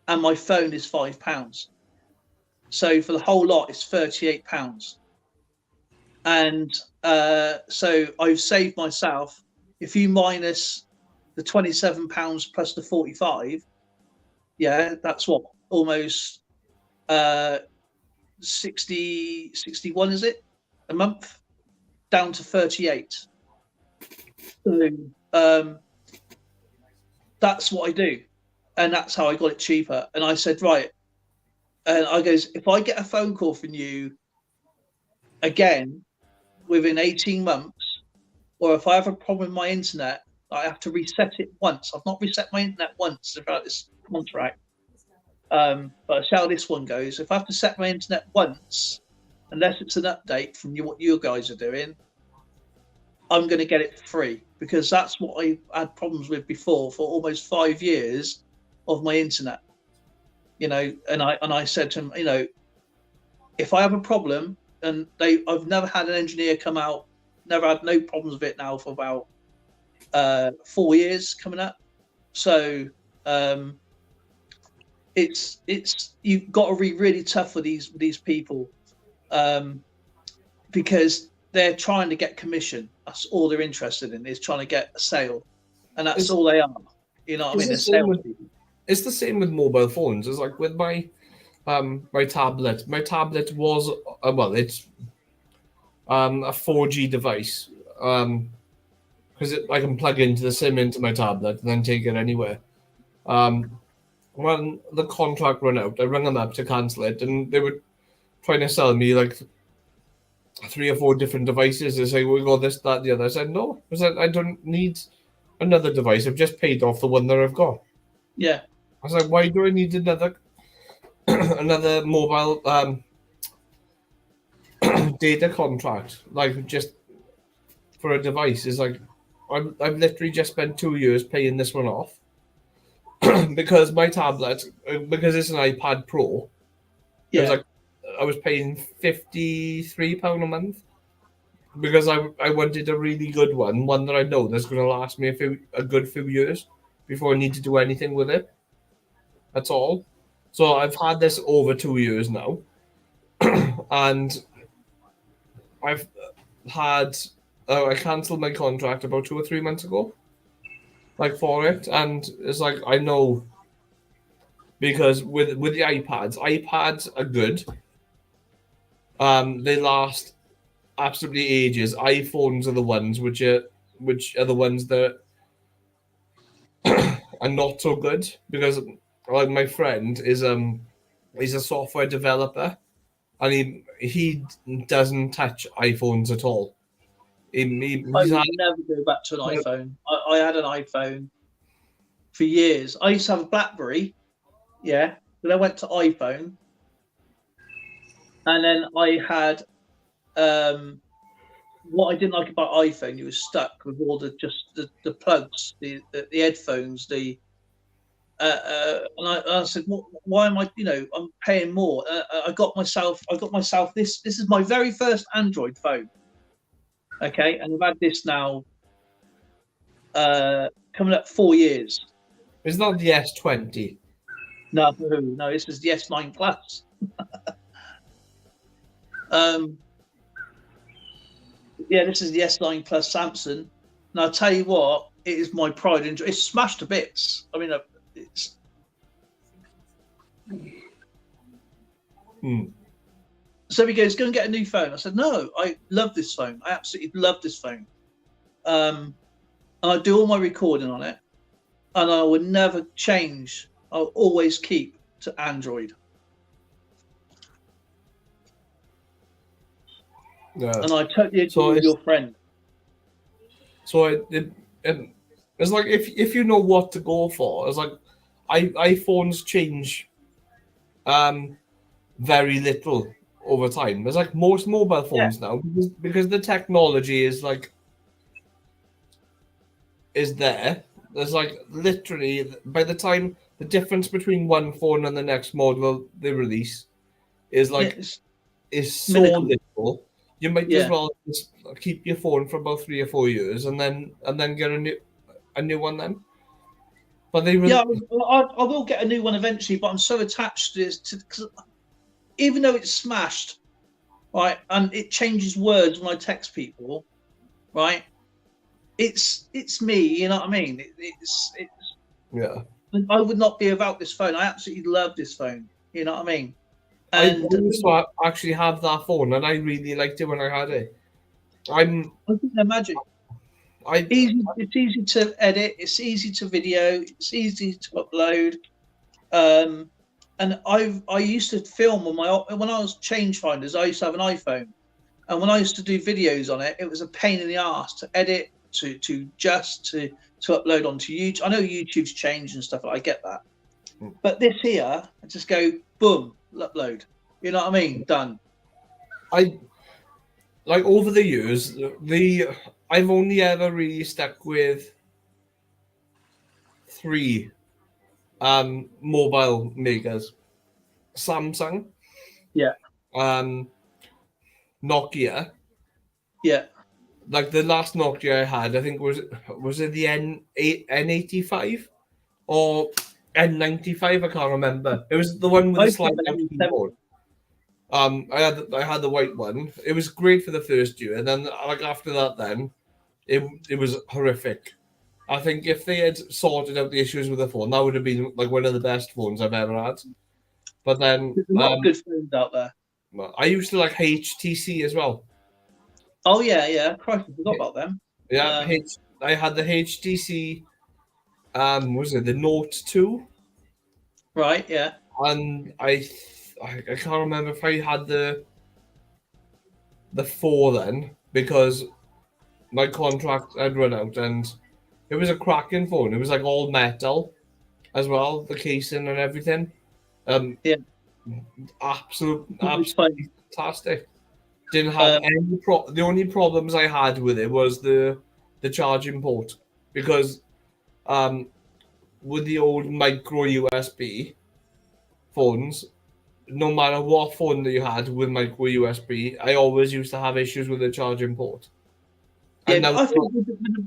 and my phone is £5. So for the whole lot, it's £38. And so I've saved myself, if you minus the £27 plus the 45, yeah, that's what, almost 61, is it, a month, down to 38. So that's what I do, and that's how I got it cheaper. And I said, right, and I goes, if I get a phone call from you again within 18 months, or if I have a problem with my internet, I have to reset it once. I've not reset my internet once throughout this contract. But I see how this one goes. If I have to set my internet once, unless it's an update from what you guys are doing, I'm going to get it free, because that's what I had problems with before for almost 5 years of my internet. And I said to him, if I have a problem, and I've never had an engineer come out, never had no problems with it now for about 4 years coming up. So it's you've got to be really tough with these people, because they're trying to get commission. That's all they're interested in, is trying to get a sale, and that's all they are. You know what I mean? It's the same with mobile phones. It's like with my my tablet. My tablet was it's a 4G device, because I can plug into the SIM into my tablet and then take it anywhere. When the contract ran out, I rang them up to cancel it, and they were trying to sell me like 3 or 4 different devices. They say, we got this, that, the other. I said, no. I said, I don't need another device. I've just paid off the one that I've got. Yeah. I was like, why do I need another another mobile data contract? Like, just for a device. It's like, I've literally just spent 2 years paying this one off. Because my tablet, because it's an iPad Pro, it was Yeah. like I was paying £53 a month because I wanted a really good one that I know that's going to last me a good few years before I need to do anything with it. That's all. So I've had this over 2 years now, and I've had I cancelled my contract about 2 or 3 months ago, like for it, and it's like I know because with the iPads are good. They last absolutely ages. iPhones are the ones which are the ones that are not so good because like my friend is he's a software developer and he doesn't touch iPhones at all. I He's would had, never go back to an iPhone. I had an iPhone for years. I used to have a BlackBerry, yeah. Then I went to iPhone, and then I had what I didn't like about iPhone. You were stuck with all the plugs, the headphones, and I said, why am I? I'm paying more. I got myself this. This is my very first Android phone. Okay, and I've had this now coming up 4 years. it's not the S20. No, this is the S9 Plus. Yeah, this is the S9 Plus Samsung. And I'll tell you what, it is my pride and joy. It's smashed to bits. I mean, it's. So he goes, go and get a new phone. I said, no, I love this phone. I absolutely love this phone. And I do all my recording on it. And I would never change. I'll always keep to Android. Yeah. And I totally agree So with your friend. So it's like if you know what to go for, it's like iPhones change very little over time. It's like most mobile phones now because the technology is there. There's like literally by the time the difference between one phone and the next model they release is like is so little. You might as well just keep your phone for about 3 or 4 years and then get a new one then. But they really... Yeah, I will get a new one eventually, but I'm so attached to this because even though it's smashed, right, and it changes words when I text people, right, it's me, you know what I mean? It's yeah. I would not be without this phone. I absolutely love this phone. You know what I mean? And I used to actually have that phone, and I really liked it when I had it. I can imagine. It's easy to edit. It's easy to video. It's easy to upload. And I used to film on when I was change finders. I used to have an iPhone, and when I used to do videos on it, it was a pain in the ass to edit, to upload onto YouTube. I know YouTube's changed and stuff. I get that, but this here, I just go boom, upload. You know what I mean? Done. Like over the years, I've only ever really stuck with 3 mobile makers: Samsung, Nokia. Yeah. Like the last Nokia I had, I think was it the N85 or N95? I can't remember. It was the one with the slide out keyboard. I had the white one. It was great for the first year, and then like after that, then it was horrific. I think if they had sorted out the issues with the phone, that would have been like one of the best phones I've ever had. But then there's a lot of good phones out there. I used to like HTC as well. Oh yeah. Christ, I forgot about them. Yeah, I had the HTC was it the Note 2? Right, yeah. And I can't remember if I had the 4 then, because my contract had run out, and it was a cracking phone. It was like all metal as well, the casing and everything. Yeah. Absolutely fantastic. Didn't have any the only problems I had with it was the charging port, because with the old micro USB phones, no matter what phone that you had with micro USB, I always used to have issues with the charging port. Yeah, I think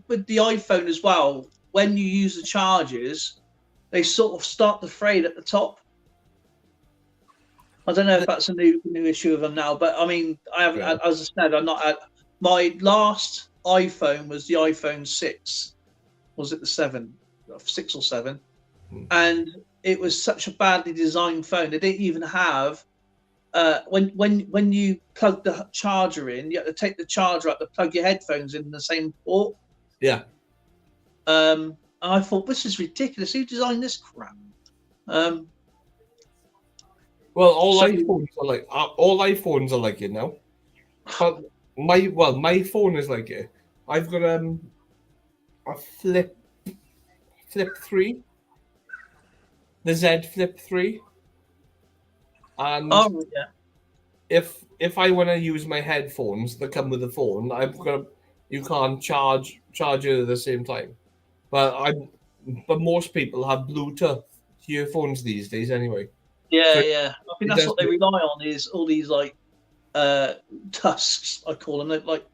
with the iPhone as well, when you use the chargers, they sort of start to fade at the top. I don't know if that's a new issue of them now, but I mean, I haven't. Yeah. As I said, I'm not. My last iPhone was the iPhone 6. Was it the 7, 6 or 7? And it was such a badly designed phone. They didn't even have when you plug the charger in, you have to take the charger out to plug your headphones in the same port. Yeah. And I thought, this is ridiculous. Who designed this crap? Well, all iPhones are like it now. But my phone is like it. I've got a Flip 3, the Z Flip 3, and if I want to use my headphones that come with the phone, you can't charge it at the same time. But most people have Bluetooth earphones these days anyway. Yeah, So yeah. I think that's what they rely on, is all these like tusks, I call them. They're like,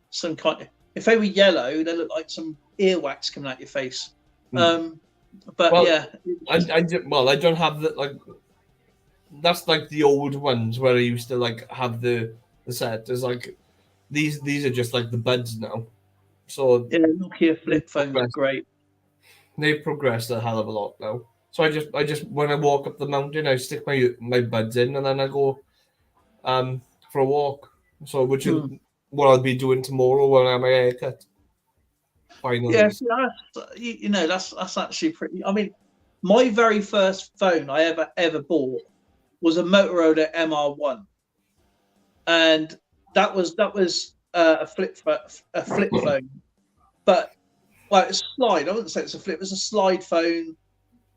some kind of, if they were yellow, they look like some earwax coming out your face. But well, yeah. I don't have the like. That's like the old ones where I used to like have the set. There's like these are just like the buds now. So yeah, Nokia flip phones are great. They've progressed a hell of a lot now. So I just when I walk up the mountain, I stick my buds in, and then I go for a walk. So which is what I'll be doing tomorrow when I have my haircut. Finally. Yeah, that's actually pretty. I mean, my very first phone I ever bought was a Motorola MR1, and that was a flip phone, but it's a slide. I wouldn't say it's a flip; it's a slide phone,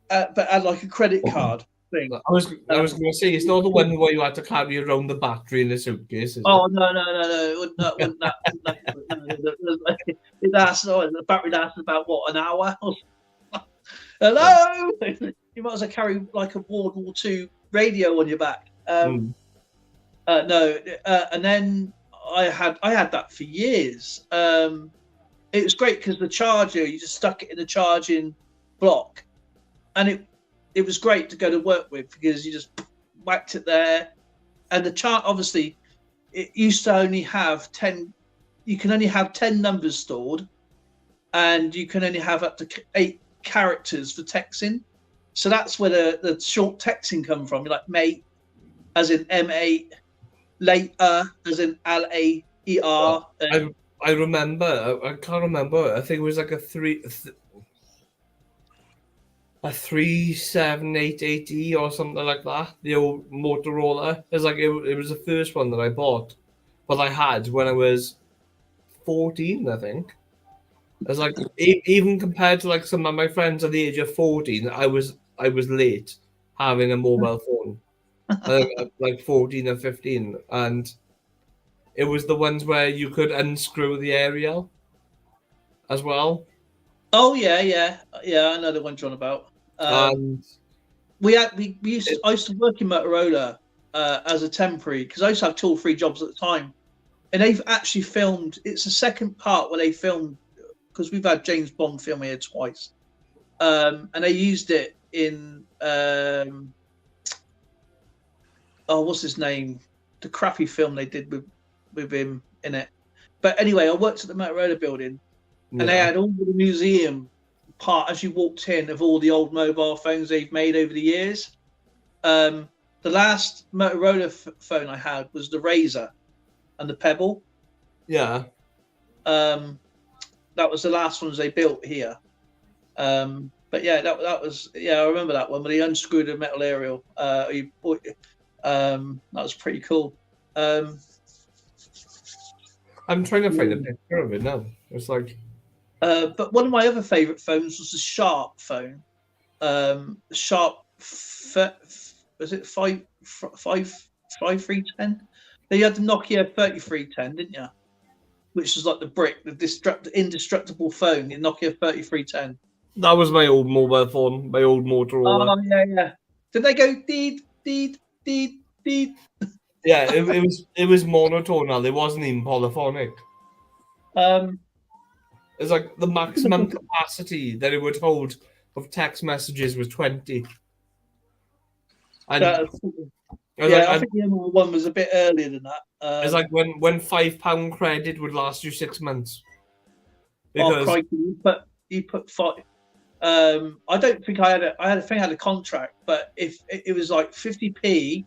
but had like a credit card thing. I was going to say, it's not the one where you had to carry around the battery in a suitcase. Is Oh it? no! Wouldn't that, the battery lasted about what, an hour? Hello. You might as well carry like a World War II radio on your back. And then I had that for years. It was great because the charger, you just stuck it in the charging block, and it was great to go to work with because you just whacked it there. And the chart, obviously, it used to only have 10. You can only have 10 numbers stored, and you can only have up to 8 characters for texting. So that's where the short texting come from. You're like mate, as in M8, later, as in LAER. I remember. I can't remember. I think it was like a 37880 or something like that. The old Motorola. It's like it was the first one that I bought, but I had when I was 14, I think. It's like even compared to like some of my friends at the age of 14, I was late having a mobile phone, like 14 or 15, and it was the ones where you could unscrew the aerial as well. Oh yeah. I know the one you're on about. I used to work in Motorola as a temporary, because I used to have 2 or 3 jobs at the time, and they've actually filmed. It's the second part where they filmed, because we've had James Bond film here twice, and they used it in what's his name? The crappy film they did with him in it. But anyway, I worked at the Motorola building, and they had all the museum part as you walked in of all the old mobile phones they've made over the years. The last Motorola phone I had was the Razor and the Pebble. Yeah. That was the last ones they built here. But yeah, that was I remember that one when he unscrewed a metal aerial. That was pretty cool. I'm trying to find a picture of it now. It's like But one of my other favourite phones was the Sharp phone. Sharp, was it 5310? You had the Nokia 3310, didn't you? Which was like the brick, the indestructible phone, the Nokia 3310. that was my old mobile phone, my old Motorola. Oh yeah. Did they go deed? Yeah, it was monotonal. It wasn't even polyphonic. It's like the maximum capacity that it would hold of text messages was 20. And I think the other one was a bit earlier than that. it's like when £5 credit would last you 6 months. Oh, crikey, you put 5. I don't think I had a contract, but if it was like 50p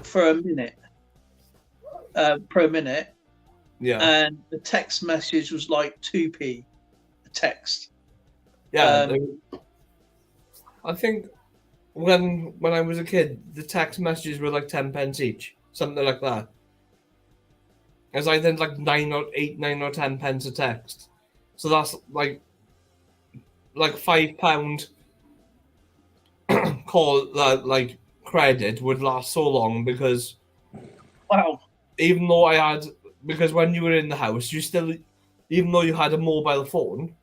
for a minute, per minute, Yeah, and the text message was like 2p a text. yeah. I think when I was a kid, the text messages were like 10 pence each, something like that. It's like then like 9 or 10 pence a text. So that's like £5 call that like credit would last so long because Wow. even though because when you were in the house, you still, even though you had a mobile phone,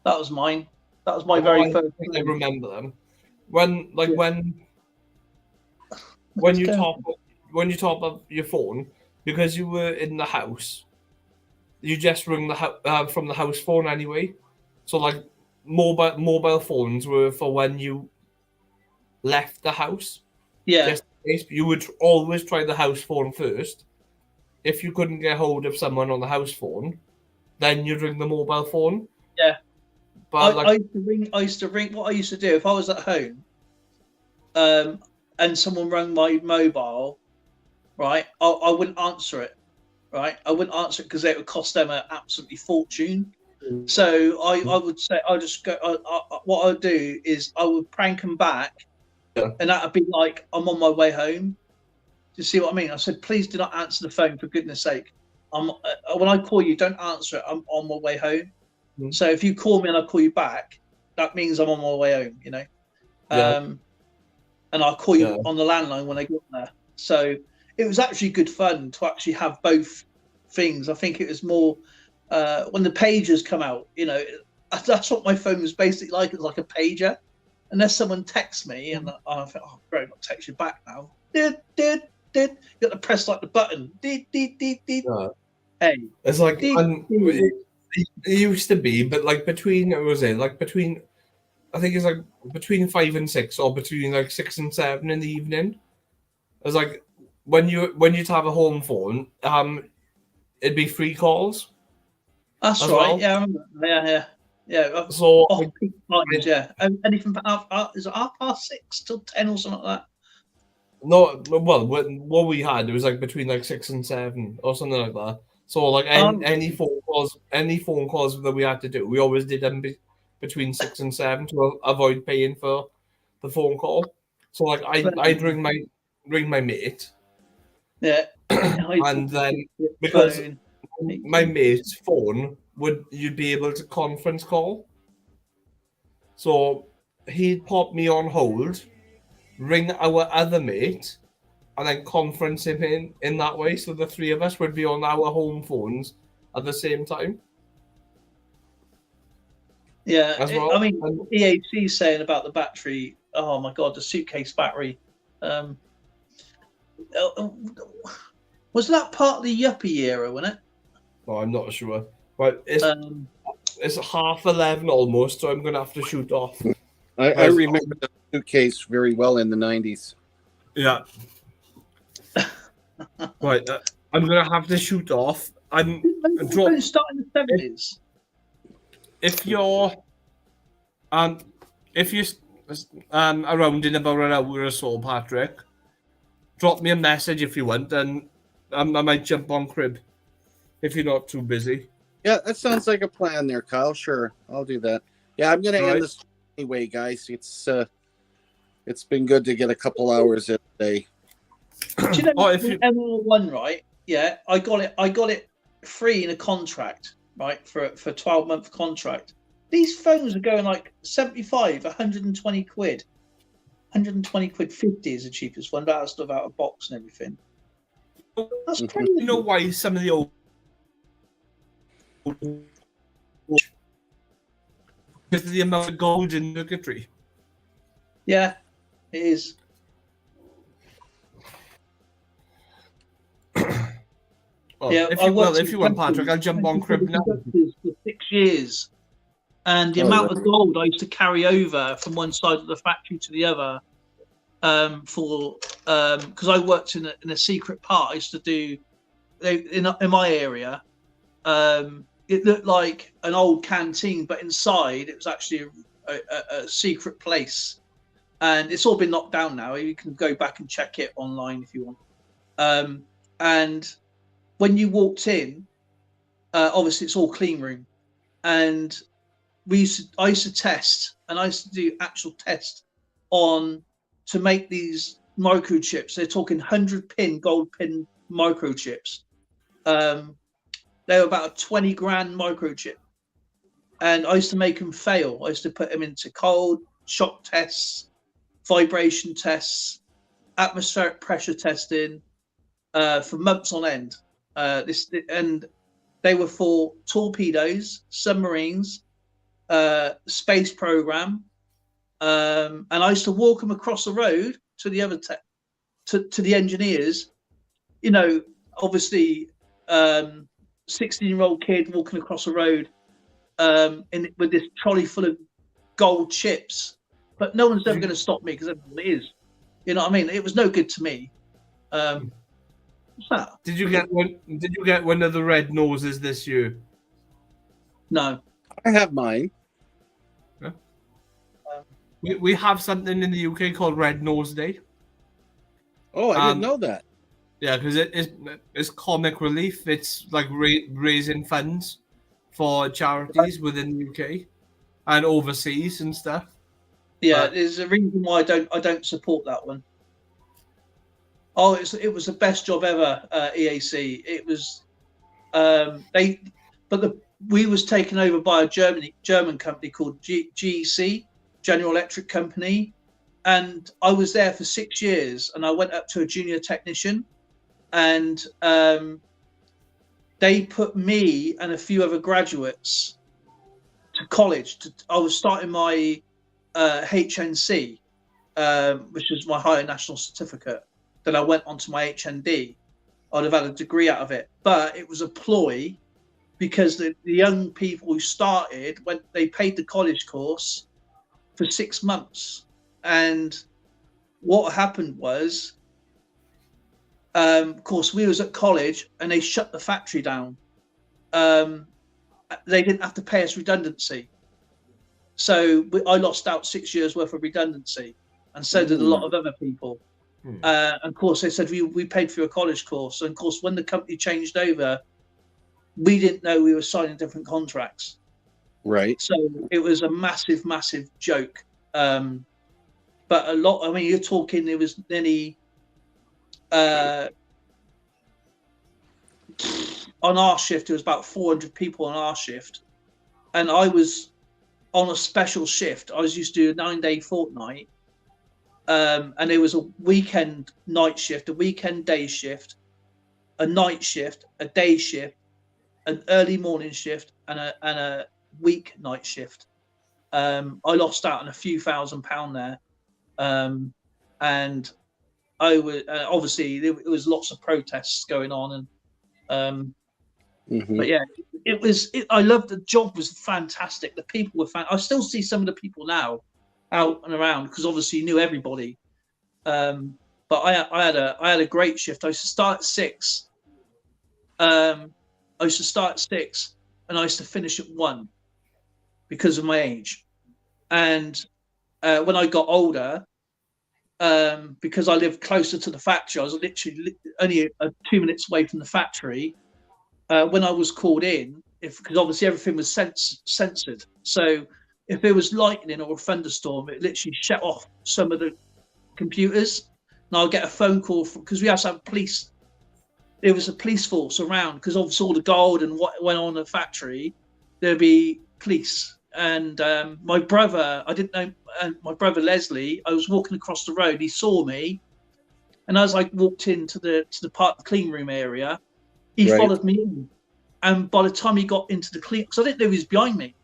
That was mine. That was my very first. I remember them. When you top up your phone, because you were in the house, you just ring from the house phone anyway. So like mobile phones were for when you left the house. Yeah. Just in case, you would always try the house phone first. If you couldn't get hold of someone on the house phone, then you'd ring the mobile phone. Yeah. But I used to ring. What I used to do if I was at home, and someone rang my mobile, right? I wouldn't answer it, right? I wouldn't answer it because it would cost them an absolutely fortune. So I would say I just go. What I'd do is I would prank them back, and that'd be like I'm on my way home. Do you see what I mean? I said, please do not answer the phone for goodness sake. When I call you, don't answer it. I'm on my way home. So if you call me and I call you back, that means I'm on my way home, you know. And I'll call you on the landline when I get there. So it was actually good fun to actually have both things. I think it was more when the pagers come out, you know, that's what my phone was basically like. It was like a pager. Unless someone texts me and I think, oh, great, I'll text you back now. You got to press like the button. Hey. it's like it used to be, but like between I think it's like between 5 and 6, or between like 6 and 7 in the evening. It's like when you'd have a home phone, it'd be free calls. That's right. Well. Yeah, I remember. Yeah. So peak times, yeah. Anything from is it 6:30 till 10 or something like that? no, well, what we had, it was like between like 6 and 7 or something like that. So like any phone calls that we had to do, we always did them between 6 and 7 to avoid paying for the phone call. So like I'd ring my mate. Yeah. And then because my mate's phone you'd be able to conference call. So he'd pop me on hold, ring our other mate, and then conference him in that way. So the three of us would be on our home phones at the same time. Yeah, as well. I mean, EAC saying about the battery. Oh my god, the suitcase battery. Was that part of the yuppie era, wasn't it? No, I'm not sure. But it's 11:30 almost, so I'm going to have to shoot off. I remember the suitcase very well in the 90s. Yeah. Right, I'm going to have to shoot off. Starting in the 70s. If you're around in about an hour or so, Patrick, drop me a message if you want, and I might jump on crib if you're not too busy. Yeah, that sounds like a plan there, Kyle. Sure, I'll do that. Yeah, I'm gonna All right. end this anyway, guys. It's been good to get a couple hours in a day. Do you know Oh, if you- ML1, right? Yeah, I got it free in a contract, right, for a 12-month contract. These phones are going like 75, 120 quid. 120 quid 50 is the cheapest one, but that's stuff out of box and everything. That's Mhm. crazy. You know why some of the old because of the amount of gold in circuitry. Yeah, it is. Well, Yeah, if I you worked if in you want, companies- Patrick, I'll jump on Crib now. for 6 years, and the Oh, amount yeah. of gold I used to carry over from one side of the factory to the other, because I worked in a secret part. I used to do in my area. It looked like an old canteen, but inside it was actually a secret place, and it's all been knocked down now. You can go back and check it online if you want. And when you walked in, obviously it's all clean room, and I used to test, and I used to do actual tests to make these microchips. They're talking 100-pin gold pin microchips. They were about a 20 grand microchip, and I used to make them fail. I used to put them into cold shock tests, vibration tests, atmospheric pressure testing for months on end. And they were for torpedoes, submarines, space program, and I used to walk them across the road to the other to the engineers. You know, obviously, 16-year-old kid walking across the road with this trolley full of gold chips, but no one's ever going to stop me because that's what it is. You know what I mean? It was no good to me. What's that? Did you get one? Did you get one of the red noses this year? No. I have mine. We have something in the UK called Red Nose Day. Oh, I didn't know that. Yeah, because it's comic relief. It's like raising funds for charities within the UK and overseas and stuff. Yeah, there's a reason why I don't support that one. Oh, it was the best job ever, EAC. It was we was taken over by a German company called GEC, General Electric Company, and I was there for 6 years, and I went up to a junior technician, and they put me and a few other graduates to college. I was starting my HNC, which is my Higher National Certificate. Then I went on to my HND. I'd have had a degree out of it, but it was a ploy because the young people who started, when they paid the college course for 6 months, and what happened was, of course, we was at college and they shut the factory down. They didn't have to pay us redundancy, so I lost out 6 years worth of redundancy, and so did a lot of other people. And of course, they said we paid for your college course, and of course, when the company changed over, we didn't know we were signing different contracts. Right. So it was a massive, massive joke. But a lot. I mean, you're talking. There was nearly on our shift. There was about 400 people on our shift, and I was on a special shift. I was used to do a 9-day fortnight, and there was a weekend night shift, a weekend day shift, a night shift, a day shift, an early morning shift, and a week night shift. I lost out on a few £1,000 there, and I was obviously there was lots of protests going on, and but yeah, it was. I loved the job. Was fantastic. The people were I still see some of the people now out and around because obviously you knew everybody. But I had a great shift. I used to start at 6. I used to start at 6, and I used to finish at 1 because of my age. And when I got older, because I lived closer to the factory, I was literally only 2 minutes away from the factory. When I was called in, because obviously everything was censored. So if there was lightning or a thunderstorm, it literally shut off some of the computers. And I'll get a phone call because we also have police. There was a police force around because obviously all the gold and what went on in the factory, there'd be police. And my brother, I didn't know, and my brother Leslie, I was walking across the road. He saw me, and as I walked into the clean room area, he Right. followed me in. And by the time he got into the clean, because I didn't know he was behind me,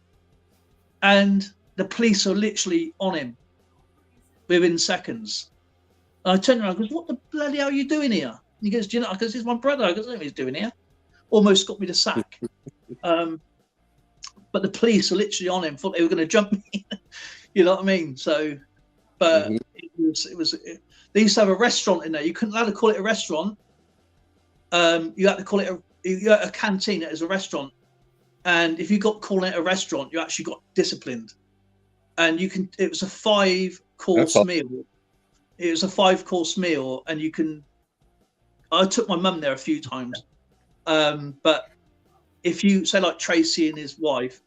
and the police are literally on him within seconds. And I turned around and goes, "What the bloody hell are you doing here?" And he goes, "Do you know?" I goes, "It's my brother." I goes, "I don't know what he's doing here." Almost got me the sack. But the police are literally on him, thought they were going to jump me. You know what I mean? So, but Mhm. they used to have a restaurant in there. You couldn't allowed to call it a restaurant. You had to call it a canteen as a restaurant. And if you got calling it a restaurant, you actually got disciplined. And it was a 5-course That's all. meal. It was a 5-course meal, and I took my mum there a few times. But if you say like Tracy and his wife,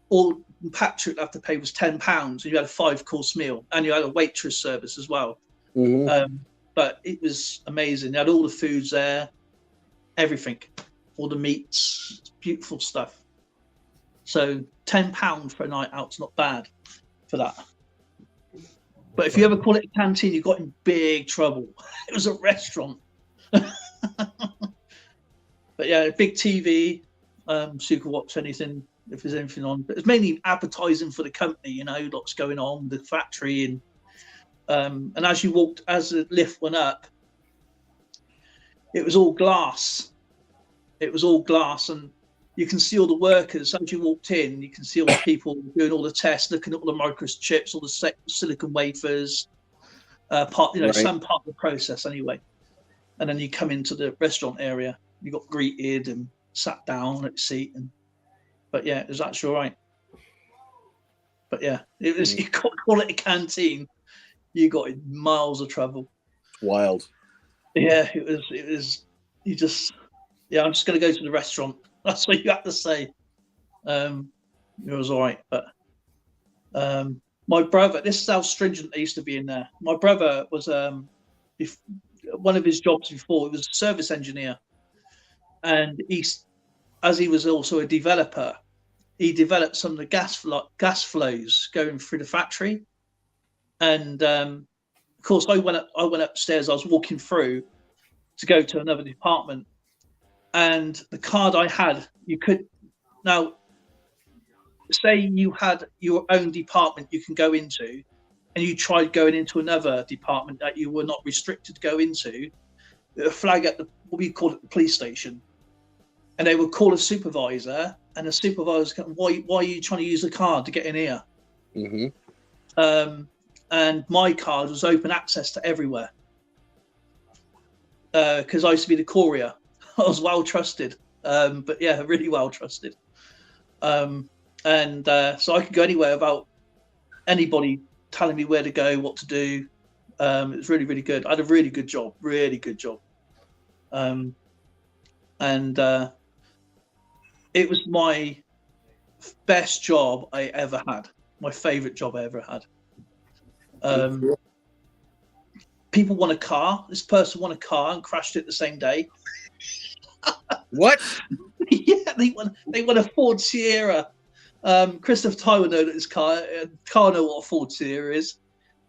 all Patrick had to pay was £10, and you had a 5-course meal, and you had a waitress service as well. Mhm. But it was amazing. They had all the foods there, everything, all the meats, beautiful stuff. So £10 for a night out's not bad for that. But if you ever call it a canteen, you got in big trouble. It was a restaurant. But yeah, big TV, so you could watch anything if there's anything on. But it's mainly advertising for the company, you know, what's going on, the factory, and as the lift went up, it was all glass. It was all glass, and you can see all the workers. As you walked in, you can see all the people doing all the tests, looking at all the microchips, all the silicon wafers, Right. some part of the process anyway. And then you come into the restaurant area, you got greeted and sat down at your seat, but yeah, it was actually all right. But yeah, it was. You can't call it a canteen. You got in miles of trouble. Wild. Yeah, it was. You just. Yeah, I'm just going to go to the restaurant. That's what you have to say. It was all right, but my brother. This is how stringent they used to be in there. My brother was one of his jobs before. He was a service engineer, and as he was also a developer, he developed some of the gas flows going through the factory. And of course, I went upstairs. I was walking through to go to another department, and the card I had, you could now say you had your own department you can go into, and you tried going into another department that you were not restricted to go into, a flag at what we call it the police station, and they would call a supervisor, and the supervisor goes, why are you trying to use the card to get in here? Mm-hmm. And my card was open access to everywhere, because I used to be the courier. I was well trusted, but yeah, really well trusted. So I could go anywhere without anybody telling me where to go, what to do. It was really, really good. I had a really good job. It was my best job I ever had. My favorite job I ever had. People want a car. This person won a car and crashed it the same day. What? Yeah, they won a Ford Sierra. Christopher Tywell know that his car know what a Ford Sierra is.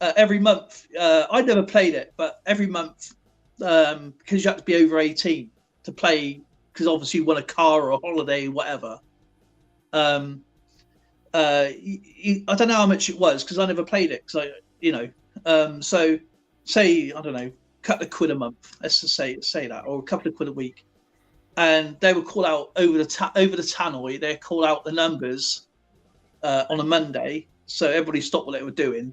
Every month, I never played it, but every month, because you have to be over 18 to play, because obviously you want a car or a holiday, whatever. I don't know how much it was because I never played it. So so say I don't know, a couple of quid a month. Let's just say that, or a couple of quid a week. And they would call out over the tannoy. They call out the numbers on a Monday, so everybody stopped what they were doing,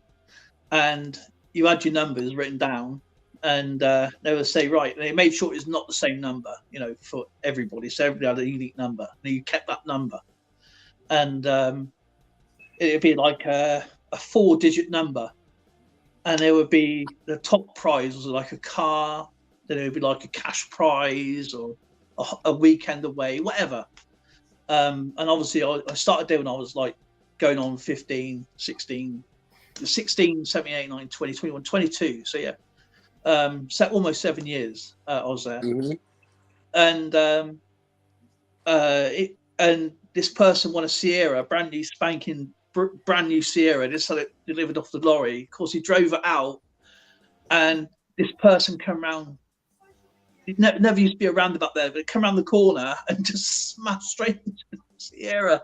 and you had your numbers written down, and they would say, right. They made sure it's not the same number, for everybody. So everybody had a unique number, and you kept that number, and it'd be like a 4-digit number, and there would be the top prize was like a car, then it would be like a cash prize or a weekend away, whatever. And obviously I started there when I was like going on 15, 16, 17, 18, 19, 20, 21, 22. So yeah, almost 7 years I was there. Mhm. And and this person won a Sierra, brand new spanking, brand new Sierra. Just had it delivered off the lorry. Of course, he drove it out, and this person come round. It never used to be a roundabout there, but it come around the corner and just smashed straight into the Sierra.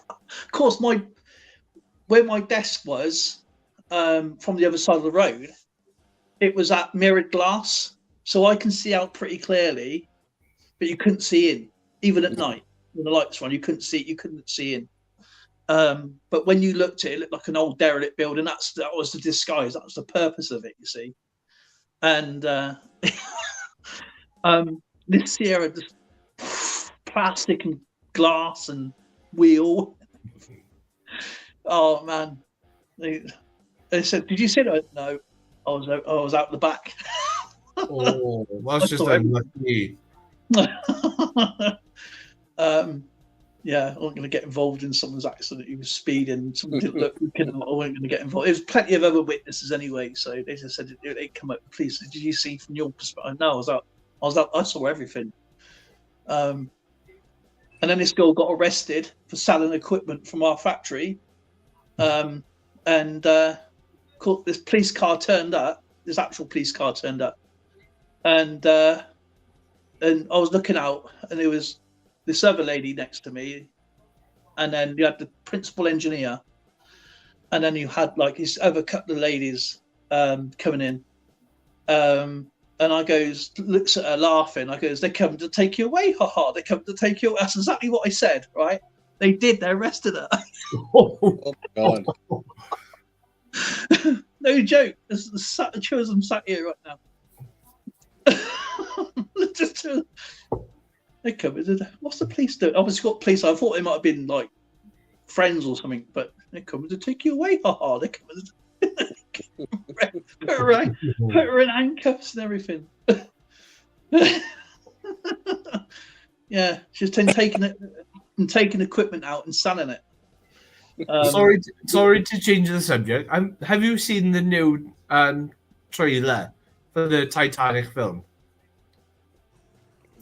Of course, where my desk was, from the other side of the road, it was at mirrored glass, so I can see out pretty clearly, but you couldn't see in, even at night when the lights were on. You couldn't see in. But when you looked at it, it looked like an old derelict building. That was the disguise. That was the purpose of it, you see. And this Sierra, just plastic and glass and wheel. Oh man! They said, "Did you see it?" No, I was out the back. Oh, that's just unlucky. Yeah, I wasn't going to get involved in someone's accident. He was speeding. Someone didn't look. I wasn't going to get involved. There's plenty of other witnesses anyway, so they just said they come up. Please, did you see from your perspective? No, I was out. I saw everything. And then this girl got arrested for selling equipment from our factory. And this police car turned up. This actual police car turned up, and I was looking out, and there was this other lady next to me, and then you had the principal engineer, and then you had like this other couple of ladies coming in, and I looks at her laughing. I goes, "They come to take you away, haha! They come to take you away." That's exactly what I said, right? They did. They arrested her. Oh God. No joke. The two of them sat here right now. They come. What's the police doing? Obviously got police. I thought they might have been like friends or something, but they're coming to take you away. Haha! They're coming to put her in handcuffs and everything. Yeah, she's taking equipment out and selling it. Sorry to change the subject. Have you seen the new trailer for the Titanic film?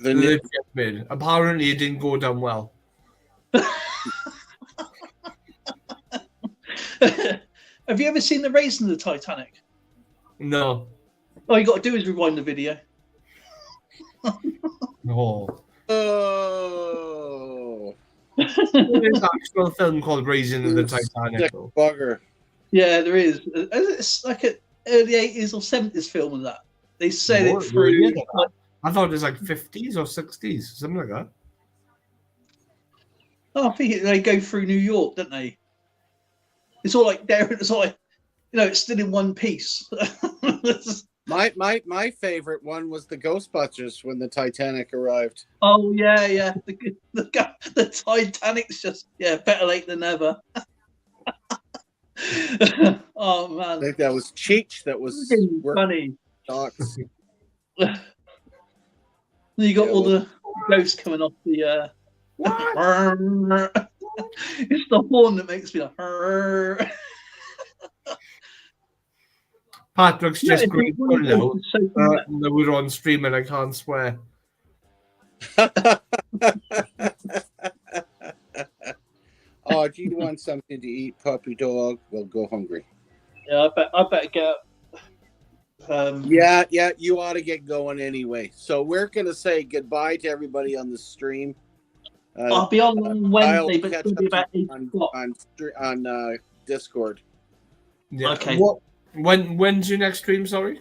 Apparently, it didn't go down well. Have you ever seen the raising of the Titanic? No. All you got to do is rewind the video. No. Oh. There's an actual film called Raising of the Titanic. Sick bugger. Yeah, there is. It's like an early 80s or 70s film of that. They said Oh, it through. really? I thought it was like 50s or 60s, something like that. Oh, I think they go through New York, don't they? It's all like there. It's all like, it's still in one piece. My favorite one was the Ghostbusters when the Titanic arrived. Oh yeah. The Titanic's just better late than never. Oh man, I think that was Cheech that was funny. Talks. You got all the ghosts coming off the. It's the horn that makes me like. Patrick's just grateful now that we're on stream and I can't swear. Oh, do you want something to eat, puppy dog? Well, go hungry. Yeah, I better get. Yeah, you ought to get going anyway. So we're gonna say goodbye to everybody on the stream. I'll be on Wednesday, but it's gonna be about 8 o'clock on Discord. Yeah. Okay. When's your next stream? Sorry.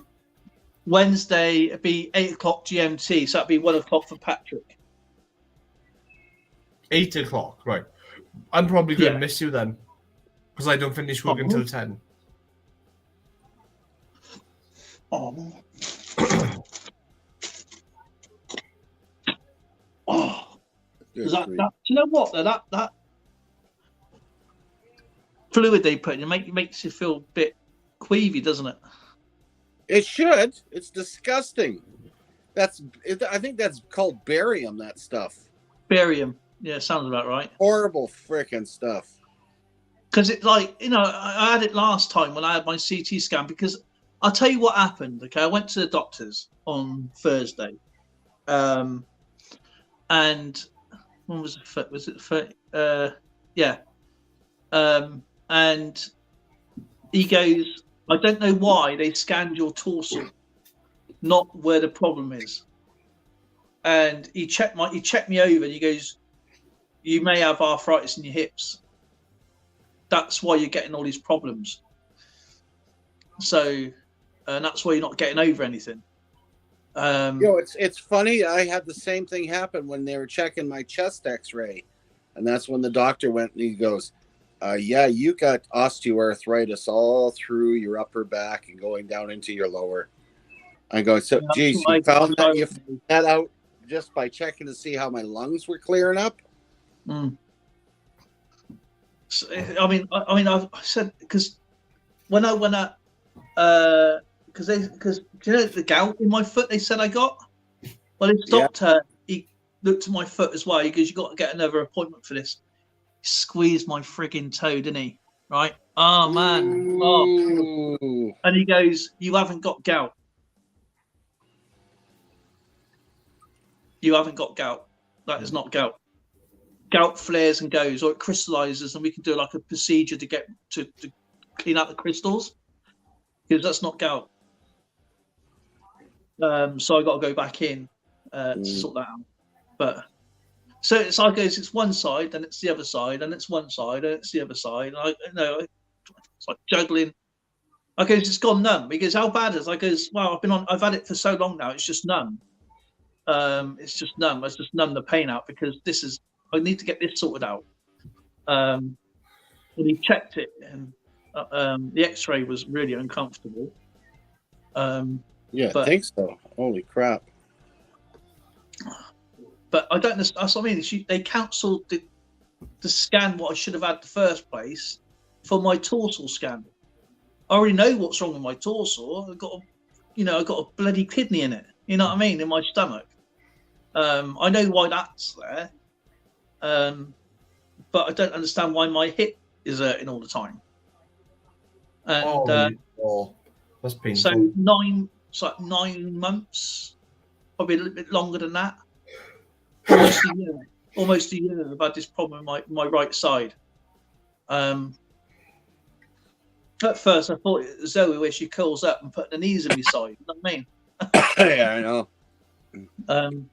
Wednesday, it'll be 8 o'clock GMT, so that'll be 1 o'clock for Patrick. 8 o'clock, right? I'm probably gonna miss you then, because I don't finish work until 10. Oh. That, you know what? That fluid they put in makes you feel a bit queasy, doesn't it? It should. It's disgusting. I think that's called barium. That stuff. Barium. Yeah, sounds about right. Horrible freaking stuff. Because it's like, I had it last time when I had my CT scan, because I'll tell you what happened. Okay, I went to the doctors on Thursday, and when was it? Was it? Yeah. And he goes, I don't know why they scanned your torso, not where the problem is. And he checked me over, and he goes, you may have arthritis in your hips. That's why you're getting all these problems. So, and that's why you're not getting over anything. It's funny. I had the same thing happen when they were checking my chest X-ray, and that's when the doctor went and he goes, "Yeah, you got osteoarthritis all through your upper back and going down into your lower." I'm going, so, geez, you found that out just by checking to see how my lungs were clearing up. Mm. So, I said, because when I because you know the gout in my foot they said I got. Well, his doctor he looked at my foot as well. He goes, "You got to get another appointment for this." He squeezed my frigging toe, didn't he? Right? Oh man! Oh. And he goes, "You haven't got gout. You haven't got gout. That is not gout. Gout flares and goes, or it crystallizes, and we can do like a procedure to get to clean out the crystals, because that's not gout." So I got to go back in to sort that out. But so it's like it's one side, then it's the other side, and it's one side, and it's the other side. And it's like juggling. I goes, it's gone numb. He goes, how bad is it? I goes, well, I've had it for so long now, it's just numb. It's just numb. It's just numb the pain out, because I need to get this sorted out. And he checked it, and the X-ray was really uncomfortable. Yeah, I think so. Holy crap! But I don't know. That's what I mean. They cancelled the scan what I should have had in the first place for my torsal scan. I already know what's wrong with my torso. I've got a bloody kidney in it. You know what I mean? In my stomach. I know why that's there. But I don't understand why my hip is hurting all the time. And that's painful. So 9 months, probably a little bit longer than that. Almost a year. I've had this problem with my right side. At first, I thought it was Zoe where she curls up and put the knees in my side. You know what I mean? Yeah, I know.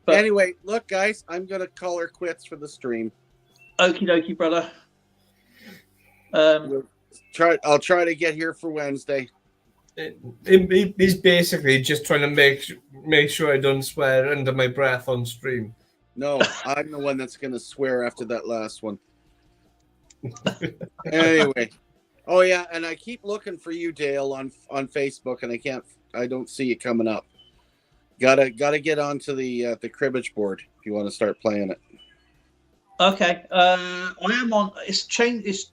But anyway, look, guys, I'm gonna call her quits for the stream. Okie dokie, brother. I'll try to get here for Wednesday. He's basically just trying to make sure I don't swear under my breath on stream. No, I'm the one that's gonna swear after that last one. Anyway, oh yeah, and I keep looking for you, Dale, on Facebook, and I don't see you coming up. Gotta get onto the cribbage board if you want to start playing it. Okay, I am on. It's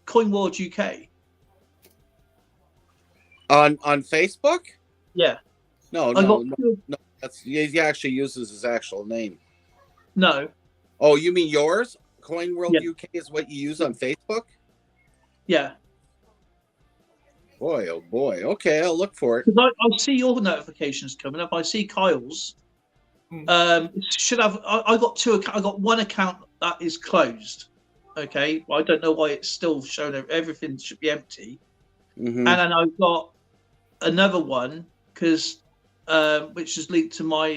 Coin World UK. On Facebook? Yeah. No. That's he actually uses his actual name. No. Oh, you mean yours? Coin World Yeah. UK is what you use on Facebook? Yeah. Boy, oh boy. Okay, I'll look for it. Because I see your notifications coming up. I see Kyle's. Should have. I got two. I got one account that is closed. Okay, well, I don't know why it's still showing. Everything should be empty. Mm-hmm. And then I've got another one because which is linked to my